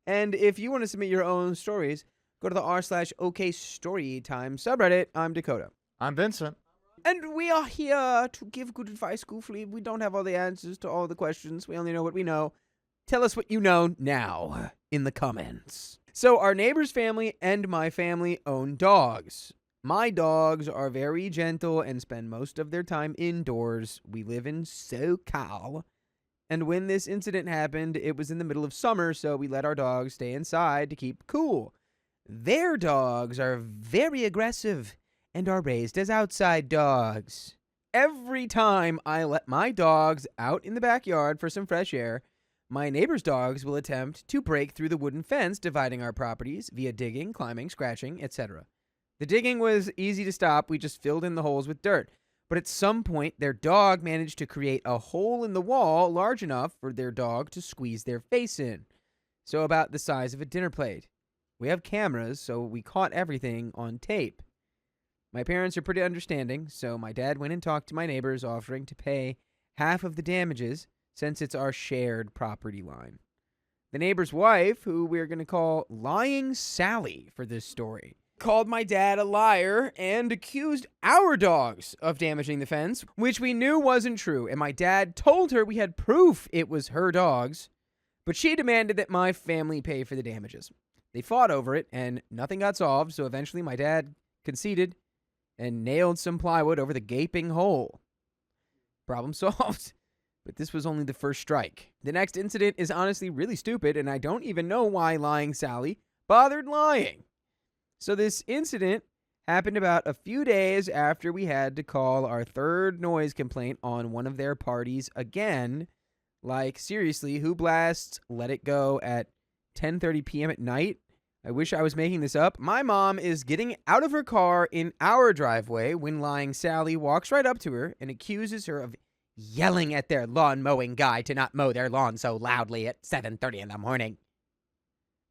And if you want to submit your own stories, go to the r/OK Storytime subreddit. I'm Dakota. I'm Vincent. And we are here to give good advice, goofily. We don't have all the answers to all the questions. We only know what we know. Tell us what you know now in the comments. So our neighbor's family and my family own dogs. My dogs are very gentle and spend most of their time indoors. We live in SoCal. And when this incident happened, it was in the middle of summer, so we let our dogs stay inside to keep cool. Their dogs are very aggressive and are raised as outside dogs. Every time I let my dogs out in the backyard for some fresh air, my neighbor's dogs will attempt to break through the wooden fence dividing our properties via digging, climbing, scratching, etc. The digging was easy to stop. We just filled in the holes with dirt. But at some point, their dog managed to create a hole in the wall large enough for their dog to squeeze their face in. So about the size of a dinner plate. We have cameras, so we caught everything on tape. My parents are pretty understanding, so my dad went and talked to my neighbors, offering to pay half of the damages since it's our shared property line. The neighbor's wife, who we're going to call Lying Sally for this story, called my dad a liar and accused our dogs of damaging the fence, which we knew wasn't true, and my dad told her we had proof it was her dogs, but she demanded that my family pay for the damages. They fought over it, and nothing got solved, so eventually my dad conceded and nailed some plywood over the gaping hole. Problem solved. But this was only the first strike. The next incident is honestly really stupid, and I don't even know why Lying Sally bothered lying. So this incident happened about a few days after we had to call our third noise complaint on one of their parties again. Like, seriously, who blasts Let It Go at 10:30 p.m. at night? I wish I was making this up. My mom is getting out of her car in our driveway when Lying Sally walks right up to her and accuses her of yelling at their lawn mowing guy to not mow their lawn so loudly at 7:30 in the morning.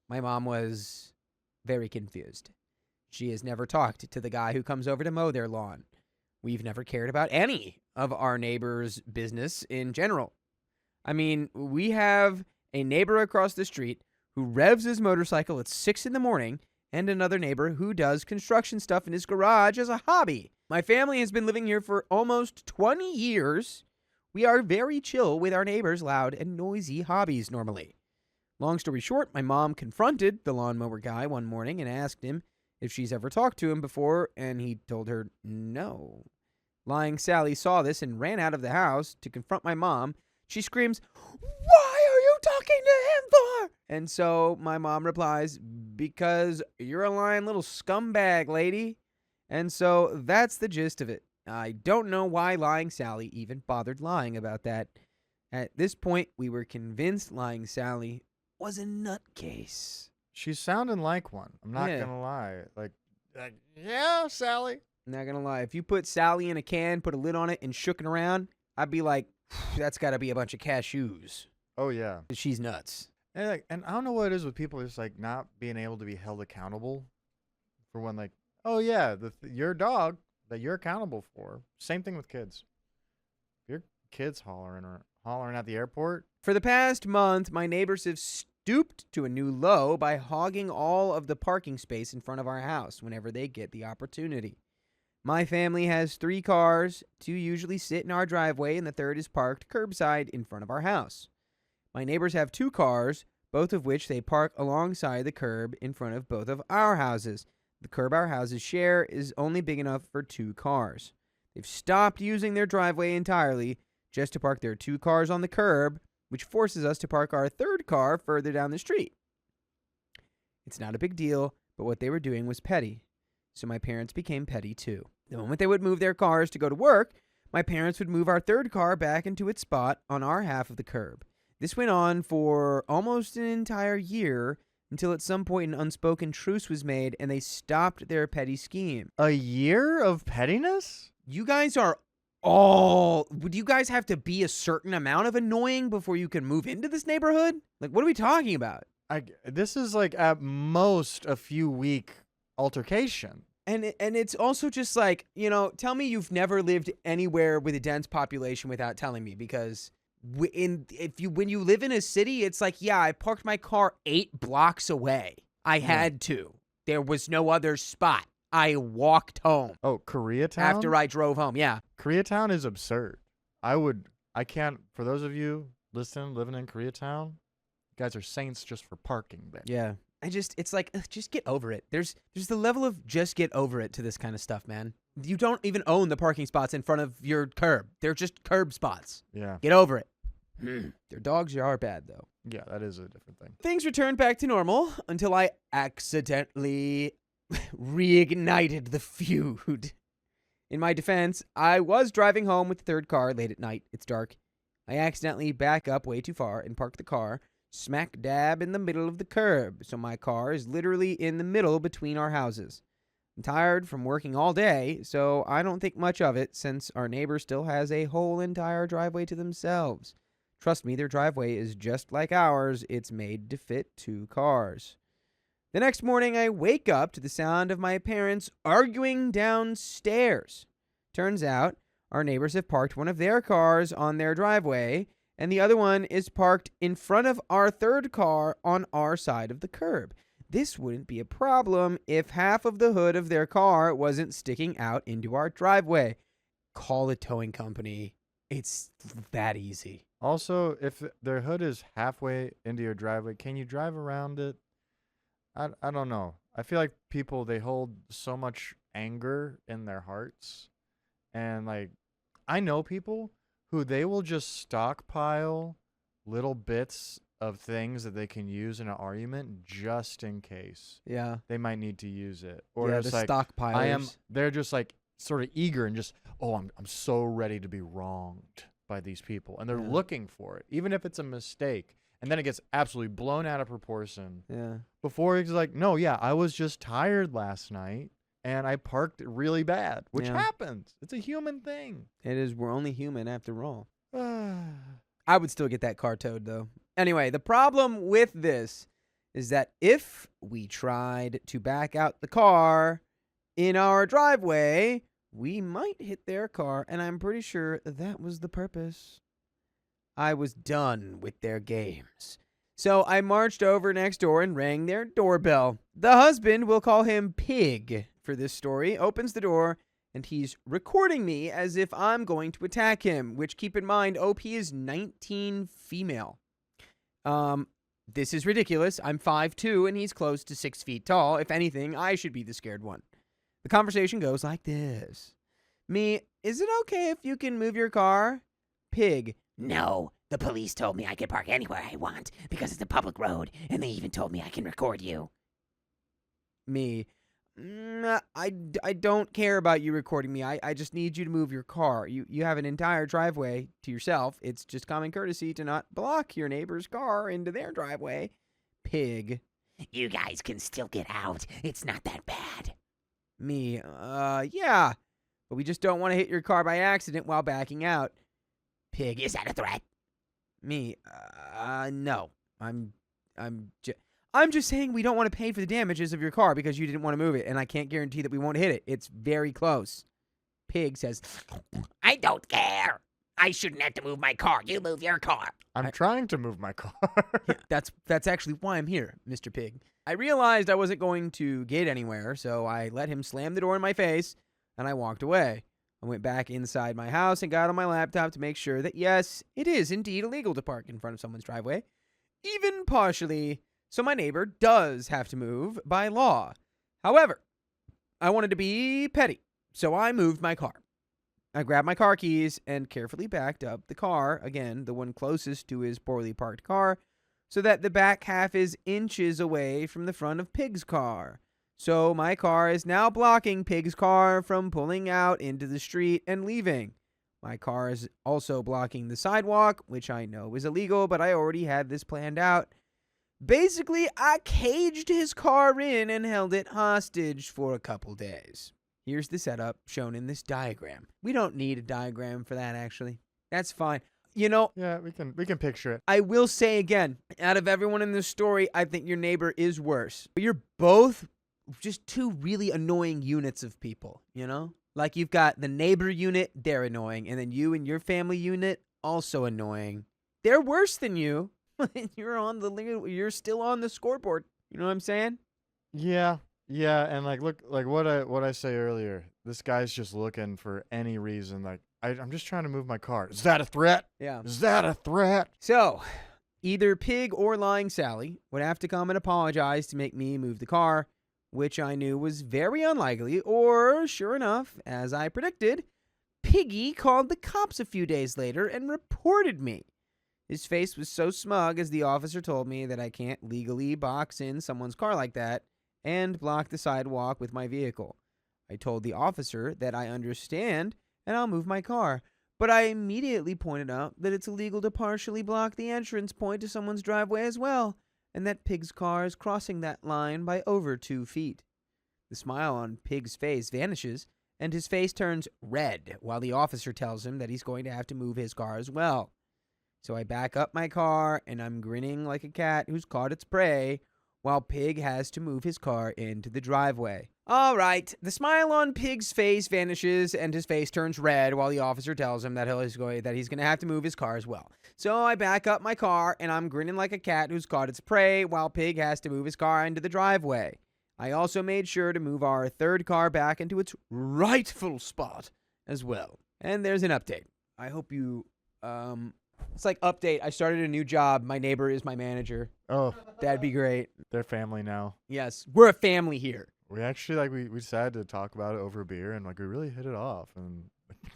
My mom was very confused. She has never talked to the guy who comes over to mow their lawn. We've never cared about any of our neighbors' business in general. I mean, we have a neighbor across the street who revs his motorcycle at 6 in the morning and another neighbor who does construction stuff in his garage as a hobby. My family has been living here for almost 20 years. We are very chill with our neighbors' loud and noisy hobbies normally. Long story short, my mom confronted the lawnmower guy one morning and asked him if she's ever talked to him before, and he told her no. Lying Sally saw this and ran out of the house to confront my mom. She screams, "Why are you talking to him for?" And so my mom replies, "Because you're a lying little scumbag, lady." And so that's the gist of it. I don't know why Lying Sally even bothered lying about that. At this point, we were convinced Lying Sally was a nutcase. She's sounding like one. I'm not Yeah. gonna lie. Like, yeah, Sally. Not gonna lie, if you put Sally in a can, put a lid on it, and shook it around, I'd be like, that's gotta be a bunch of cashews. Oh yeah. She's nuts. And I don't know what it is with people just like not being able to be held accountable for when like, oh yeah, your dog that you're accountable for. Same thing with kids. Your kids hollering at the airport. For the past month, my neighbors have stooped to a new low by hogging all of the parking space in front of our house whenever they get the opportunity. My family has 3 cars, 2 usually sit in our driveway, and the third is parked curbside in front of our house. My neighbors have 2 cars, both of which they park alongside the curb in front of both of our houses. The curb our houses share is only big enough for 2 cars. They've stopped using their driveway entirely just to park their 2 cars on the curb, which forces us to park our third car further down the street. It's not a big deal, but what they were doing was petty. So my parents became petty too. The moment they would move their cars to go to work, my parents would move our third car back into its spot on our half of the curb. This went on for almost an entire year until at some point an unspoken truce was made and they stopped their petty scheme. A year of pettiness? You guys are would you guys have to be a certain amount of annoying before you can move into this neighborhood? Like, what are we talking about? This is like at most a few week altercation. And it's also just like, tell me you've never lived anywhere with a dense population without telling me, because when you live in a city, it's like, yeah, I parked my car 8 blocks away. I had to. There was no other spot. I walked home. Oh, Koreatown? After I drove home, yeah. Koreatown is absurd. I can't, for those of you listening, living in Koreatown, you guys are saints just for parking there. Yeah. It's like, just get over it. There's the level of just get over it to this kind of stuff, man. You don't even own the parking spots in front of your curb. They're just curb spots. Yeah. Get over it. Their dogs are bad, though. Yeah, that is a different thing. Things returned back to normal until I accidentally reignited the feud. In my defense, I was driving home with the third car late at night. It's dark. I accidentally back up way too far and park the car smack dab in the middle of the curb, so my car is literally in the middle between our houses. I'm tired from working all day, so I don't think much of it since our neighbor still has a whole entire driveway to themselves. Trust me, their driveway is just like ours. It's made to fit 2 cars. The next morning, I wake up to the sound of my parents arguing downstairs. Turns out, our neighbors have parked one of their cars on their driveway, and the other one is parked in front of our third car on our side of the curb. This wouldn't be a problem if half of the hood of their car wasn't sticking out into our driveway. Call a towing company. It's that easy. Also, if their hood is halfway into your driveway, can you drive around it? I don't know. I feel like people, they hold so much anger in their hearts. And like, I know people who they will just stockpile little bits of things that they can use in an argument just in case. Yeah. They might need to use it. Or yeah, it's the like, stockpilers. they're just like sort of eager and just, I'm so ready to be wronged by these people. And they're looking for it, even if it's a mistake. And then it gets absolutely blown out of proportion. Yeah. Before he's like, no, yeah, I was just tired last night and I parked really bad, which happens. It's a human thing. It is. We're only human after all. I would still get that car towed, though. Anyway, the problem with this is that if we tried to back out the car in our driveway, we might hit their car, and I'm pretty sure that was the purpose. I was done with their games. So I marched over next door and rang their doorbell. The husband, we'll call him Pig for this story, opens the door, and he's recording me as if I'm going to attack him, which, keep in mind, OP is 19 female. This is ridiculous. I'm 5'2", and he's close to 6 feet tall. If anything, I should be the scared one. The conversation goes like this. Me, is it okay if you can move your car? Pig, no. The police told me I could park anywhere I want because it's a public road, and they even told me I can record you. Me, I don't care about you recording me. I just need you to move your car. You have an entire driveway to yourself. It's just common courtesy to not block your neighbor's car into their driveway. Pig. You guys can still get out. It's not that bad. Me, yeah. But we just don't want to hit your car by accident while backing out. Pig. Is that a threat? Me, no. I'm just saying we don't want to pay for the damages of your car because you didn't want to move it, and I can't guarantee that we won't hit it. It's very close. Pig says, I don't care. I shouldn't have to move my car. You move your car. I'm trying to move my car. Yeah, that's actually why I'm here, Mr. Pig. I realized I wasn't going to get anywhere, so I let him slam the door in my face, and I walked away. I went back inside my house and got on my laptop to make sure that, yes, it is indeed illegal to park in front of someone's driveway, even partially, so my neighbor does have to move by law. However, I wanted to be petty, so I moved my car. I grabbed my car keys and carefully backed up the car, again, the one closest to his poorly parked car, so that the back half is inches away from the front of Pig's car. So my car is now blocking Pig's car from pulling out into the street and leaving. My car is also blocking the sidewalk, which I know is illegal, but I already had this planned out. Basically, I caged his car in and held it hostage for a couple days. Here's the setup shown in this diagram. We don't need a diagram for that, actually. That's fine. You know, Yeah, we can picture it. I will say again, out of everyone in this story, I think your neighbor is worse. But you're both just two really annoying units of people, you know? Like you've got the neighbor unit, they're annoying, and then you and your family unit, also annoying. They're worse than you. You're still on the scoreboard. You know what I'm saying? Yeah, and like look, like what I say earlier. This guy's just looking for any reason. Like I'm just trying to move my car. Is that a threat? Yeah. Is that a threat? So, either Pig or Lying Sally would have to come and apologize to make me move the car, which I knew was very unlikely, or, sure enough, as I predicted, Piggy called the cops a few days later and reported me. His face was so smug as the officer told me that I can't legally box in someone's car like that and block the sidewalk with my vehicle. I told the officer that I understand and I'll move my car, but I immediately pointed out that it's illegal to partially block the entrance point to someone's driveway as well, and that Pig's car is crossing that line by over 2 feet. The smile on Pig's face vanishes, and his face turns red while the officer tells him that he's going to have to move his car as well. So I back up my car, and I'm grinning like a cat who's caught its prey, while Pig has to move his car into the driveway. All right, the smile on Pig's face vanishes, and his face turns red while the officer tells him that he's going to have to move his car as well. So I back up my car, and I'm grinning like a cat who's caught its prey, while Pig has to move his car into the driveway. I also made sure to move our third car back into its rightful spot as well. And there's an update. I hope you, it's like update. I started a new job. My neighbor is my manager. Oh, That'd be great. they're family now. Yes, we're a family here. We actually we decided to talk about it over beer, and like we really hit it off, and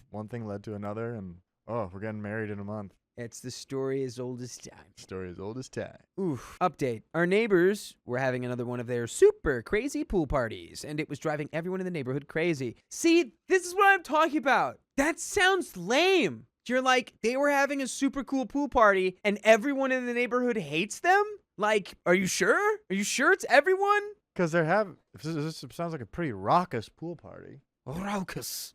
one thing led to another, and we're getting married in a month. It's the story as old as time. Story as old as time. Oof. Update. Our neighbors were having another one of their super crazy pool parties, and it was driving everyone in the neighborhood crazy. See, this is what I'm talking about. That sounds lame. You're like, they were having a super cool pool party, and everyone in the neighborhood hates them? Like, are you sure? Are you sure it's everyone? Because this sounds like a pretty raucous pool party. Raucous.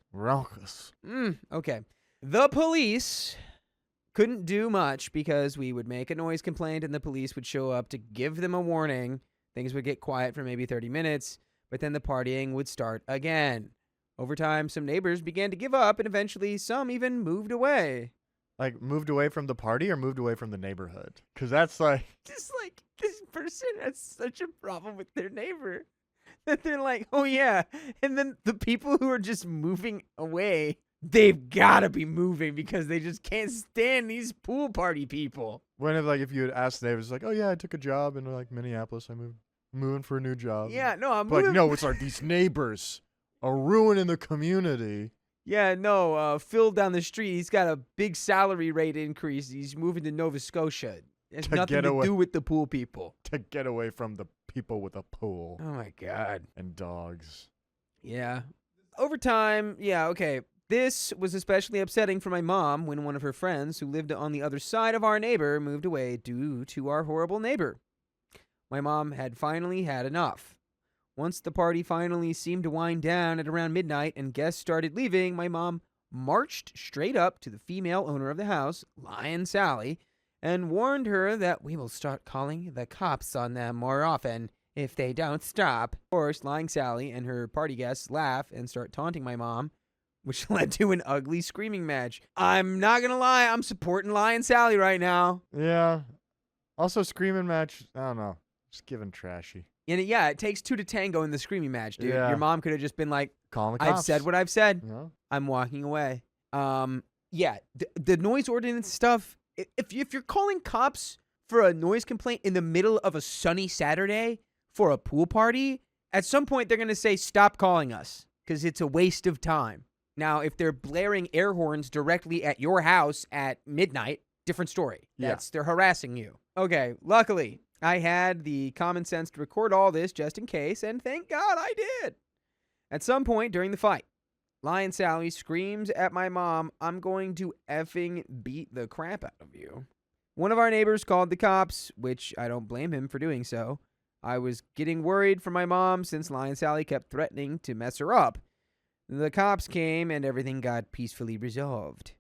Okay. The police couldn't do much because we would make a noise complaint and the police would show up to give them a warning. Things would get quiet for maybe 30 minutes, but then the partying would start again. Over time, some neighbors began to give up, and eventually some even moved away. Like, moved away from the party or moved away from the neighborhood? Because that's like... Just like, this person has such a problem with their neighbor that they're like, oh yeah. And then the people who are just moving away, they've got to be moving because they just can't stand these pool party people. If you had asked the neighbors, like, oh yeah, I took a job in like Minneapolis. I'm moving for a new job. Yeah, no, I'm But like, moving. no, it's like these neighbors are ruining the community. Yeah, no, Phil down the street, he's got a big salary rate increase. He's moving to Nova Scotia. It has nothing to do with the pool people. To get away from the people with a pool. Oh, my God. And dogs. Yeah. Over time, yeah, okay. This was especially upsetting for my mom when one of her friends who lived on the other side of our neighbor moved away due to our horrible neighbor. My mom had finally had enough. Once the party finally seemed to wind down at around midnight and guests started leaving, my mom marched straight up to the female owner of the house, Lion Sally, and warned her that we will start calling the cops on them more often if they don't stop. Of course, Lying Sally and her party guests laugh and start taunting my mom, which led to an ugly screaming match. I'm not gonna lie, I'm supporting Lion Sally right now. Yeah. Also, screaming match, I don't know. Just giving trashy. And yeah, it takes 2 to tango in the screaming match, dude. Yeah. Your mom could have just been like, Calling the cops. I've said what I've said. Yeah. I'm walking away. Yeah, the noise ordinance stuff, if you're calling cops for a noise complaint in the middle of a sunny Saturday for a pool party, at some point they're going to say, stop calling us because it's a waste of time. Now, if they're blaring air horns directly at your house at midnight, different story. They're harassing you. Okay, luckily, I had the common sense to record all this just in case, and thank God I did. At some point during the fight, Lion Sally screams at my mom, I'm going to effing beat the crap out of you. One of our neighbors called the cops, which I don't blame him for doing so. I was getting worried for my mom since Lion Sally kept threatening to mess her up. The cops came and everything got peacefully resolved.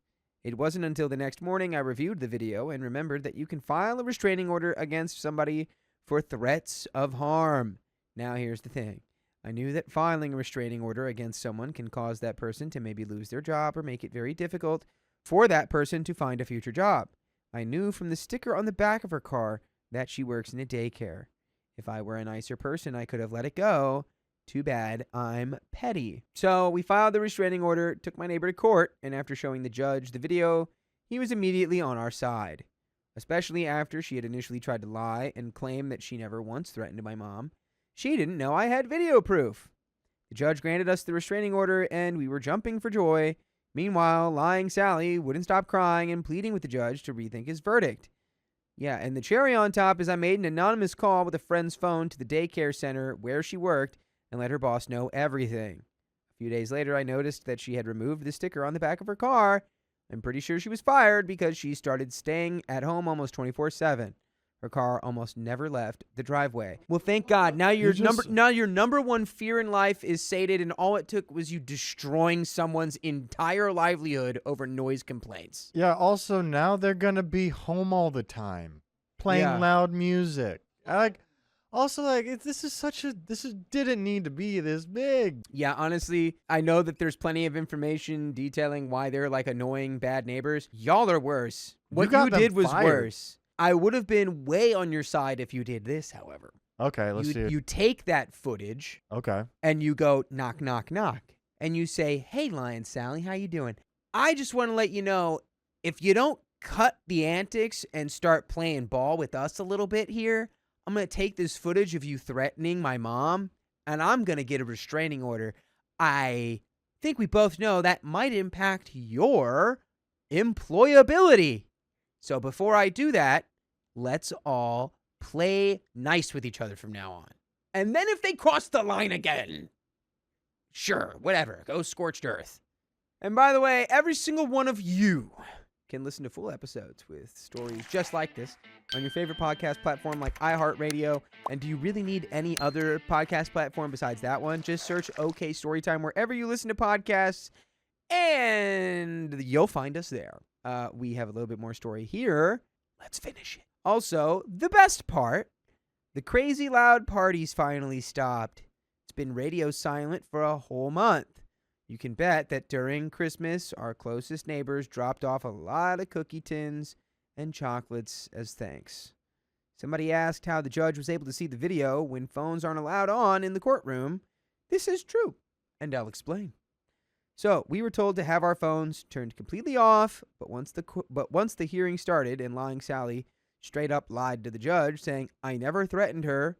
It wasn't until the next morning I reviewed the video and remembered that you can file a restraining order against somebody for threats of harm. Now here's the thing. I knew that filing a restraining order against someone can cause that person to maybe lose their job or make it very difficult for that person to find a future job. I knew from the sticker on the back of her car that she works in a daycare. If I were a nicer person, I could have let it go. Too bad I'm petty. So we filed the restraining order, took my neighbor to court, and after showing the judge the video, he was immediately on our side. Especially after she had initially tried to lie and claim that she never once threatened my mom. She didn't know I had video proof. The judge granted us the restraining order, and we were jumping for joy. Meanwhile, lying Sally wouldn't stop crying and pleading with the judge to rethink his verdict. Yeah, and the cherry on top is I made an anonymous call with a friend's phone to the daycare center where she worked and let her boss know everything. A few days later, I noticed that she had removed the sticker on the back of her car. I'm pretty sure she was fired because she started staying at home almost 24/7. Her car almost never left the driveway. Well, thank God. Now your number one fear in life is sated, and all it took was you destroying someone's entire livelihood over noise complaints. Yeah, also now they're going to be home all the time, playing loud music. This didn't need to be this big. Yeah, honestly, I know that there's plenty of information detailing why they're like annoying bad neighbors. Y'all are worse. What you did was worse. I would have been way on your side if you did this, however. Okay, let's see it. You take that footage. Okay. And you go knock, knock, knock. And you say, "Hey, Lion Sally, how you doing? I just want to let you know, if you don't cut the antics and start playing ball with us a little bit here, I'm going to take this footage of you threatening my mom, and I'm going to get a restraining order. I think we both know that might impact your employability. So before I do that, let's all play nice with each other from now on. And then if they cross the line again, sure, whatever, go scorched earth. And by the way, every single one of you can listen to full episodes with stories just like this on your favorite podcast platform like iHeartRadio. And do you really need any other podcast platform besides that one? Just search OK Storytime wherever you listen to podcasts, and you'll find us there. We have a little bit more story here. Let's finish it. Also, the best part, the crazy loud parties finally stopped. It's been radio silent for a whole month. You can bet that during Christmas, our closest neighbors dropped off a lot of cookie tins and chocolates as thanks. Somebody asked how the judge was able to see the video when phones aren't allowed on in the courtroom. This is true, and I'll explain. So, we were told to have our phones turned completely off, but once the hearing started and lying Sally straight up lied to the judge, saying, "I never threatened her,"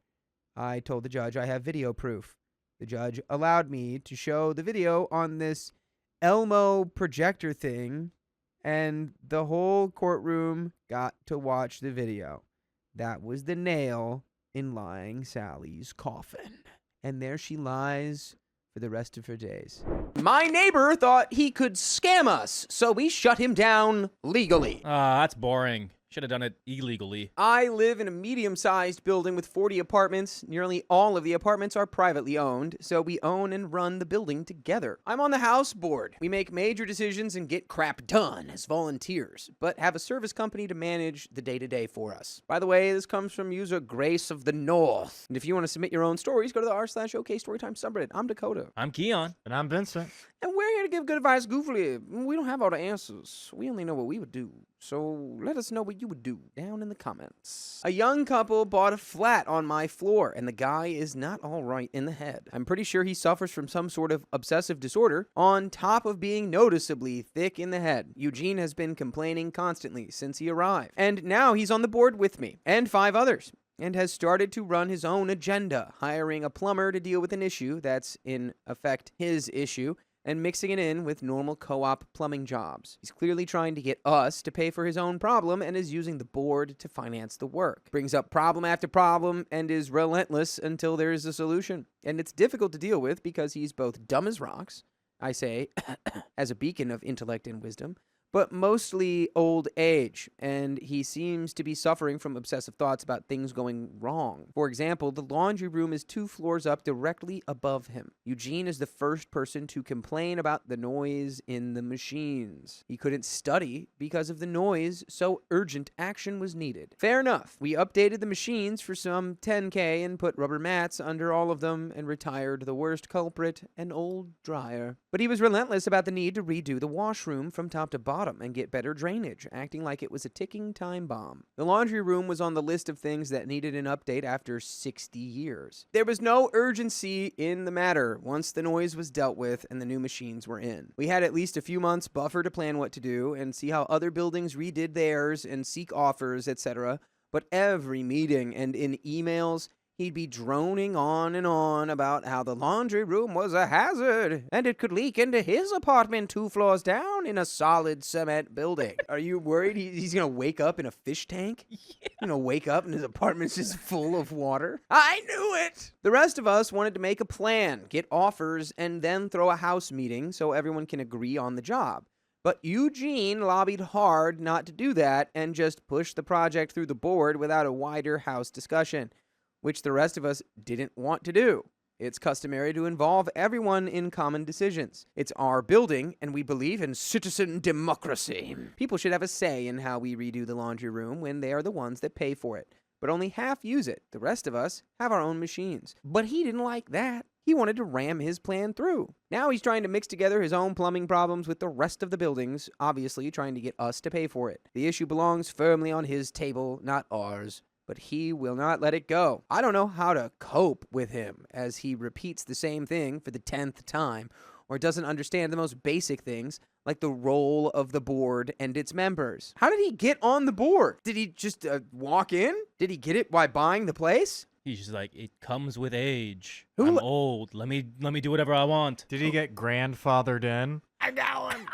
I told the judge I have video proof. The judge allowed me to show the video on this Elmo projector thing, and the whole courtroom got to watch the video. That was the nail in lying Sally's coffin. And there she lies for the rest of her days. My neighbor thought he could scam us, so we shut him down legally. That's boring. Should have done it illegally. I live in a medium-sized building with 40 apartments. Nearly all of the apartments are privately owned, so we own and run the building together. I'm on the house board. We make major decisions and get crap done as volunteers, but have a service company to manage the day-to-day for us. By the way, this comes from user Grace of the North. And if you want to submit your own stories, go to the r/OK Storytime subreddit. I'm Dakota. I'm Keon. And I'm Vincent. And we're here to give good advice goofily. We don't have all the answers. We only know what we would do. So let us know what you would do down in the comments. A young couple bought a flat on my floor, and the guy is not all right in the head. I'm pretty sure he suffers from some sort of obsessive disorder, on top of being noticeably thick in the head. Eugene has been complaining constantly since he arrived. And now he's on the board with me, and 5 others, and has started to run his own agenda, hiring a plumber to deal with an issue that's, in effect, his issue, and mixing it in with normal co-op plumbing jobs. He's clearly trying to get us to pay for his own problem and is using the board to finance the work. Brings up problem after problem and is relentless until there is a solution. And it's difficult to deal with because he's both dumb as rocks, I say, as a beacon of intellect and wisdom, but mostly old age, and he seems to be suffering from obsessive thoughts about things going wrong. For example, the laundry room is 2 floors up directly above him. Eugene is the first person to complain about the noise in the machines. He couldn't study because of the noise, so urgent action was needed. Fair enough. We updated the machines for some $10K and put rubber mats under all of them and retired the worst culprit, an old dryer. But he was relentless about the need to redo the washroom from top to bottom and get better drainage, acting like it was a ticking time bomb. The laundry room was on the list of things that needed an update after 60 years. There was no urgency in the matter once the noise was dealt with and the new machines were in. We had at least a few months buffer to plan what to do and see how other buildings redid theirs and seek offers, etc. But every meeting and in emails, he'd be droning on and on about how the laundry room was a hazard and it could leak into his apartment 2 floors down in a solid cement building. Are you worried he's going to wake up in a fish tank? Yeah. Going to wake up and his apartment's just full of water? I knew it! The rest of us wanted to make a plan, get offers, and then throw a house meeting so everyone can agree on the job. But Eugene lobbied hard not to do that and just pushed the project through the board without a wider house discussion, which the rest of us didn't want to do. It's customary to involve everyone in common decisions. It's our building, and we believe in citizen democracy. People should have a say in how we redo the laundry room when they are the ones that pay for it. But only half use it. The rest of us have our own machines. But he didn't like that. He wanted to ram his plan through. Now he's trying to mix together his own plumbing problems with the rest of the buildings, obviously trying to get us to pay for it. The issue belongs firmly on his table, not ours. But he will not let it go. I don't know how to cope with him as he repeats the same thing for the 10th time or doesn't understand the most basic things like the role of the board and its members. How did he get on the board? Did he just walk in? Did he get it by buying the place? He's just like, it comes with age. Who I'm le- old. Let me do whatever I want. Did he get grandfathered in? I got one.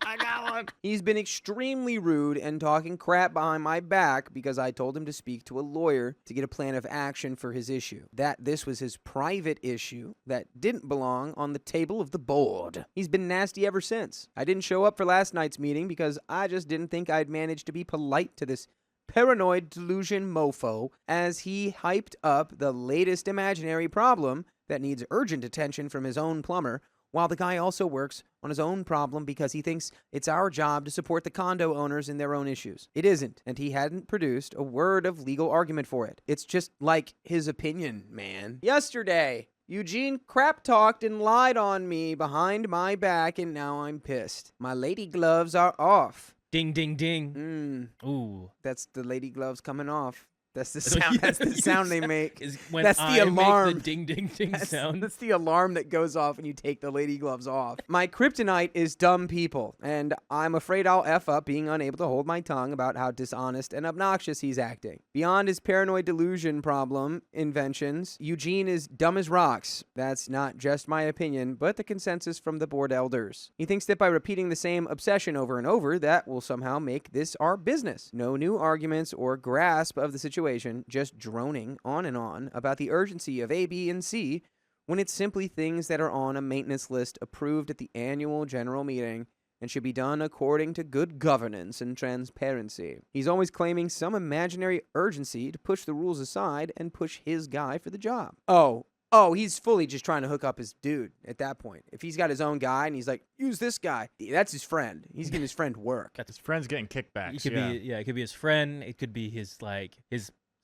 I got one. He's been extremely rude and talking crap behind my back because I told him to speak to a lawyer to get a plan of action for his issue. That this was his private issue that didn't belong on the table of the board. He's been nasty ever since. I didn't show up for last night's meeting because I just didn't think I'd manage to be polite to this paranoid delusion mofo as he hyped up the latest imaginary problem that needs urgent attention from his own plumber, while the guy also works on his own problem because he thinks it's our job to support the condo owners in their own issues. It isn't, and he hadn't produced a word of legal argument for it. It's just like his opinion, man. Yesterday, Eugene crap-talked and lied on me behind my back, and now I'm pissed. My lady gloves are off. Ding, ding, ding. Ooh. That's the lady gloves coming off. That's the sound. That's the sound they make. Is when That's the I alarm. Make the ding, ding, ding sound. That's the alarm that goes off when you take the lady gloves off. My kryptonite is dumb people, and I'm afraid I'll F up being unable to hold my tongue about how dishonest and obnoxious he's acting. Beyond his paranoid delusion problem inventions, Eugene is dumb as rocks. That's not just my opinion, but the consensus from the board elders. He thinks that by repeating the same obsession over and over, that will somehow make this our business. No new arguments or grasp of the situation, just droning on and on about the urgency of A, B, and C when it's simply things that are on a maintenance list approved at the annual general meeting and should be done according to good governance and transparency. He's always claiming some imaginary urgency to push the rules aside and push his guy for the job. Oh, he's fully just trying to hook up his dude at that point. If he's got his own guy and he's like, use this guy, that's his friend. He's giving his friend work. His friend's getting kickbacks. It could be, it could be his friend. It could be his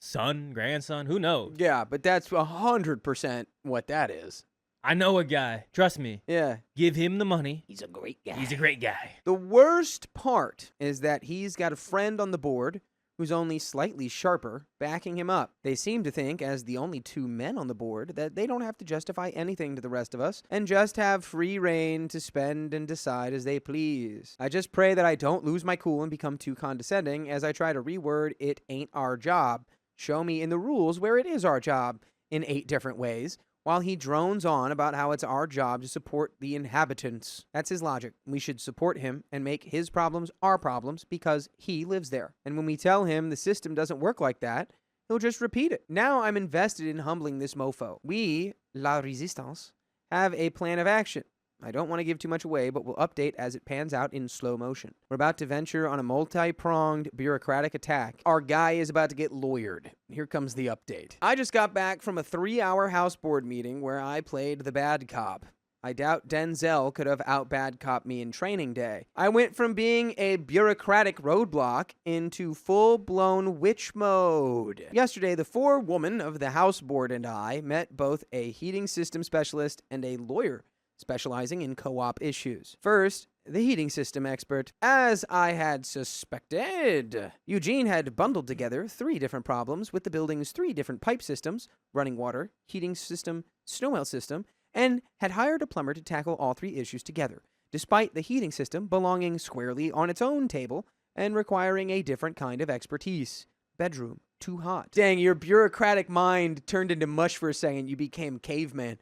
son, grandson. Who knows? Yeah, but that's 100% what that is. I know a guy. Trust me. Yeah. Give him the money. He's a great guy. He's a great guy. The worst part is that he's got a friend on the board who's only slightly sharper, backing him up. They seem to think, as the only 2 men on the board, that they don't have to justify anything to the rest of us and just have free reign to spend and decide as they please. I just pray that I don't lose my cool and become too condescending as I try to reword "it ain't our job." Show me in the rules where it is our job in 8 different ways, while he drones on about how it's our job to support the inhabitants. That's his logic. We should support him and make his problems our problems because he lives there. And when we tell him the system doesn't work like that, he'll just repeat it. Now I'm invested in humbling this mofo. We, La Resistance, have a plan of action. I don't want to give too much away, but we'll update as it pans out in slow motion. We're about to venture on a multi-pronged bureaucratic attack. Our guy is about to get lawyered. Here comes the update. I just got back from a 3-hour house board meeting where I played the bad cop. I doubt Denzel could have out-bad cop me in training day. I went from being a bureaucratic roadblock into full-blown witch mode. Yesterday, the forewoman of the house board and I met both a heating system specialist and a lawyer specializing in co-op issues. First, the heating system expert. As I had suspected, Eugene had bundled together 3 different problems with the building's 3 different pipe systems, running water, heating system, snowmelt system, and had hired a plumber to tackle all 3 issues together, despite the heating system belonging squarely on its own table and requiring a different kind of expertise. Bedroom, too hot. Dang, your bureaucratic mind turned into mush for a second. You became caveman.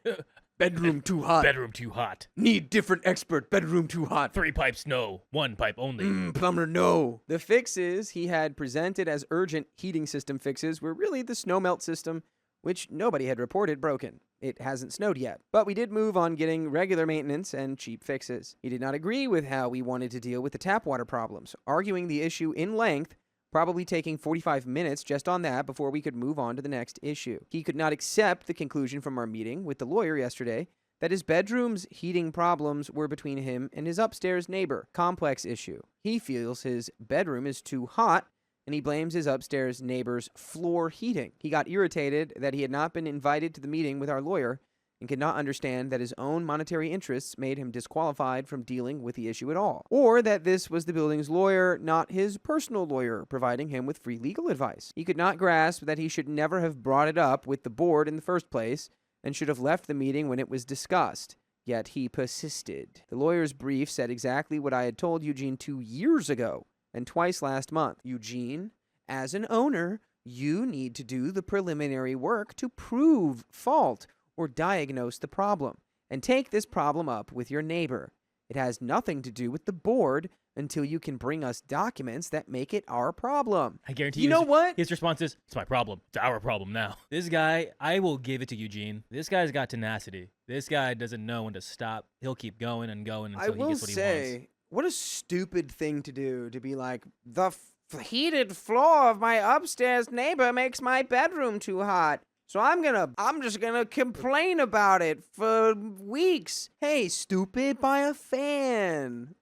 Bedroom too hot. Bedroom too hot. Need different expert. Bedroom too hot. 3 pipes, no. 1 pipe only. Plumber, no. The fixes he had presented as urgent heating system fixes were really the snowmelt system, which nobody had reported broken. It hasn't snowed yet. But we did move on getting regular maintenance and cheap fixes. He did not agree with how we wanted to deal with the tap water problems, arguing the issue in length, probably taking 45 minutes just on that before we could move on to the next issue. He could not accept the conclusion from our meeting with the lawyer yesterday that his bedroom's heating problems were between him and his upstairs neighbor. Complex issue. He feels his bedroom is too hot, and he blames his upstairs neighbor's floor heating. He got irritated that he had not been invited to the meeting with our lawyer and could not understand that his own monetary interests made him disqualified from dealing with the issue at all, or that this was the building's lawyer, not his personal lawyer, providing him with free legal advice. He could not grasp that he should never have brought it up with the board in the first place and should have left the meeting when it was discussed. Yet he persisted. The lawyer's brief said exactly what I had told Eugene 2 years ago and twice last month. Eugene, as an owner, you need to do the preliminary work to prove fault or diagnose the problem, and take this problem up with your neighbor. It has nothing to do with the board until you can bring us documents that make it our problem. I guarantee You know what? His response is, it's my problem. It's our problem now. This guy, I will give it to Eugene. This guy's got tenacity. This guy doesn't know when to stop. He'll keep going and going until he gets what he wants. What a stupid thing to do, to be like, the heated floor of my upstairs neighbor makes my bedroom too hot. So I'm just gonna complain about it for weeks. Hey, stupid, buy a fan.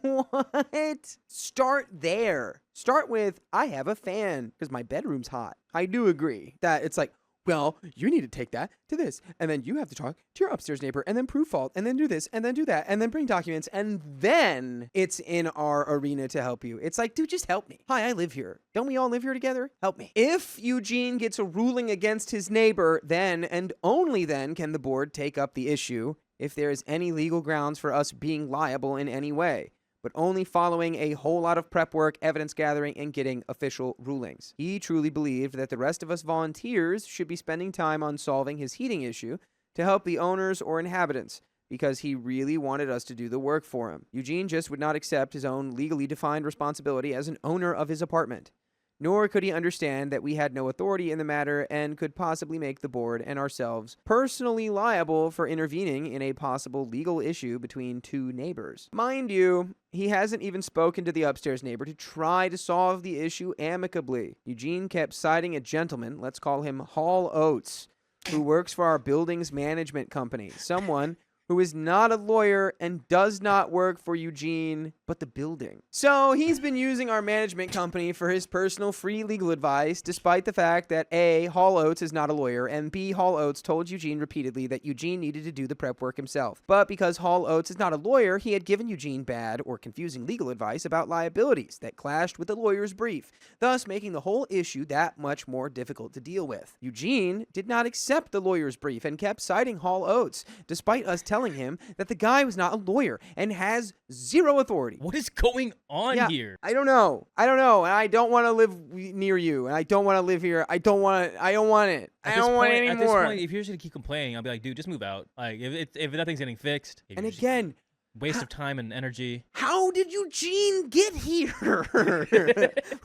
What? Start there. Start with, I have a fan because my bedroom's hot. I do agree that it's like, well, you need to take that to this, and then you have to talk to your upstairs neighbor, and then prove fault, and then do this, and then do that, and then bring documents, and then it's in our arena to help you. It's like, dude, just help me. Hi, I live here. Don't we all live here together? Help me. If Eugene gets a ruling against his neighbor, then and only then can the board take up the issue if there is any legal grounds for us being liable in any way, but only following a whole lot of prep work, evidence gathering, and getting official rulings. He truly believed that the rest of us volunteers should be spending time on solving his heating issue to help the owners or inhabitants, because he really wanted us to do the work for him. Eugene just would not accept his own legally defined responsibility as an owner of his apartment. Nor could he understand that we had no authority in the matter and could possibly make the board and ourselves personally liable for intervening in a possible legal issue between 2 neighbors. Mind you, he hasn't even spoken to the upstairs neighbor to try to solve the issue amicably. Eugene kept citing a gentleman, let's call him Hall Oates, who works for our building's management company, someone who is not a lawyer and does not work for Eugene, but the building. So he's been using our management company for his personal free legal advice, despite the fact that A, Hall Oates is not a lawyer, and B, Hall Oates told Eugene repeatedly that Eugene needed to do the prep work himself. But because Hall Oates is not a lawyer, he had given Eugene bad or confusing legal advice about liabilities that clashed with the lawyer's brief, thus making the whole issue that much more difficult to deal with. Eugene did not accept the lawyer's brief and kept citing Hall Oates, despite us telling him that the guy was not a lawyer and has zero authority. What is going on here? I don't know. And I don't want to live near you. And I don't want to live here. I don't want it. I don't want it anymore. At this point, if you're just gonna keep complaining, I'll be like, dude, just move out. Like, if nothing's getting fixed. And again, Waste of time and energy. How did Eugene get here?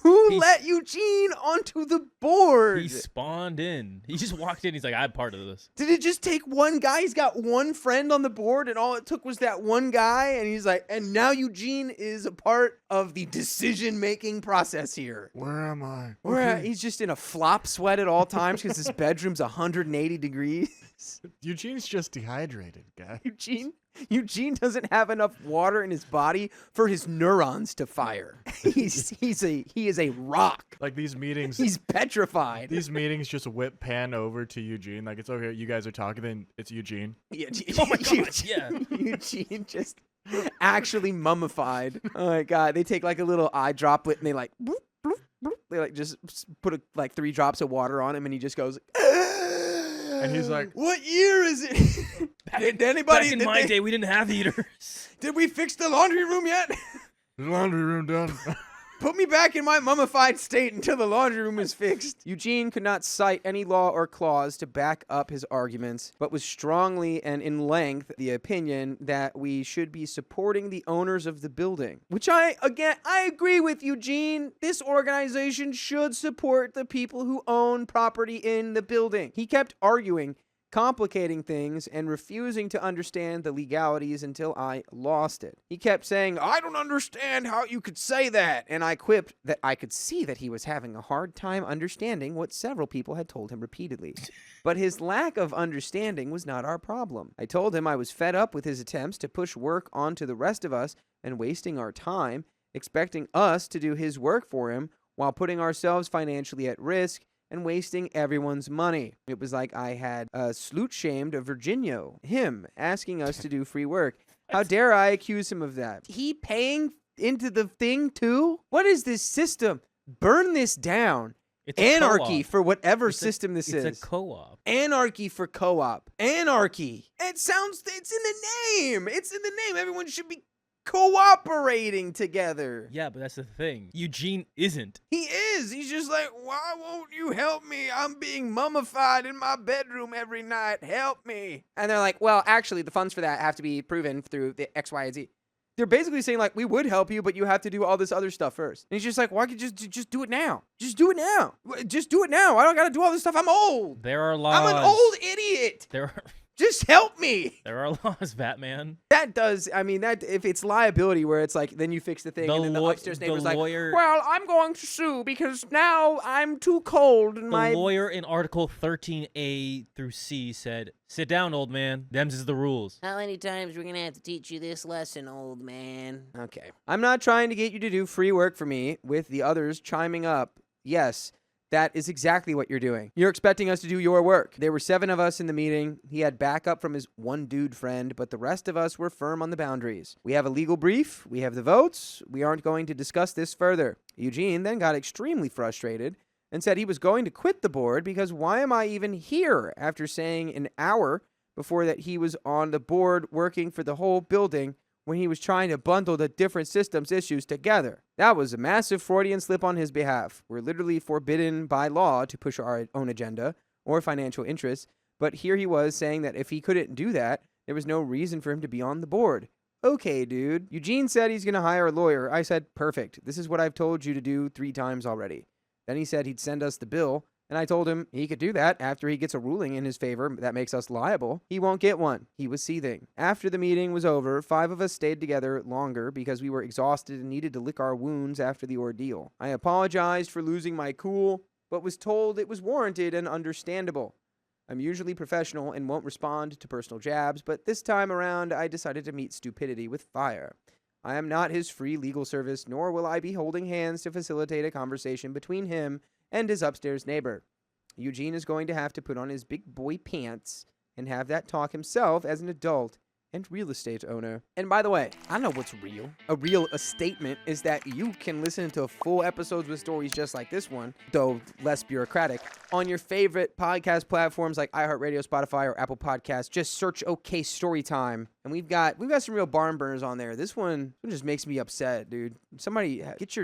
Who He's- let Eugene onto the board? He spawned in. He just walked in. He's like, I'm part of this. Did it just take one guy? He's got one friend on the board, and all it took was that one guy, and he's like, and now Eugene is a part of the decision-making process here. Where am I? He's just in a flop sweat at all times because his bedroom's 180 degrees. Eugene's just dehydrated, guy. Eugene doesn't have enough water in his body for his neurons to fire. He is a rock. Like these meetings. He's petrified. These meetings just whip pan over to Eugene. Like, it's okay, you guys are talking, then it's Eugene. Yeah, Oh my God, yeah. Eugene just actually mummified. Oh my God. They take like a little eye droplet and they like, bloop, bloop, bloop. They like just put like 3 drops of water on him and he just goes, And he's like, what year is it? Did anybody, Back in my day, we didn't have heaters. did we fix the laundry room yet? the laundry room done. Put me back in my mummified state until the laundry room is fixed. Eugene could not cite any law or clause to back up his arguments, but was strongly and in length the opinion that we should be supporting the owners of the building. Which I agree with Eugene. This organization should support the people who own property in the building. He kept arguing, complicating things, and refusing to understand the legalities until I lost it. He kept saying, I don't understand how you could say that. And I quipped that I could see that he was having a hard time understanding what several people had told him repeatedly. But his lack of understanding was not our problem. I told him I was fed up with his attempts to push work onto the rest of us and wasting our time, expecting us to do his work for him while putting ourselves financially at risk and wasting everyone's money. It was like I had slut-shamed a Virginio, him, asking us to do free work. How dare I accuse him of that? He paying into the thing too? What is this system? Burn this down. It's a Anarchy co-op. for whatever It's a- system this is. It's a co-op. Anarchy for co-op. Anarchy. It's in the name. It's in the name. Everyone should be cooperating together. Yeah, but that's the thing. Eugene isn't. He is. He's just like, why won't you help me? I'm being mummified in my bedroom every night. Help me. And they're like, well, actually, the funds for that have to be proven through the X, Y, and Z. They're basically saying, like, we would help you, but you have to do all this other stuff first. And he's just like, why can't you just do it now? Just do it now. Just do it now. I don't got to do all this stuff. I'm old. There are laws. I'm an old idiot. There Just help me. are laws, Batman. That does, I mean, that if it's liability where it's like, then you fix the thing and then the upstairs neighbor's like, lawyer, well, I'm going to sue because now I'm too cold and the my... lawyer in Article 13A through C said, sit down, old man. Them's is the rules. How many times we're gonna have to teach you this lesson, old man? Okay. I'm not trying to get you to do free work for me with the others chiming up. Yes, that is exactly what you're doing. You're expecting us to do your work. There were 7 of us in the meeting. He had backup from his one dude friend, but the rest of us were firm on the boundaries. We have a legal brief. We have the votes. We aren't going to discuss this further. Eugene then got extremely frustrated and said he was going to quit the board because why am I even here after saying an hour before that he was on the board working for the whole building when he was trying to bundle the different systems issues together. That was a massive Freudian slip on his behalf. We're literally forbidden by law to push our own agenda or financial interests, but here he was saying that if he couldn't do that, there was no reason for him to be on the board. Okay, dude. Eugene said he's going to hire a lawyer. I said, perfect. This is what I've told you to do 3 times already. Then he said he'd send us the bill, and I told him he could do that after he gets a ruling in his favor that makes us liable. He won't get one. He was seething. After the meeting was over, 5 of us stayed together longer because we were exhausted and needed to lick our wounds after the ordeal. I apologized for losing my cool, but was told it was warranted and understandable. I'm usually professional and won't respond to personal jabs, but this time around I decided to meet stupidity with fire. I am not his free legal service, nor will I be holding hands to facilitate a conversation between him and his upstairs neighbor. Eugene is going to have to put on his big boy pants and have that talk himself as an adult and real estate owner. And by the way, I know what's real. A real statement is that you can listen to full episodes with stories just like this one, though less bureaucratic, on your favorite podcast platforms like iHeartRadio, Spotify, or Apple Podcasts. Just search OK Storytime. And we've got some real barn burners on there. This one just makes me upset, dude. Somebody get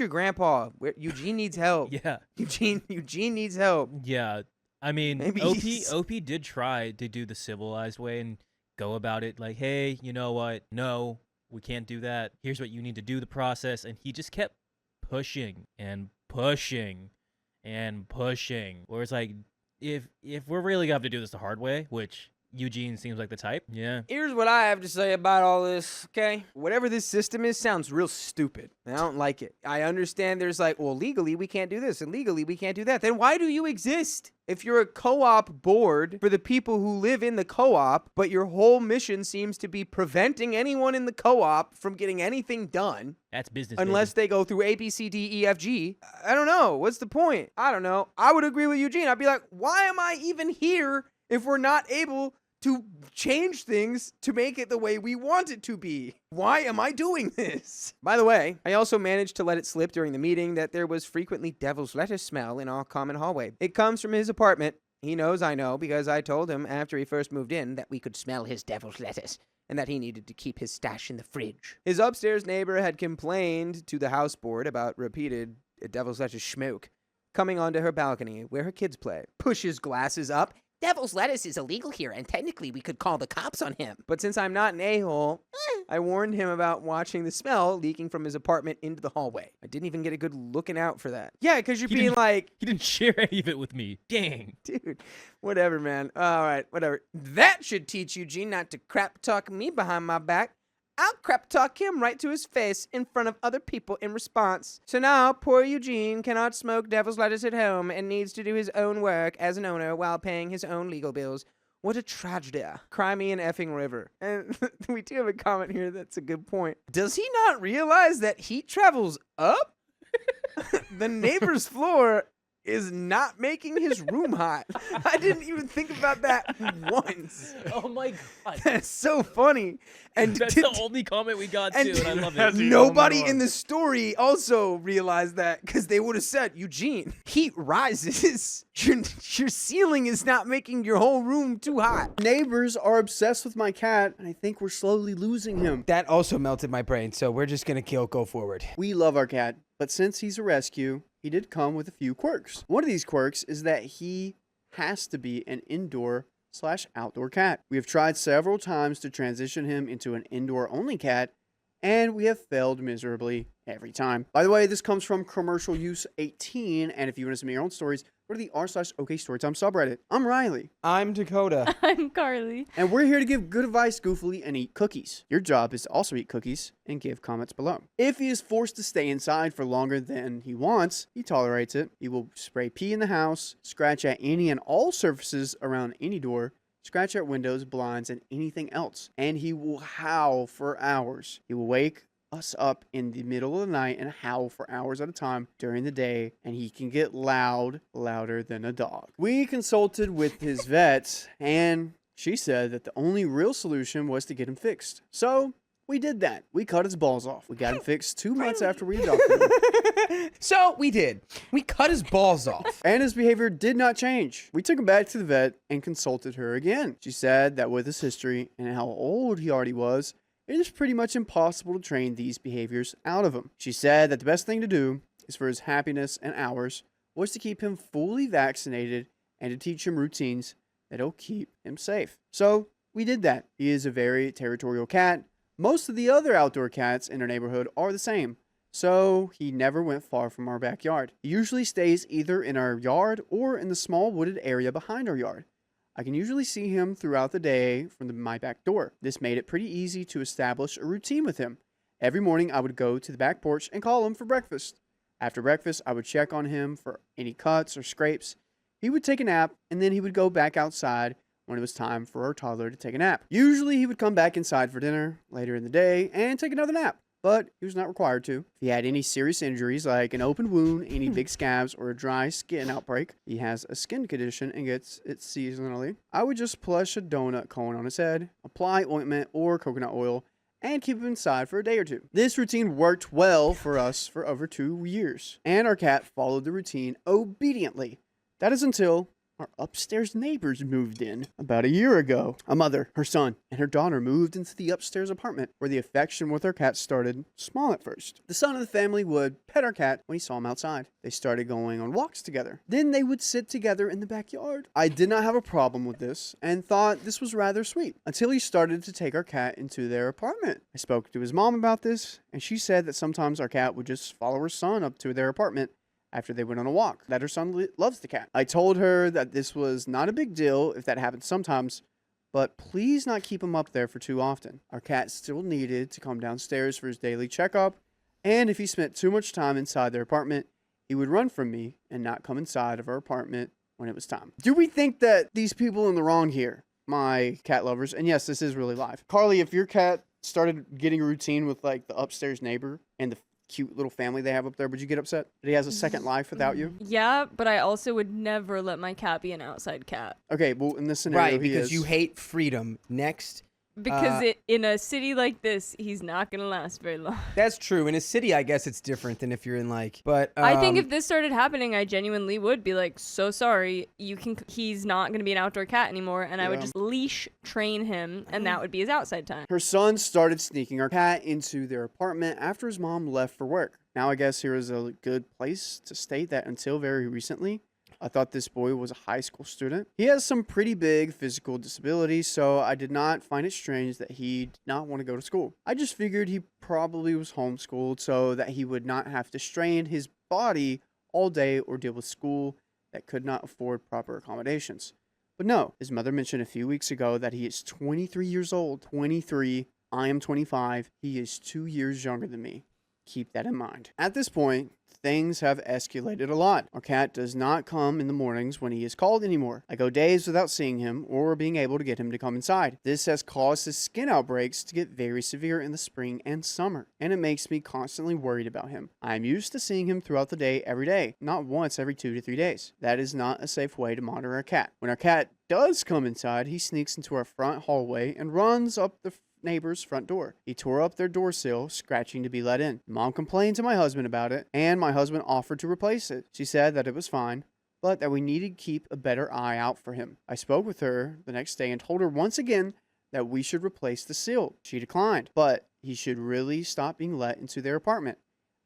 your grandpa. Eugene needs help. Yeah. Eugene needs help. Yeah. I mean, Maybe OP did try to do the civilized way and go about it like, hey, you know what? No, we can't do that. Here's what you need to do, the process. And he just kept pushing and pushing and pushing. Where it's like, if we're really gonna have to do this the hard way, which Eugene seems like the type, yeah. Here's what I have to say about all this, okay? Whatever this system is sounds real stupid. I don't like it. I understand there's like, well, legally we can't do this and legally we can't do that. Then why do you exist? If you're a co-op board for the people who live in the co-op, but your whole mission seems to be preventing anyone in the co-op from getting anything done. That's business. Unless they go through A, B, C, D, E, F, G. I don't know. What's the point? I don't know. I would agree with Eugene. I'd be like, why am I even here if we're not able to change things to make it the way we want it to be? Why am I doing this? By the way, I also managed to let it slip during the meeting that there was frequently devil's lettuce smell in our common hallway. It comes from his apartment. He knows I know because I told him after he first moved in that we could smell his devil's lettuce and that he needed to keep his stash in the fridge. His upstairs neighbor had complained to the house board about repeated devil's lettuce smoke coming onto her balcony where her kids play. Pushes glasses up. Devil's lettuce is illegal here, and technically we could call the cops on him. But since I'm not an a-hole, I warned him about watching the smell leaking from his apartment into the hallway. I didn't even get a good looking out for that. Yeah, because you're being like... He didn't share any of it with me. Dang. Dude, whatever, man. All right, whatever. That should teach Eugene not to crap talk me behind my back. I'll crap talk him right to his face in front of other people in response. So now, poor Eugene cannot smoke devil's lettuce at home and needs to do his own work as an owner while paying his own legal bills. What a tragedy. Cry me an effing river. And we do have a comment here that's a good point. Does he not realize that heat travels up? The neighbor's floor is not making his room hot. I didn't even think about that once. Oh my god. That's so funny. And That's the only comment we got too, and I love it. Nobody in the story also realized that because they would have said, Eugene, heat rises. Your ceiling is not making your whole room too hot. Neighbors are obsessed with my cat, and I think we're slowly losing him. That also melted my brain, so we're just going to go forward. We love our cat, but since he's a rescue, he did come with a few quirks. One of these quirks is that he has to be an indoor/outdoor cat. We have tried several times to transition him into an indoor-only cat, and we have failed miserably every time. By the way, this comes from Commercial Use 18, and if you want to submit your own stories, go to the r/OKStorytime subreddit. I'm Riley. I'm Dakota. I'm Carly. And we're here to give good advice goofily and eat cookies. Your job is to also eat cookies and give comments below. If he is forced to stay inside for longer than he wants, he tolerates it. He will spray pee in the house, scratch at any and all surfaces around any door, scratch at windows, blinds, and anything else. And he will howl for hours. He will wake us up in the middle of the night and howl for hours at a time during the day, and he can get louder than a dog. We consulted with his vet, and she said that the only real solution was to get him fixed. So we did that. We cut his balls off. We got him fixed 2 months after we adopted him. So we did. We cut his balls off. And his behavior did not change. We took him back to the vet and consulted her again. She said that with his history and how old he already was, it is pretty much impossible to train these behaviors out of him. She said that the best thing to do is for his happiness and ours was to keep him fully vaccinated and to teach him routines that'll keep him safe. So we did that. He is a very territorial cat. Most of the other outdoor cats in our neighborhood are the same. So he never went far from our backyard. He usually stays either in our yard or in the small wooded area behind our yard. I can usually see him throughout the day from my back door. This made it pretty easy to establish a routine with him. Every morning I would go to the back porch and call him for breakfast. After breakfast, I would check on him for any cuts or scrapes. He would take a nap, and then he would go back outside when it was time for our toddler to take a nap. Usually he would come back inside for dinner later in the day and take another nap, but he was not required to. If he had any serious injuries like an open wound, any big scabs, or a dry skin outbreak, he has a skin condition and gets it seasonally, I would just plush a donut cone on his head, apply ointment or coconut oil, and keep him inside for a day or two. This routine worked well for us for over 2 years, and our cat followed the routine obediently. That is until Our upstairs neighbors moved in about a year ago. A mother, her son, and her daughter moved into the upstairs apartment where the affection with our cat started small at first. The son of the family would pet our cat when he saw him outside. They started going on walks together. Then they would sit together in the backyard. I did not have a problem with this and thought this was rather sweet until he started to take our cat into their apartment. I spoke to his mom about this, and she said that sometimes our cat would just follow her son up to their apartment after they went on a walk, that her son loves the cat. I told her that this was not a big deal if that happened sometimes, but please not keep him up there for too often. Our cat still needed to come downstairs for his daily checkup, and if he spent too much time inside their apartment, he would run from me and not come inside of our apartment when it was time. Do we think that these people are in the wrong here, my cat lovers? And yes, this is really live. Carly, if your cat started getting a routine with like the upstairs neighbor and the cute little family they have up there, would you get upset that he has a second life without you? Yeah, but I also would never let my cat be an outside cat. Okay, well, in this scenario, Right, he because is. you hate freedom. Next. Because in a city like this, he's not going to last very long. That's true. In a city, I guess it's different than if you're in like, but I think if this started happening, I genuinely would be like, so sorry, he's not going to be an outdoor cat anymore, and I would just leash train him, and that would be his outside time. Her son started sneaking our cat into their apartment after his mom left for work. Now I guess here is a good place to state that until very recently, I thought this boy was a high school student. He has some pretty big physical disabilities, so I did not find it strange that he did not want to go to school. I just figured he probably was homeschooled so that he would not have to strain his body all day or deal with school that could not afford proper accommodations. But no, his mother mentioned a few weeks ago that he is 23 years old. 23, I am 25. He is 2 years younger than me. Keep that in mind. At this point, things have escalated a lot. Our cat does not come in the mornings when he is called anymore. I go days without seeing him or being able to get him to come inside. This has caused his skin outbreaks to get very severe in the spring and summer, and it makes me constantly worried about him. I am used to seeing him throughout the day every day, not once every 2 to 3 days. That is not a safe way to monitor our cat. When our cat does come inside, he sneaks into our front hallway and runs up the neighbor's front door. He tore up their door sill, scratching to be let in. Mom complained to my husband about it, and my husband offered to replace it. She said that it was fine, but that we needed to keep a better eye out for him. I spoke with her the next day and told her once again that we should replace the sill. She declined, but he should really stop being let into their apartment.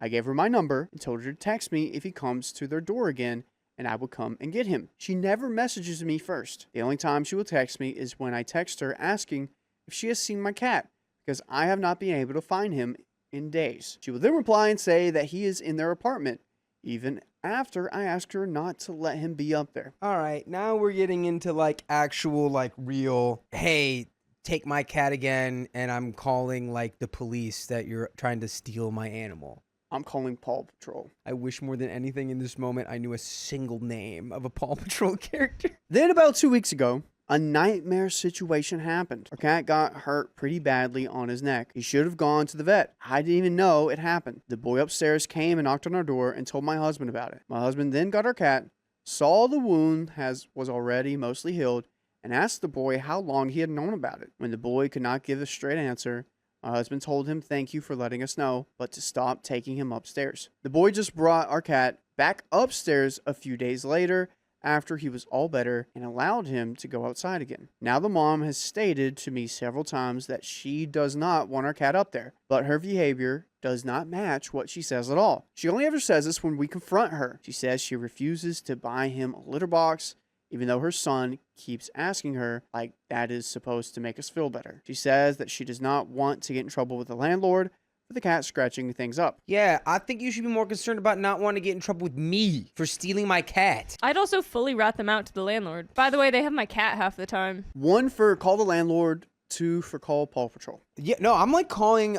I gave her my number and told her to text me if he comes to their door again, and I would come and get him. She never messages me first. The only time she will text me is when I text her asking if she has seen my cat, because I have not been able to find him in days. She will then reply and say that he is in their apartment, even after I asked her not to let him be up there. All right, now we're getting into like actual, like real, hey, take my cat again, and I'm calling like the police that you're trying to steal my animal. I'm calling Paw Patrol. I wish more than anything in this moment I knew a single name of a Paw Patrol character. Then about 2 weeks ago, a nightmare situation happened. Our cat got hurt pretty badly on his neck. He should have gone to the vet. I didn't even know it happened. The boy upstairs came and knocked on our door and told my husband about it. My husband then got our cat, saw the wound was already mostly healed, and asked the boy how long he had known about it. When the boy could not give a straight answer, my husband told him thank you for letting us know, but to stop taking him upstairs. The boy just brought our cat back upstairs a few days later after he was all better and allowed him to go outside again. Now the mom has stated to me several times that she does not want our cat up there, but her behavior does not match what she says at all. She only ever says this when we confront her. She says she refuses to buy him a litter box, even though her son keeps asking her like that is supposed to make us feel better. She says that she does not want to get in trouble with the landlord for the cat scratching things up. Yeah, I think you should be more concerned about not wanting to get in trouble with me for stealing my cat. I'd also fully rat them out to the landlord. By the way, they have my cat half the time. 1 for call the landlord, 2 for call Paw Patrol. Yeah, no, I'm calling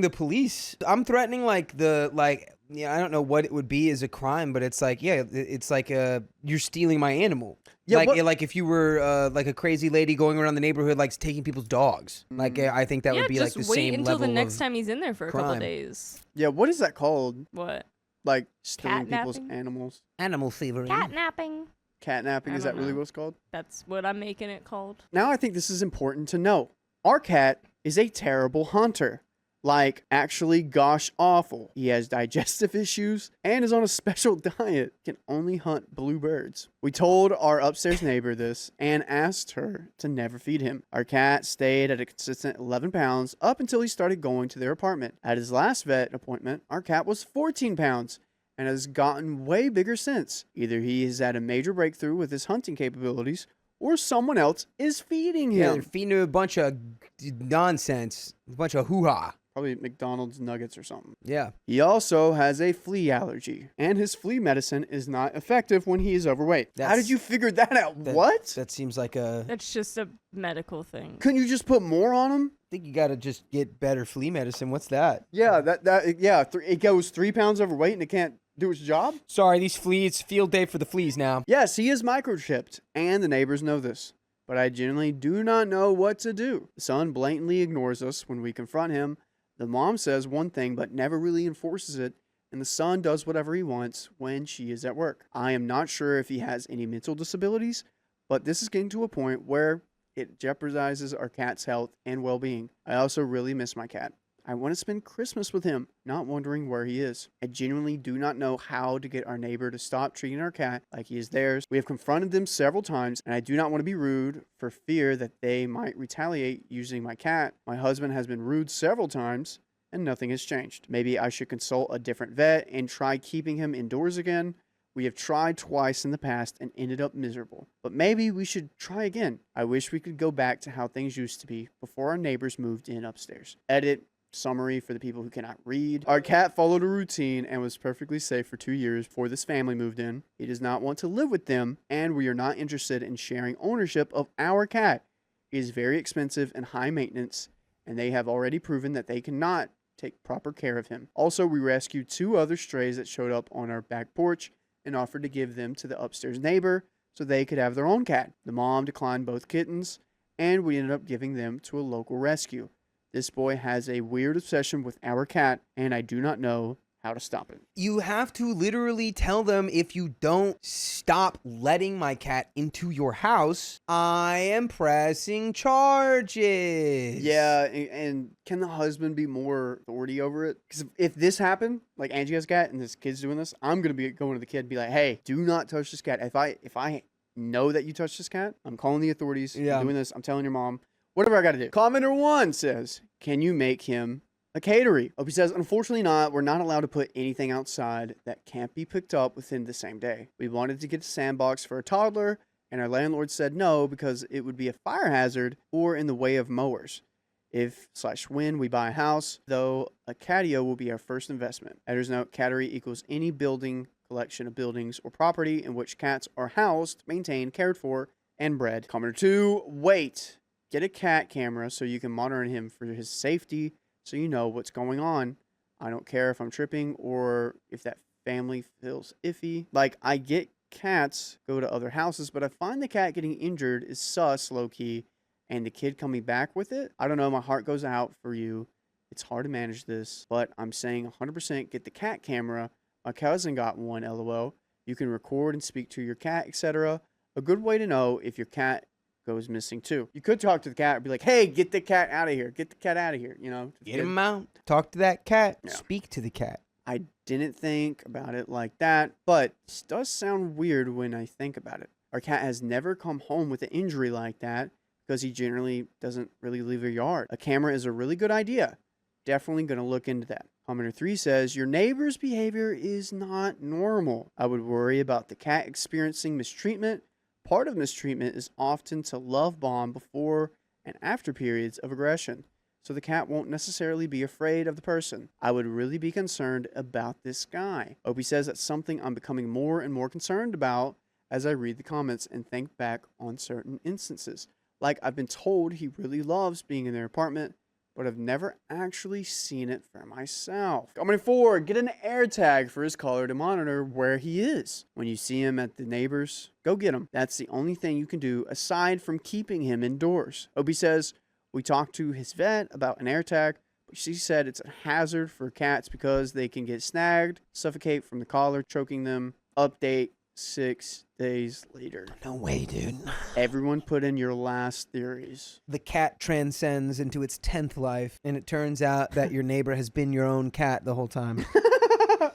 the police. I'm threatening I don't know what it would be as a crime, but it's like, yeah, it's like you're stealing my animal. Yeah, like if you were like a crazy lady going around the neighborhood like taking people's dogs. Like I think that would be like the just wait same until level the next of time he's in there for a couple crime. days. Yeah, what is that called? What? Like stealing people's Catnapping? animals? animal thievery. Catnapping. Catnapping, I is that don't really know. what it's called? That's what I'm making it called. Now I think this is important to know. Our cat is a terrible hunter. Like, actually gosh awful. He has digestive issues and is on a special diet. Can only hunt blue birds. We told our upstairs neighbor this and asked her to never feed him. Our cat stayed at a consistent 11 pounds up until he started going to their apartment. At his last vet appointment, our cat was 14 pounds and has gotten way bigger since. Either he has had a major breakthrough with his hunting capabilities or someone else is feeding him. Yeah, they're feeding him a bunch of nonsense, a bunch of hoo-ha. Probably McDonald's nuggets or something. Yeah. He also has a flea allergy, and his flea medicine is not effective when he is overweight. How That's- did you figure that out? What? That seems like a... That's just a medical thing. Couldn't you just put more on him? I think you got to just get better flea medicine. What's that? Yeah, it goes 3 pounds overweight and it can't do its job? Sorry, these fleas, field day for the fleas now. Yes, he is microchipped, and the neighbors know this. But I genuinely do not know what to do. The son blatantly ignores us when we confront him. The mom says one thing but never really enforces it, and the son does whatever he wants when she is at work. I am not sure if he has any mental disabilities, but this is getting to a point where it jeopardizes our cat's health and well-being. I also really miss my cat. I want to spend Christmas with him, not wondering where he is. I genuinely do not know how to get our neighbor to stop treating our cat like he is theirs. We have confronted them several times, and I do not want to be rude for fear that they might retaliate using my cat. My husband has been rude several times, and nothing has changed. Maybe I should consult a different vet and try keeping him indoors again. We have tried twice in the past and ended up miserable. But maybe we should try again. I wish we could go back to how things used to be before our neighbors moved in upstairs. Edit. Summary for the people who cannot read. Our cat followed a routine and was perfectly safe for 2 years before this family moved in. He does not want to live with them, and we are not interested in sharing ownership of our cat. He is very expensive and high maintenance, and they have already proven that they cannot take proper care of him. Also, we rescued 2 other strays that showed up on our back porch and offered to give them to the upstairs neighbor so they could have their own cat. The mom declined both kittens, and we ended up giving them to a local rescue. This boy has a weird obsession with our cat, and I do not know how to stop it. You have to literally tell them, if you don't stop letting my cat into your house, I am pressing charges. Yeah, and can the husband be more authority over it? Because if this happened, like Angie has a cat and this kid's doing this, I'm going to be going to the kid and be like, hey, do not touch this cat. If I know that you touched this cat, I'm calling the authorities. Yeah. I'm doing this. I'm telling your mom. Whatever I got to do. Commenter 1 says, can you make him a catery? Opie says, unfortunately not. We're not allowed to put anything outside that can't be picked up within the same day. We wanted to get a sandbox for a toddler, and our landlord said no because it would be a fire hazard or in the way of mowers. If/when we buy a house, though, a catio will be our first investment. Editor's note, cattery equals any building, collection of buildings, or property in which cats are housed, maintained, cared for, and bred. Commenter 2, wait. Get a cat camera so you can monitor him for his safety so you know what's going on. I don't care if I'm tripping or if that family feels iffy. Like, I get cats go to other houses, but I find the cat getting injured is sus, low-key, and the kid coming back with it. I don't know, my heart goes out for you. It's hard to manage this, but I'm saying 100% get the cat camera. My cousin got one, LOL. You can record and speak to your cat, etc. A good way to know if your cat goes missing too. You could talk to the cat and be like, hey, get the cat out of here. Get the cat out of here, you know. Get him out. Talk to that cat. Yeah. Speak to the cat. I didn't think about it like that, but this does sound weird when I think about it. Our cat has never come home with an injury like that because he generally doesn't really leave a yard. A camera is a really good idea. Definitely going to look into that. Commenter 3 says, your neighbor's behavior is not normal. I would worry about the cat experiencing mistreatment. Part of mistreatment is often to love bomb before and after periods of aggression, so the cat won't necessarily be afraid of the person. I would really be concerned about this guy. Opie says that's something I'm becoming more and more concerned about as I read the comments and think back on certain instances. Like, I've been told he really loves being in their apartment, but I've never actually seen it for myself. Commenter 4, get an air tag for his collar to monitor where he is. When you see him at the neighbors, go get him. That's the only thing you can do aside from keeping him indoors. Opie says, we talked to his vet about an air tag, but she said it's a hazard for cats because they can get snagged, suffocate from the collar, choking them. Update, 6 days later. No way, dude. Everyone put in your last theories. The cat transcends into its 10th life, and it turns out that your neighbor has been your own cat the whole time.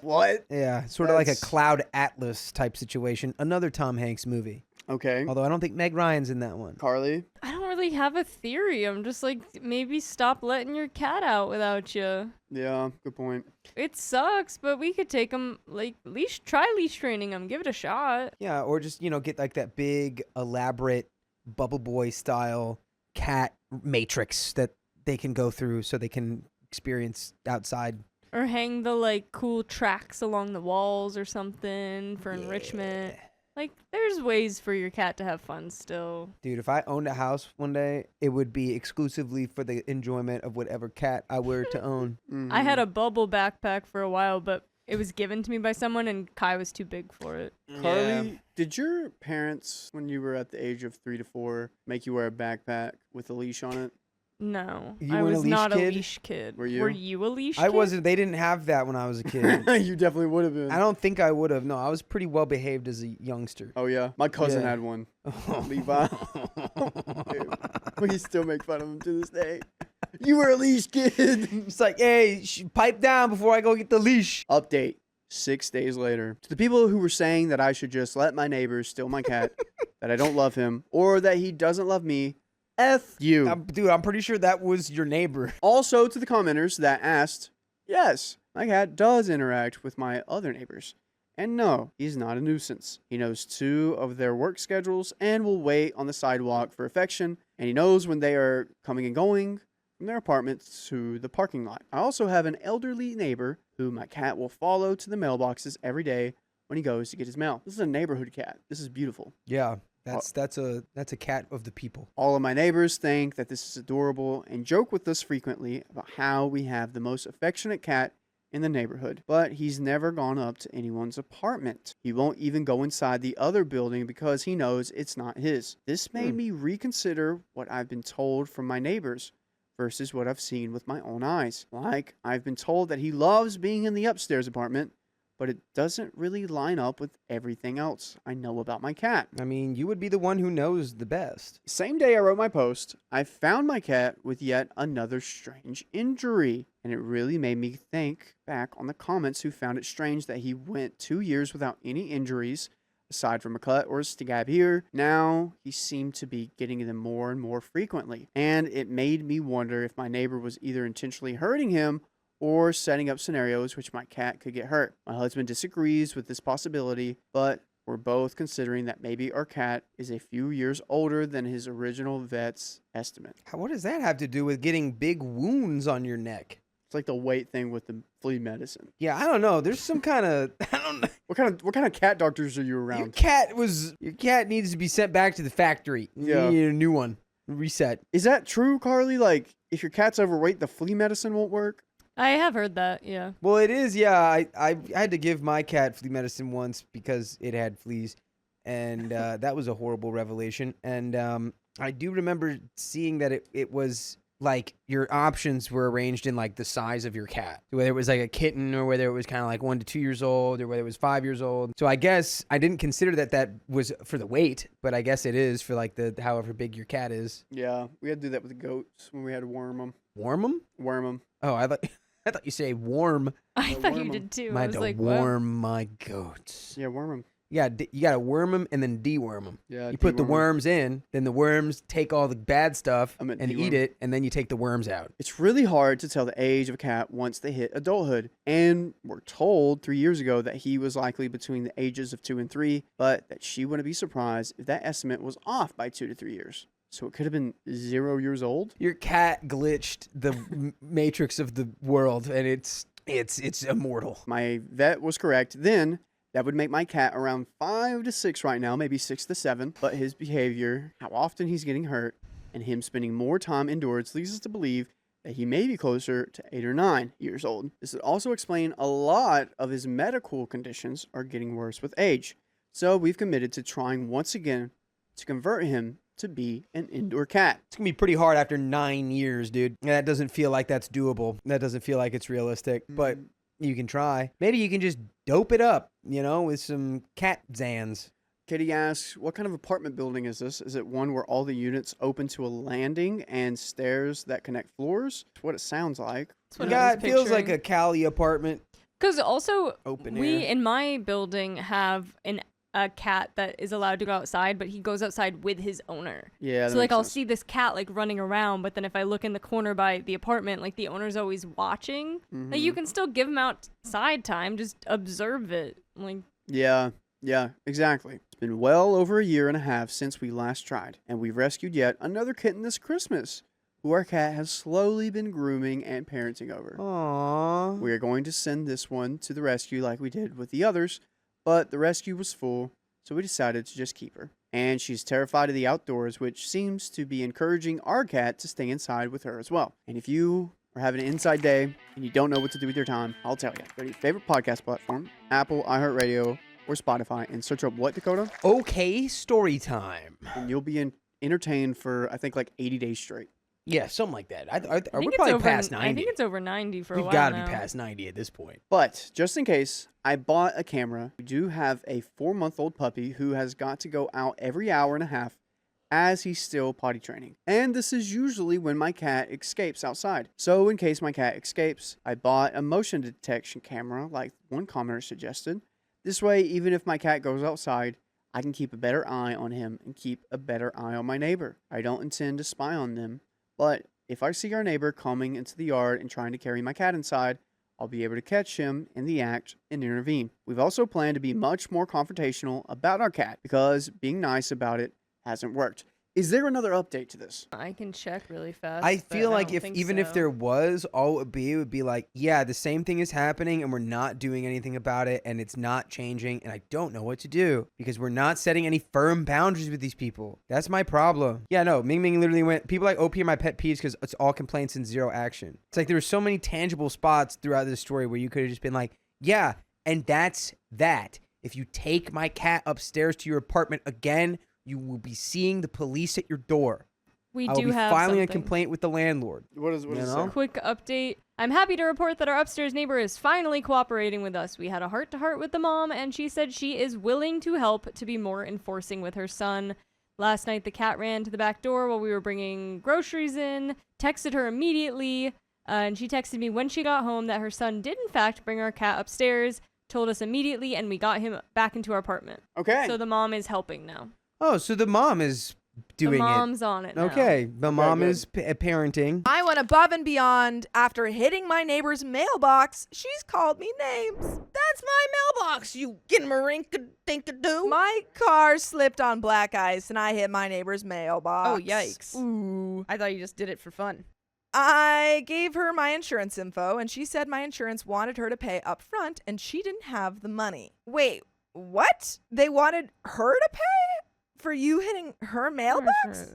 What? Yeah, sort of like a That's- Cloud Atlas type situation. Another Tom Hanks movie. Okay. Although I don't think Meg Ryan's in that one. Carly? I don't really have a theory. I'm just like, maybe stop letting your cat out without you. Yeah, good point. It sucks, but we could take him, like, try leash training him. Give it a shot. Yeah, or just, get like that big, elaborate, Bubble Boy style cat matrix that they can go through so they can experience outside. Or hang the, like, cool tracks along the walls or something for enrichment. Like, there's ways for your cat to have fun still. Dude, if I owned a house one day, it would be exclusively for the enjoyment of whatever cat I were to own. I had a bubble backpack for a while, but it was given to me by someone, and Kai was too big for it. Carly, did your parents, when you were at the age of 3 to 4, make you wear a backpack with a leash on it? No, You I weren't a was leash not kid? a leash kid. Were you? Were you a leash I kid? wasn't. They didn't have that when I was a kid. You definitely would have been. I don't think I would have. No, I was pretty well behaved as a youngster. Oh, yeah. My cousin Yeah. had one. Levi. We still make fun of him to this day. You were a leash kid. It's like, hey, pipe down before I go get the leash. Update 6 days later. To the people who were saying that I should just let my neighbor steal my cat, that I don't love him, or that he doesn't love me, F you. Dude, I'm pretty sure that was your neighbor. Also to the commenters that asked, yes, my cat does interact with my other neighbors. And no, he's not a nuisance. He knows 2 of their work schedules and will wait on the sidewalk for affection, and he knows when they are coming and going from their apartments to the parking lot. I also have an elderly neighbor who my cat will follow to the mailboxes every day when he goes to get his mail. This is a neighborhood cat. This is beautiful. Yeah, that's a cat of the people. All of my neighbors think that this is adorable and joke with us frequently about how we have the most affectionate cat in the neighborhood, but he's never gone up to anyone's apartment. He won't even go inside the other building because he knows it's not his. This made me reconsider what I've been told from my neighbors versus what I've seen with my own eyes. Like, I've been told that he loves being in the upstairs apartment, but it doesn't really line up with everything else I know about my cat. I mean, you would be the one who knows the best. Same day I wrote my post, I found my cat with yet another strange injury. And it really made me think back on the comments who found it strange that he went 2 years without any injuries, aside from a cut or a scab here. Now he seemed to be getting them more and more frequently. And it made me wonder if my neighbor was either intentionally hurting him or setting up scenarios which my cat could get hurt. My husband disagrees with this possibility, but we're both considering that maybe our cat is a few years older than his original vet's estimate. What does that have to do with getting big wounds on your neck? It's like the weight thing with the flea medicine. Yeah, I don't know. There's some kind of I don't know. What kind of cat doctors are you Your around? cat needs to be sent back to the factory. Yeah. You need a new one. Reset. Is that true, Carly? Like, if your cat's overweight, the flea medicine won't work? I have heard that, yeah. Well, it is, yeah. I had to give my cat flea medicine once because it had fleas, and that was a horrible revelation. And I do remember seeing that it was like your options were arranged in like the size of your cat, whether it was like a kitten or whether it was kind of like 1 to 2 years old or whether it was 5 years old. So I guess I didn't consider that was for the weight, but I guess it is for like the however big your cat is. Yeah, we had to do that with the goats when we had to worm them. Warm them? Worm them. Oh, I thought you say warm. I thought you worm 'em. did too. I I had was to like, what? warm my goats. Yeah, worm them. Yeah, you gotta worm them and then deworm them. Yeah, You put the deworm 'em. worms in, then the worms take all the bad stuff I meant and deworm. eat it, and then you take the worms out. It's really hard to tell the age of a cat once they hit adulthood. And we're told 3 years ago that he was likely between the ages of 2 and 3, but that she wouldn't be surprised if that estimate was off by 2 to 3 years. So it could have been 0 years old. Your cat glitched the matrix of the world, and it's immortal. My vet was correct. Then that would make my cat around 5 to 6 right now, maybe 6 to 7. But his behavior, how often he's getting hurt, and him spending more time indoors leads us to believe that he may be closer to 8 or 9 years old. This would also explain a lot of his medical conditions are getting worse with age. So we've committed to trying once again to convert him to be an indoor cat. It's gonna be pretty hard after 9 years, dude. That doesn't feel like that's doable. That doesn't feel like it's realistic. But You can try. Maybe you can just dope it up, with some cat Zans. Kitty asks, what kind of apartment building is this? Is it one where all the units open to a landing and stairs that connect floors? That's what it sounds like. That's what Yeah, I it was feels like picturing. a Cali apartment. Because also, Open we air. in my building have a cat that is allowed to go outside, but he goes outside with his owner. Yeah. So like I'll see this cat like running around, but then if I look in the corner by the apartment, like the owner's always watching. Like you can still give him outside time, just observe it. Like Yeah, exactly. It's been well over a year and a half since we last tried, and we've rescued yet another kitten this Christmas, who our cat has slowly been grooming and parenting over. Aww. We are going to send this one to the rescue like we did with the others, but the rescue was full, so we decided to just keep her. And she's terrified of the outdoors, which seems to be encouraging our cat to stay inside with her as well. And if you are having an inside day and you don't know what to do with your time, I'll tell you. Go to your favorite podcast platform, Apple, iHeartRadio, or Spotify, and search up what, Dakota? Okay, story time. And you'll be entertained for, I think, like 80 days straight. Yeah, something like that. I We're think it's probably over, past 90. I think it's over 90 for a We've while got to now. be past 90 at this point. But just in case, I bought a camera. We do have a 4-month-old puppy who has got to go out every hour and a half as he's still potty training. And this is usually when my cat escapes outside. So in case my cat escapes, I bought a motion detection camera like one commenter suggested. This way, even if my cat goes outside, I can keep a better eye on him and keep a better eye on my neighbor. I don't intend to spy on them, but if I see our neighbor coming into the yard and trying to carry my cat inside, I'll be able to catch him in the act and intervene. We've also planned to be much more confrontational about our cat because being nice about it hasn't worked. Is there another update to this? I can check really fast. I but feel like don't if think even if so. there was, all it would be like, yeah, the same thing is happening and we're not doing anything about it and it's not changing and I don't know what to do because we're not setting any firm boundaries with these people. That's my problem. Yeah, no, Ming Ming literally went, people like OP are my pet peeves because it's all complaints and zero action. It's like there were so many tangible spots throughout this story where you could have just been like, yeah, and that's that. If you take my cat upstairs to your apartment again, you will be seeing the police at your door. we I will do be have filing a something. complaint with the landlord. What is it You say? know? Quick update. I'm happy to report that our upstairs neighbor is finally cooperating with us. We had a heart-to-heart with the mom, and she said she is willing to help to be more enforcing with her son. Last night, the cat ran to the back door while we were bringing groceries in, texted her immediately, and she texted me when she got home that her son did, in fact, bring our cat upstairs, told us immediately, and we got him back into our apartment. Okay. So the mom is helping now. Oh, so the mom is doing the mom's on it now. Okay, the mom good. is parenting. I went above and beyond. After hitting my neighbor's mailbox, she's called me names. That's my mailbox, you gin-marink-a-dink-a-doo. My car slipped on black ice and I hit my neighbor's mailbox. Oh, yikes. Ooh. I thought you just did it for fun. I gave her my insurance info and she said my insurance wanted her to pay up front and she didn't have the money. Wait, what? They wanted her to pay? For you hitting her mailbox?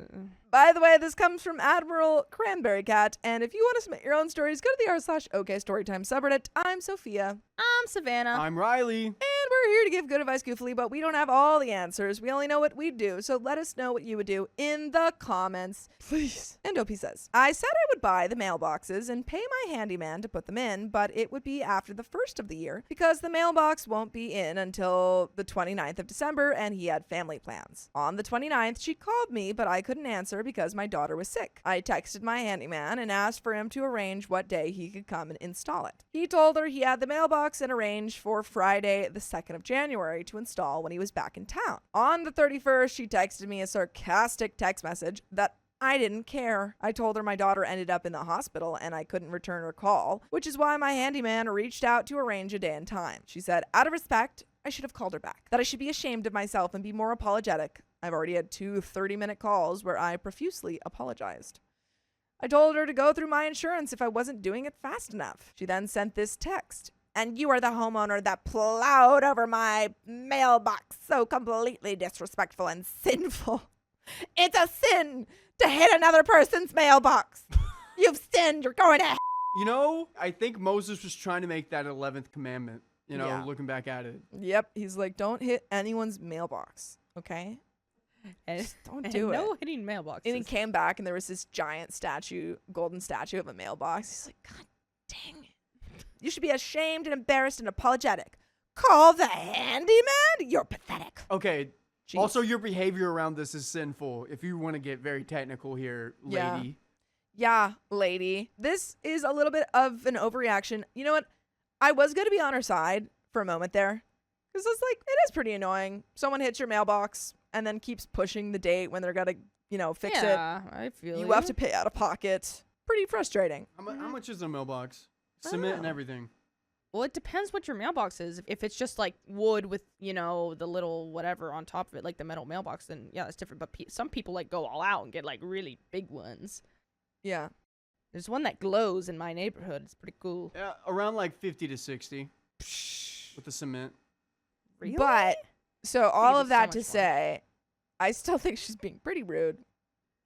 By the way, this comes from Admiral Cranberry Cat, and if you want to submit your own stories, go to the r/OKStorytime subreddit. I'm Sophia. I'm Savannah. I'm Riley. And we're here to give good advice goofily, but we don't have all the answers. We only know what we do, so let us know what you would do in the comments, please. And OP says, I said I would buy the mailboxes and pay my handyman to put them in, but it would be after the 1st of the year because the mailbox won't be in until the 29th of December and he had family plans. On the 29th, she called me, but I couldn't answer because my daughter was sick. I texted my handyman and asked for him to arrange what day he could come and install it. He told her he had the mailbox and arranged for Friday, the 2nd of January to install when he was back in town. On the 31st, she texted me a sarcastic text message that I didn't care. I told her my daughter ended up in the hospital and I couldn't return her call, which is why my handyman reached out to arrange a day and time. She said, out of respect, I should have called her back, that I should be ashamed of myself and be more apologetic. I've already had 2 30-minute calls where I profusely apologized. I told her to go through my insurance if I wasn't doing it fast enough. She then sent this text. And you are the homeowner that plowed over my mailbox. So completely disrespectful and sinful. It's a sin to hit another person's mailbox. You've sinned. You're going to hell. You know, I think Moses was trying to make that 11th commandment, Yeah. looking back at it. Yep. He's like, don't hit anyone's mailbox. Okay? And, Just don't and do it. no hitting mailboxes. And he came back and there was this giant statue, golden statue of a mailbox. He's like, God dang it. You should be ashamed and embarrassed and apologetic. Call the handyman? You're pathetic. Okay. Jeez. Also, your behavior around this is sinful. If you want to get very technical here, Yeah. lady. Yeah, lady. This is a little bit of an overreaction. You know what? I was going to be on her side for a moment there. Because it's like, it is pretty annoying. Someone hits your mailbox and then keeps pushing the date when they're going to, fix it. Yeah, I feel You have to pay out of pocket. Pretty frustrating. How much is a mailbox? I don't Cement and know. everything. Well, it depends what your mailbox is. If it's just like wood with, the little whatever on top of it, like the metal mailbox, then yeah, that's different. But some people like go all out and get like really big ones. Yeah. There's one that glows in my neighborhood. It's pretty cool. Yeah, around like 50 to 60 with the cement. Really? But, so all it's of so that much to fun. say, I still think she's being pretty rude.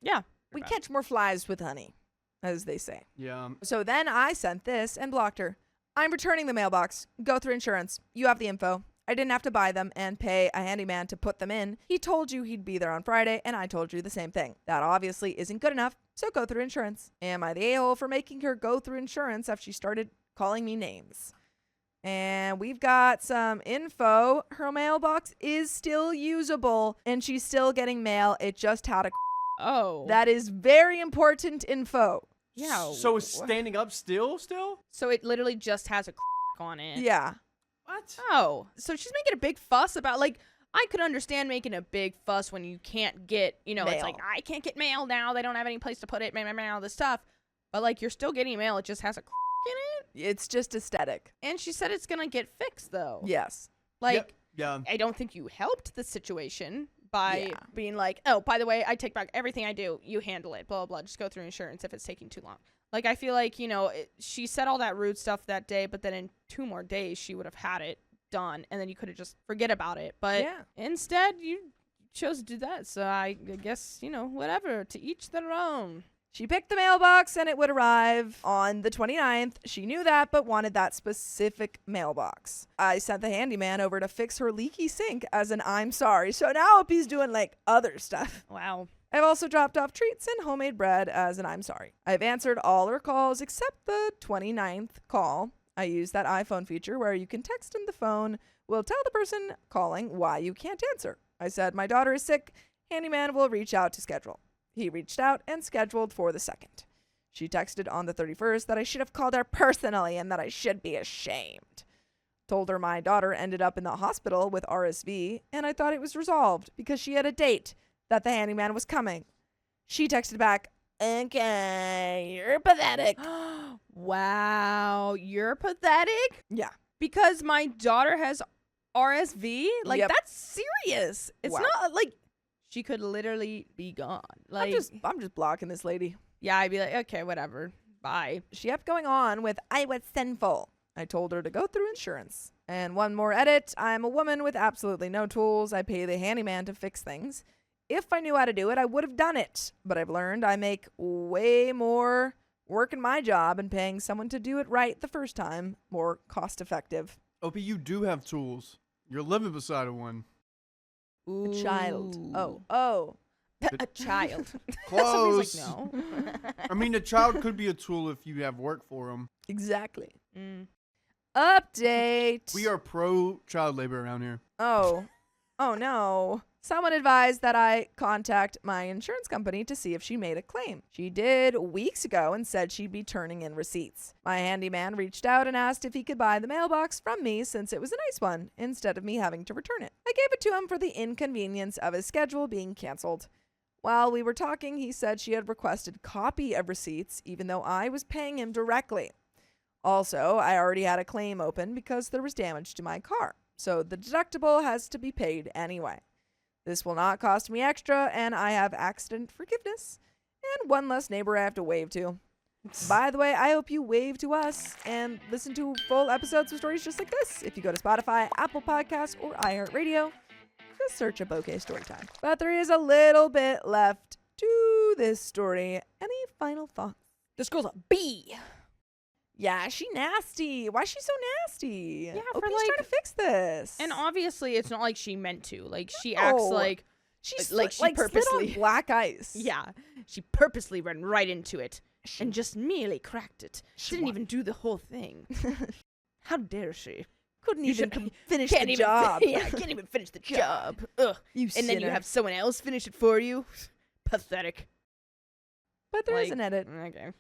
Yeah. We catch more flies with honey, as they say. Yeah. So then I sent this and blocked her. I'm returning the mailbox. Go through insurance. You have the info. I didn't have to buy them and pay a handyman to put them in. He told you he'd be there on Friday, and I told you the same thing. That obviously isn't good enough, so go through insurance. Am I the a-hole for making her go through insurance after she started calling me names? And we've got some info. Her mailbox is still usable, and she's still getting mail. It just had a... Oh. That is very important info. Yeah. So it's standing up still? So it literally just has a on it. Yeah. What? Oh. So she's making a big fuss about, like, I could understand making a big fuss when you can't get, it's like, Mail. I can't get mail now. They don't have any place to put it, all this stuff. But, like, you're still getting mail. It just has a in it. It's just aesthetic. And she said it's going to get fixed, though. Yes. Like, Yeah. I don't think you helped the situation by Yeah. being like, oh, by the way, I take back everything I do. You handle it, blah, blah, blah. Just go through insurance if it's taking too long. Like, I feel like, she said all that rude stuff that day, but then in 2 more days, she would have had it done, and then you could have just forget about it. But Yeah. instead, you chose to do that. So I guess, whatever. To each their own. She picked the mailbox and it would arrive on the 29th. She knew that, but wanted that specific mailbox. I sent the handyman over to fix her leaky sink as an I'm sorry. So now Opie's doing like other stuff. Wow. I've also dropped off treats and homemade bread as an I'm sorry. I've answered all her calls except the 29th call. I use that iPhone feature where you can text and the phone will tell the person calling why you can't answer. I said, my daughter is sick. Handyman will reach out to schedule. He reached out and scheduled for the 2nd. She texted on the 31st that I should have called her personally and that I should be ashamed. Told her my daughter ended up in the hospital with RSV and I thought it was resolved because she had a date that the handyman was coming. She texted back, okay, you're pathetic. Wow. You're pathetic? Yeah. Because my daughter has RSV? Like, Yep. that's serious. It's Wow. not like she could literally be gone. Like, I'm just blocking this lady. yeah, I'd be like, okay, whatever. Bye. She kept going on with, I was sinful. I told her to go through insurance. And one more edit. I'm a woman with absolutely no tools. I pay the handyman to fix things. If I knew how to do it, I would have done it. But I've learned I make way more working my job and paying someone to do it right the first time more cost effective. Opie, you do have tools. You're living beside one. A child. Ooh. Oh. A child. Close. Sophie's like, no. I mean, a child could be a tool if you have work for them. Exactly. Mm. Update. We are pro child labor around here. Oh no. Someone advised that I contact my insurance company to see if she made a claim. She did weeks ago and said she'd be turning in receipts. My handyman reached out and asked if he could buy the mailbox from me since it was a nice one, instead of me having to return it. I gave it to him for the inconvenience of his schedule being canceled. While we were talking, he said she had requested copy of receipts even though I was paying him directly. Also, I already had a claim open because there was damage to my car, so the deductible has to be paid anyway. This will not cost me extra, and I have accident forgiveness and one less neighbor I have to wave to. By the way, I hope you wave to us and listen to full episodes of stories just like this. If you go to Spotify, Apple Podcasts, or iHeartRadio, just search a bouquet Storytime. But there is a little bit left to this story. Any final thoughts? This girl's a bee. Yeah, she nasty. Why is she so nasty? Yeah, Opie's for, like- trying to fix this. And obviously, it's not like she meant to. Like, she acts No. like she's like, she slid on purposely- black ice. yeah, she purposely ran right into it. and just merely cracked it. Didn't even do the whole thing. How dare she? Couldn't You even should- finish Can't the even job. can't even finish the job. Ugh. You And then you have someone else finish it for you. Pathetic. But there is like- an edit. Okay.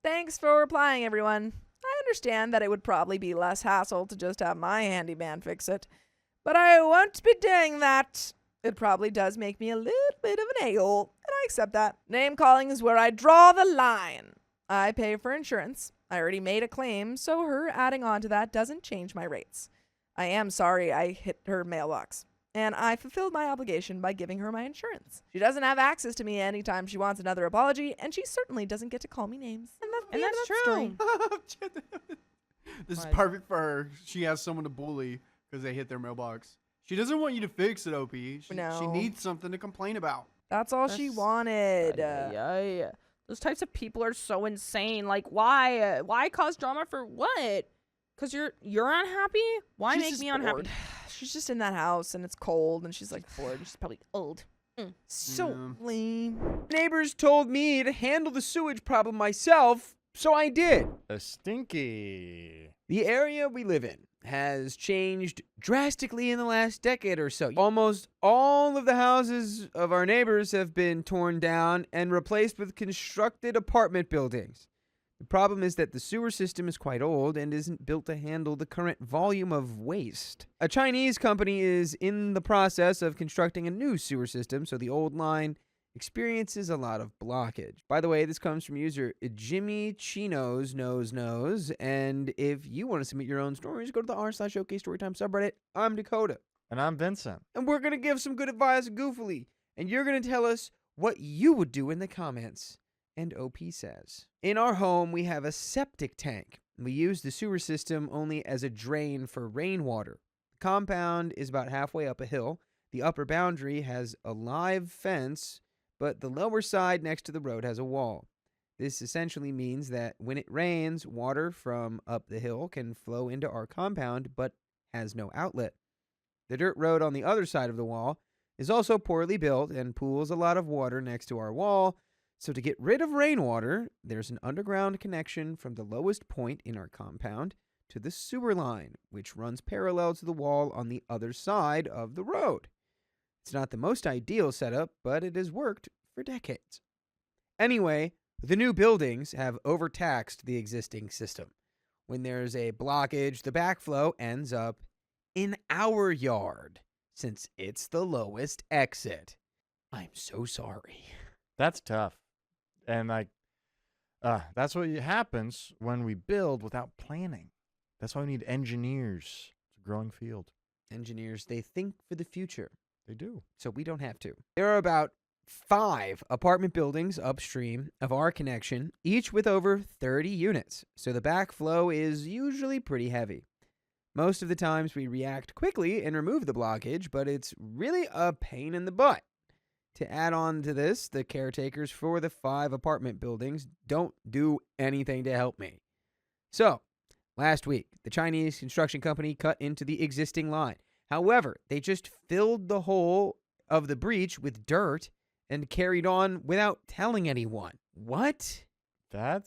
Thanks for replying, everyone. I understand that it would probably be less hassle to just have my handyman fix it, but I won't be doing that. It probably does make me a little bit of an a-hole, and I accept that. Name calling is where I draw the line. I pay for insurance. I already made a claim, so her adding on to that doesn't change my rates. I am sorry I hit her mailbox, and I fulfilled my obligation by giving her my insurance. She doesn't have access to me anytime she wants another apology, and she certainly doesn't get to call me names. And that's true. This is What? perfect for her. She has someone to bully because they hit their mailbox. She doesn't want you to fix it, OP. She No. needs something to complain about. That's all she wanted. Yeah. Those types of people are so insane. Like, why? Why cause drama for what? Because you're unhappy? Why She's make just me unhappy? bored. She's just in that house and it's cold and she's like bored. She's probably old. So Yeah. lame. neighbors told me to handle the sewage problem myself, so I did. A stinky. The area we live in has changed drastically in the last decade or so. Almost all of the houses of our neighbors have been torn down and replaced with constructed apartment buildings. The problem is that the sewer system is quite old and isn't built to handle the current volume of waste. A Chinese company is in the process of constructing a new sewer system, so the old line experiences a lot of blockage. By the way, this comes from user Jimmy Chinos knows, and if you want to submit your own stories, go to the r/OK Storytime subreddit. I'm Dakota, And I'm Vincent. and we're gonna give some good advice goofily, and you're gonna tell us what you would do in the comments. And OP says, in our home, we have a septic tank. We use the sewer system only as a drain for rainwater. The compound is about halfway up a hill. The upper boundary has a live fence, but the lower side next to the road has a wall. This essentially means that when it rains, water from up the hill can flow into our compound, but has no outlet. The dirt road on the other side of the wall is also poorly built and pools a lot of water next to our wall. So to get rid of rainwater, there's an underground connection from the lowest point in our compound to the sewer line, which runs parallel to the wall on the other side of the road. It's not the most ideal setup, but it has worked for decades. Anyway, the new buildings have overtaxed the existing system. When there's a blockage, the backflow ends up in our yard, since it's the lowest exit. I'm so sorry. That's tough. And that's what happens when we build without planning. That's why we need engineers. It's a growing field. Engineers, they think for the future, They do. so we don't have to. There are about 5 apartment buildings upstream of our connection, each with over 30 units, so the backflow is usually pretty heavy. Most of the times we react quickly and remove the blockage, but it's really a pain in the butt. To add on to this, the caretakers for the 5 apartment buildings don't do anything to help me. So, last week, the Chinese construction company cut into the existing line. However, they just filled the hole of the breach with dirt and carried on without telling anyone. What? I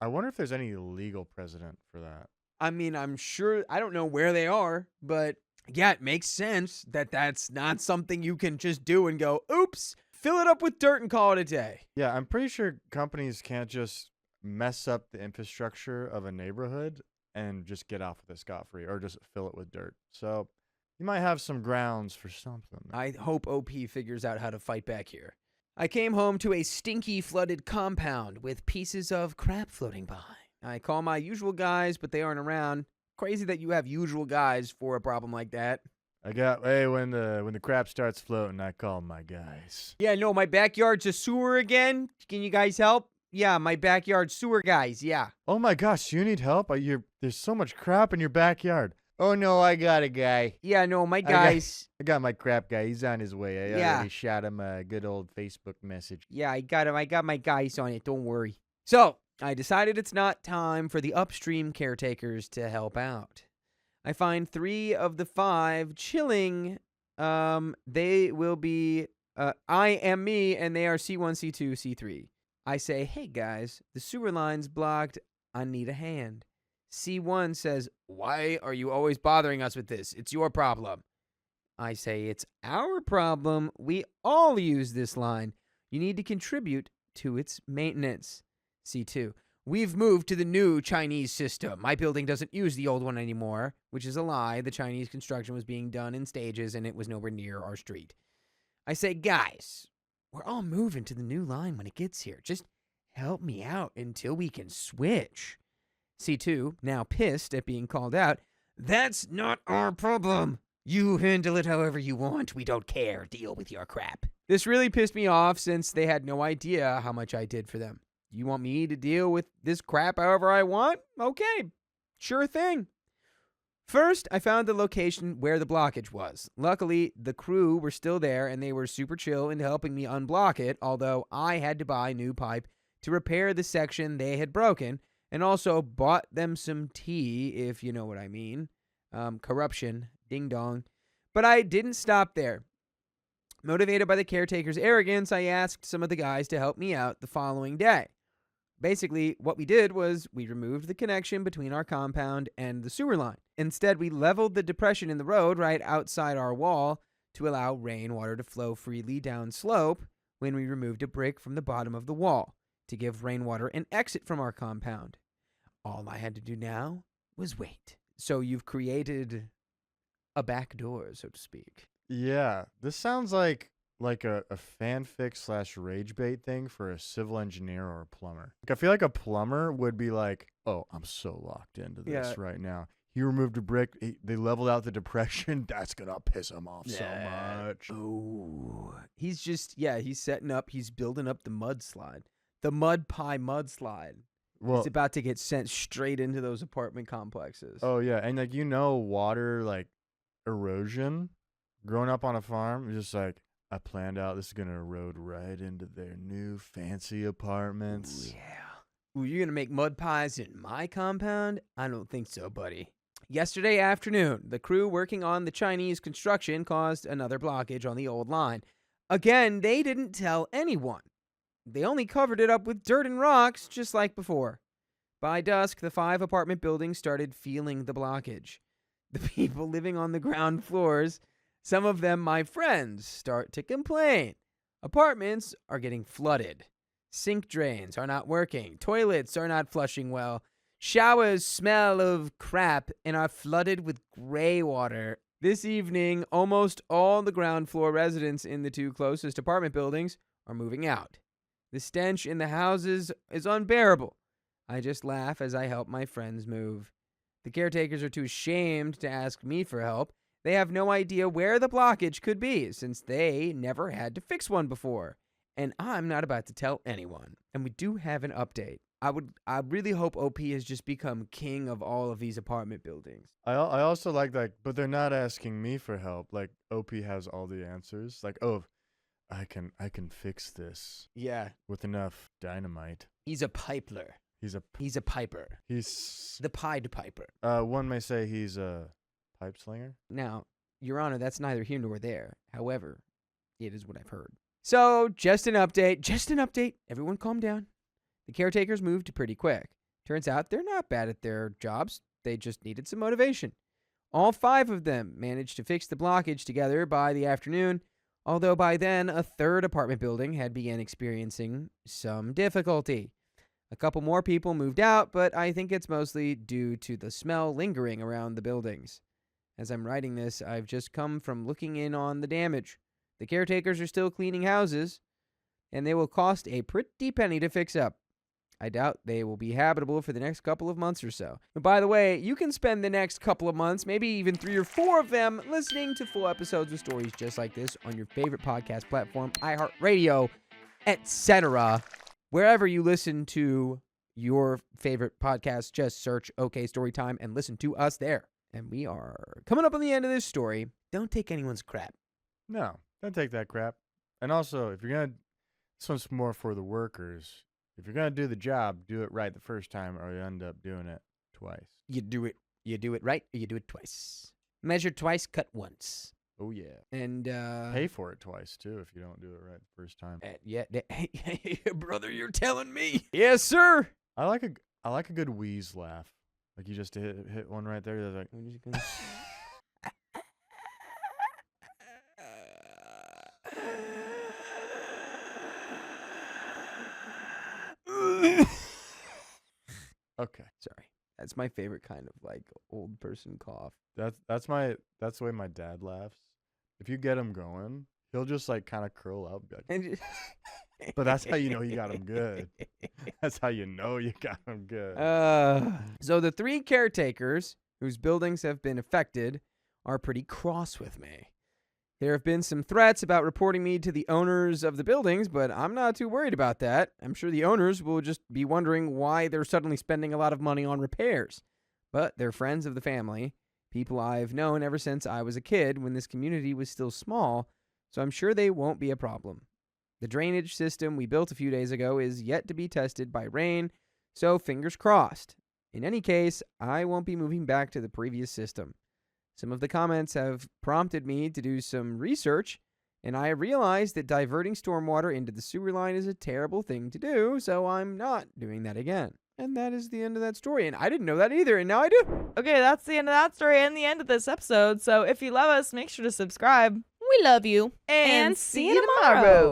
wonder if there's any legal precedent for that. I mean, I'm sure, I don't know where they are, but yeah, it makes sense that that's not something you can just do and go, oops, fill it up with dirt and call it a day. Yeah, I'm pretty sure companies can't just mess up the infrastructure of a neighborhood and just get off with it scot-free or just fill it with dirt. So you might have some grounds for something. I hope OP figures out how to fight back here. I came home to a stinky flooded compound with pieces of crap floating by. I call my usual guys, but they aren't around. Crazy that you have usual guys for a problem like that. When the crap starts floating, I call my guys. Yeah, no, my backyard's a sewer again. Can you guys help? Yeah, my backyard sewer guys, yeah. Oh my gosh, you need help? There's so much crap in your backyard. Oh no, I got a guy. Yeah, no, my guys. I got my crap guy. He's on his way. I Yeah. already shot him a good old Facebook message. Yeah, I got him. I got my guys on it. Don't worry. So, I decided it's not time for the upstream caretakers to help out. I find 3 of the 5 chilling. They will be I am me, and they are C1, C2, C3. I say, hey guys, the sewer line's blocked. I need a hand. C1 says, why are you always bothering us with this? It's your problem. I say, it's our problem. We all use this line. You need to contribute to its maintenance. C2, we've moved to the new Chinese system. My building doesn't use the old one anymore, which is a lie. The Chinese construction was being done in stages and it was nowhere near our street. I say, guys, we're all moving to the new line when it gets here. Just help me out until we can switch. C2, now pissed at being called out, that's not our problem. You handle it however you want. We don't care. Deal with your crap. This really pissed me off since they had no idea how much I did for them. You want me to deal with this crap however I want? Okay, sure thing. First, I found the location where the blockage was. Luckily, the crew were still there and they were super chill in helping me unblock it, although I had to buy new pipe to repair the section they had broken, and also bought them some tea, if you know what I mean. Corruption. Ding dong. But I didn't stop there. Motivated by the caretaker's arrogance, I asked some of the guys to help me out the following day. Basically, what we did was we removed the connection between our compound and the sewer line. Instead, we leveled the depression in the road right outside our wall to allow rainwater to flow freely down slope when we removed a brick from the bottom of the wall to give rainwater an exit from our compound. All I had to do now was wait. So you've created a back door, so to speak. Yeah, this sounds like a fanfic / rage bait thing for a civil engineer or a plumber. Like, I feel like a plumber would be like, oh, I'm so locked into this right now. He removed a brick. They leveled out the depression. That's going to piss him off so much. Oh, he's setting up. He's building up the mudslide. The mud pie mudslide. Well, He's about to get sent straight into those apartment complexes. oh, yeah. And, like, water, like, erosion. Growing up on a farm, it's just like, I planned out this is going to erode right into their new fancy apartments. Ooh, yeah. Ooh, you're going to make mud pies in my compound? I don't think so, buddy. Yesterday afternoon, the crew working on the Chinese construction caused another blockage on the old line. Again, they didn't tell anyone. They only covered it up with dirt and rocks, just like before. By dusk, the 5 apartment buildings started feeling the blockage. The people living on the ground floors, some of them my friends, start to complain. Apartments are getting flooded. Sink drains are not working. Toilets are not flushing well. Showers smell of crap and are flooded with gray water. This evening, almost all the ground floor residents in the 2 closest apartment buildings are moving out. The stench in the houses is unbearable. I just laugh as I help my friends move. The caretakers are too ashamed to ask me for help. They have no idea where the blockage could be, since they never had to fix one before. And I'm not about to tell anyone. And we do have an update. I really hope OP has just become king of all of these apartment buildings. I also like that, but they're not asking me for help. Like, OP has all the answers. Like, oh, I can fix this. Yeah. With enough dynamite. He's a piper. He's a piper. He's the Pied Piper. one may say he's a pipe slinger. Now, Your Honor, that's neither here nor there. However, it is what I've heard. So, just an update. Everyone calm down. The caretakers moved pretty quick. Turns out they're not bad at their jobs. They just needed some motivation. All 5 of them managed to fix the blockage together by the afternoon, although by then a 3rd apartment building had begun experiencing some difficulty. A couple more people moved out, but I think it's mostly due to the smell lingering around the buildings. As I'm writing this, I've just come from looking in on the damage. The caretakers are still cleaning houses, and they will cost a pretty penny to fix up. I doubt they will be habitable for the next couple of months or so. And by the way, you can spend the next couple of months, maybe even 3 or 4 of them, listening to full episodes of stories just like this on your favorite podcast platform, iHeartRadio, etc. Wherever you listen to your favorite podcast, just search OK Storytime and listen to us there. And we are coming up on the end of this story. Don't take anyone's crap. No, don't take that crap. And also, if you're going to, this one's more for the workers. If you're going to do the job, do it right the first time or you end up doing it twice. You do it right or you do it twice. Measure twice, cut once. Oh yeah. And Pay for it twice too if you don't do it right the first time. yeah, brother, you're telling me. Yes, sir. I like a good wheeze laugh. Like you just hit one right there. That's like. Okay. Sorry. That's my favorite kind of like old person cough. That's the way my dad laughs. If you get him going, he'll just like kind of curl up. Be like, And but that's how you know you got him good. That's how you know you got him good. So the 3 caretakers whose buildings have been affected are pretty cross with me. There have been some threats about reporting me to the owners of the buildings, but I'm not too worried about that. I'm sure the owners will just be wondering why they're suddenly spending a lot of money on repairs. But they're friends of the family, people I've known ever since I was a kid when this community was still small, so I'm sure they won't be a problem. The drainage system we built a few days ago is yet to be tested by rain, so fingers crossed. In any case, I won't be moving back to the previous system. Some of the comments have prompted me to do some research, and I realized that diverting stormwater into the sewer line is a terrible thing to do, so I'm not doing that again. And that is the end of that story, and I didn't know that either, and now I do. Okay, that's the end of that story and the end of this episode. So if you love us, make sure to subscribe. We love you. And see you tomorrow.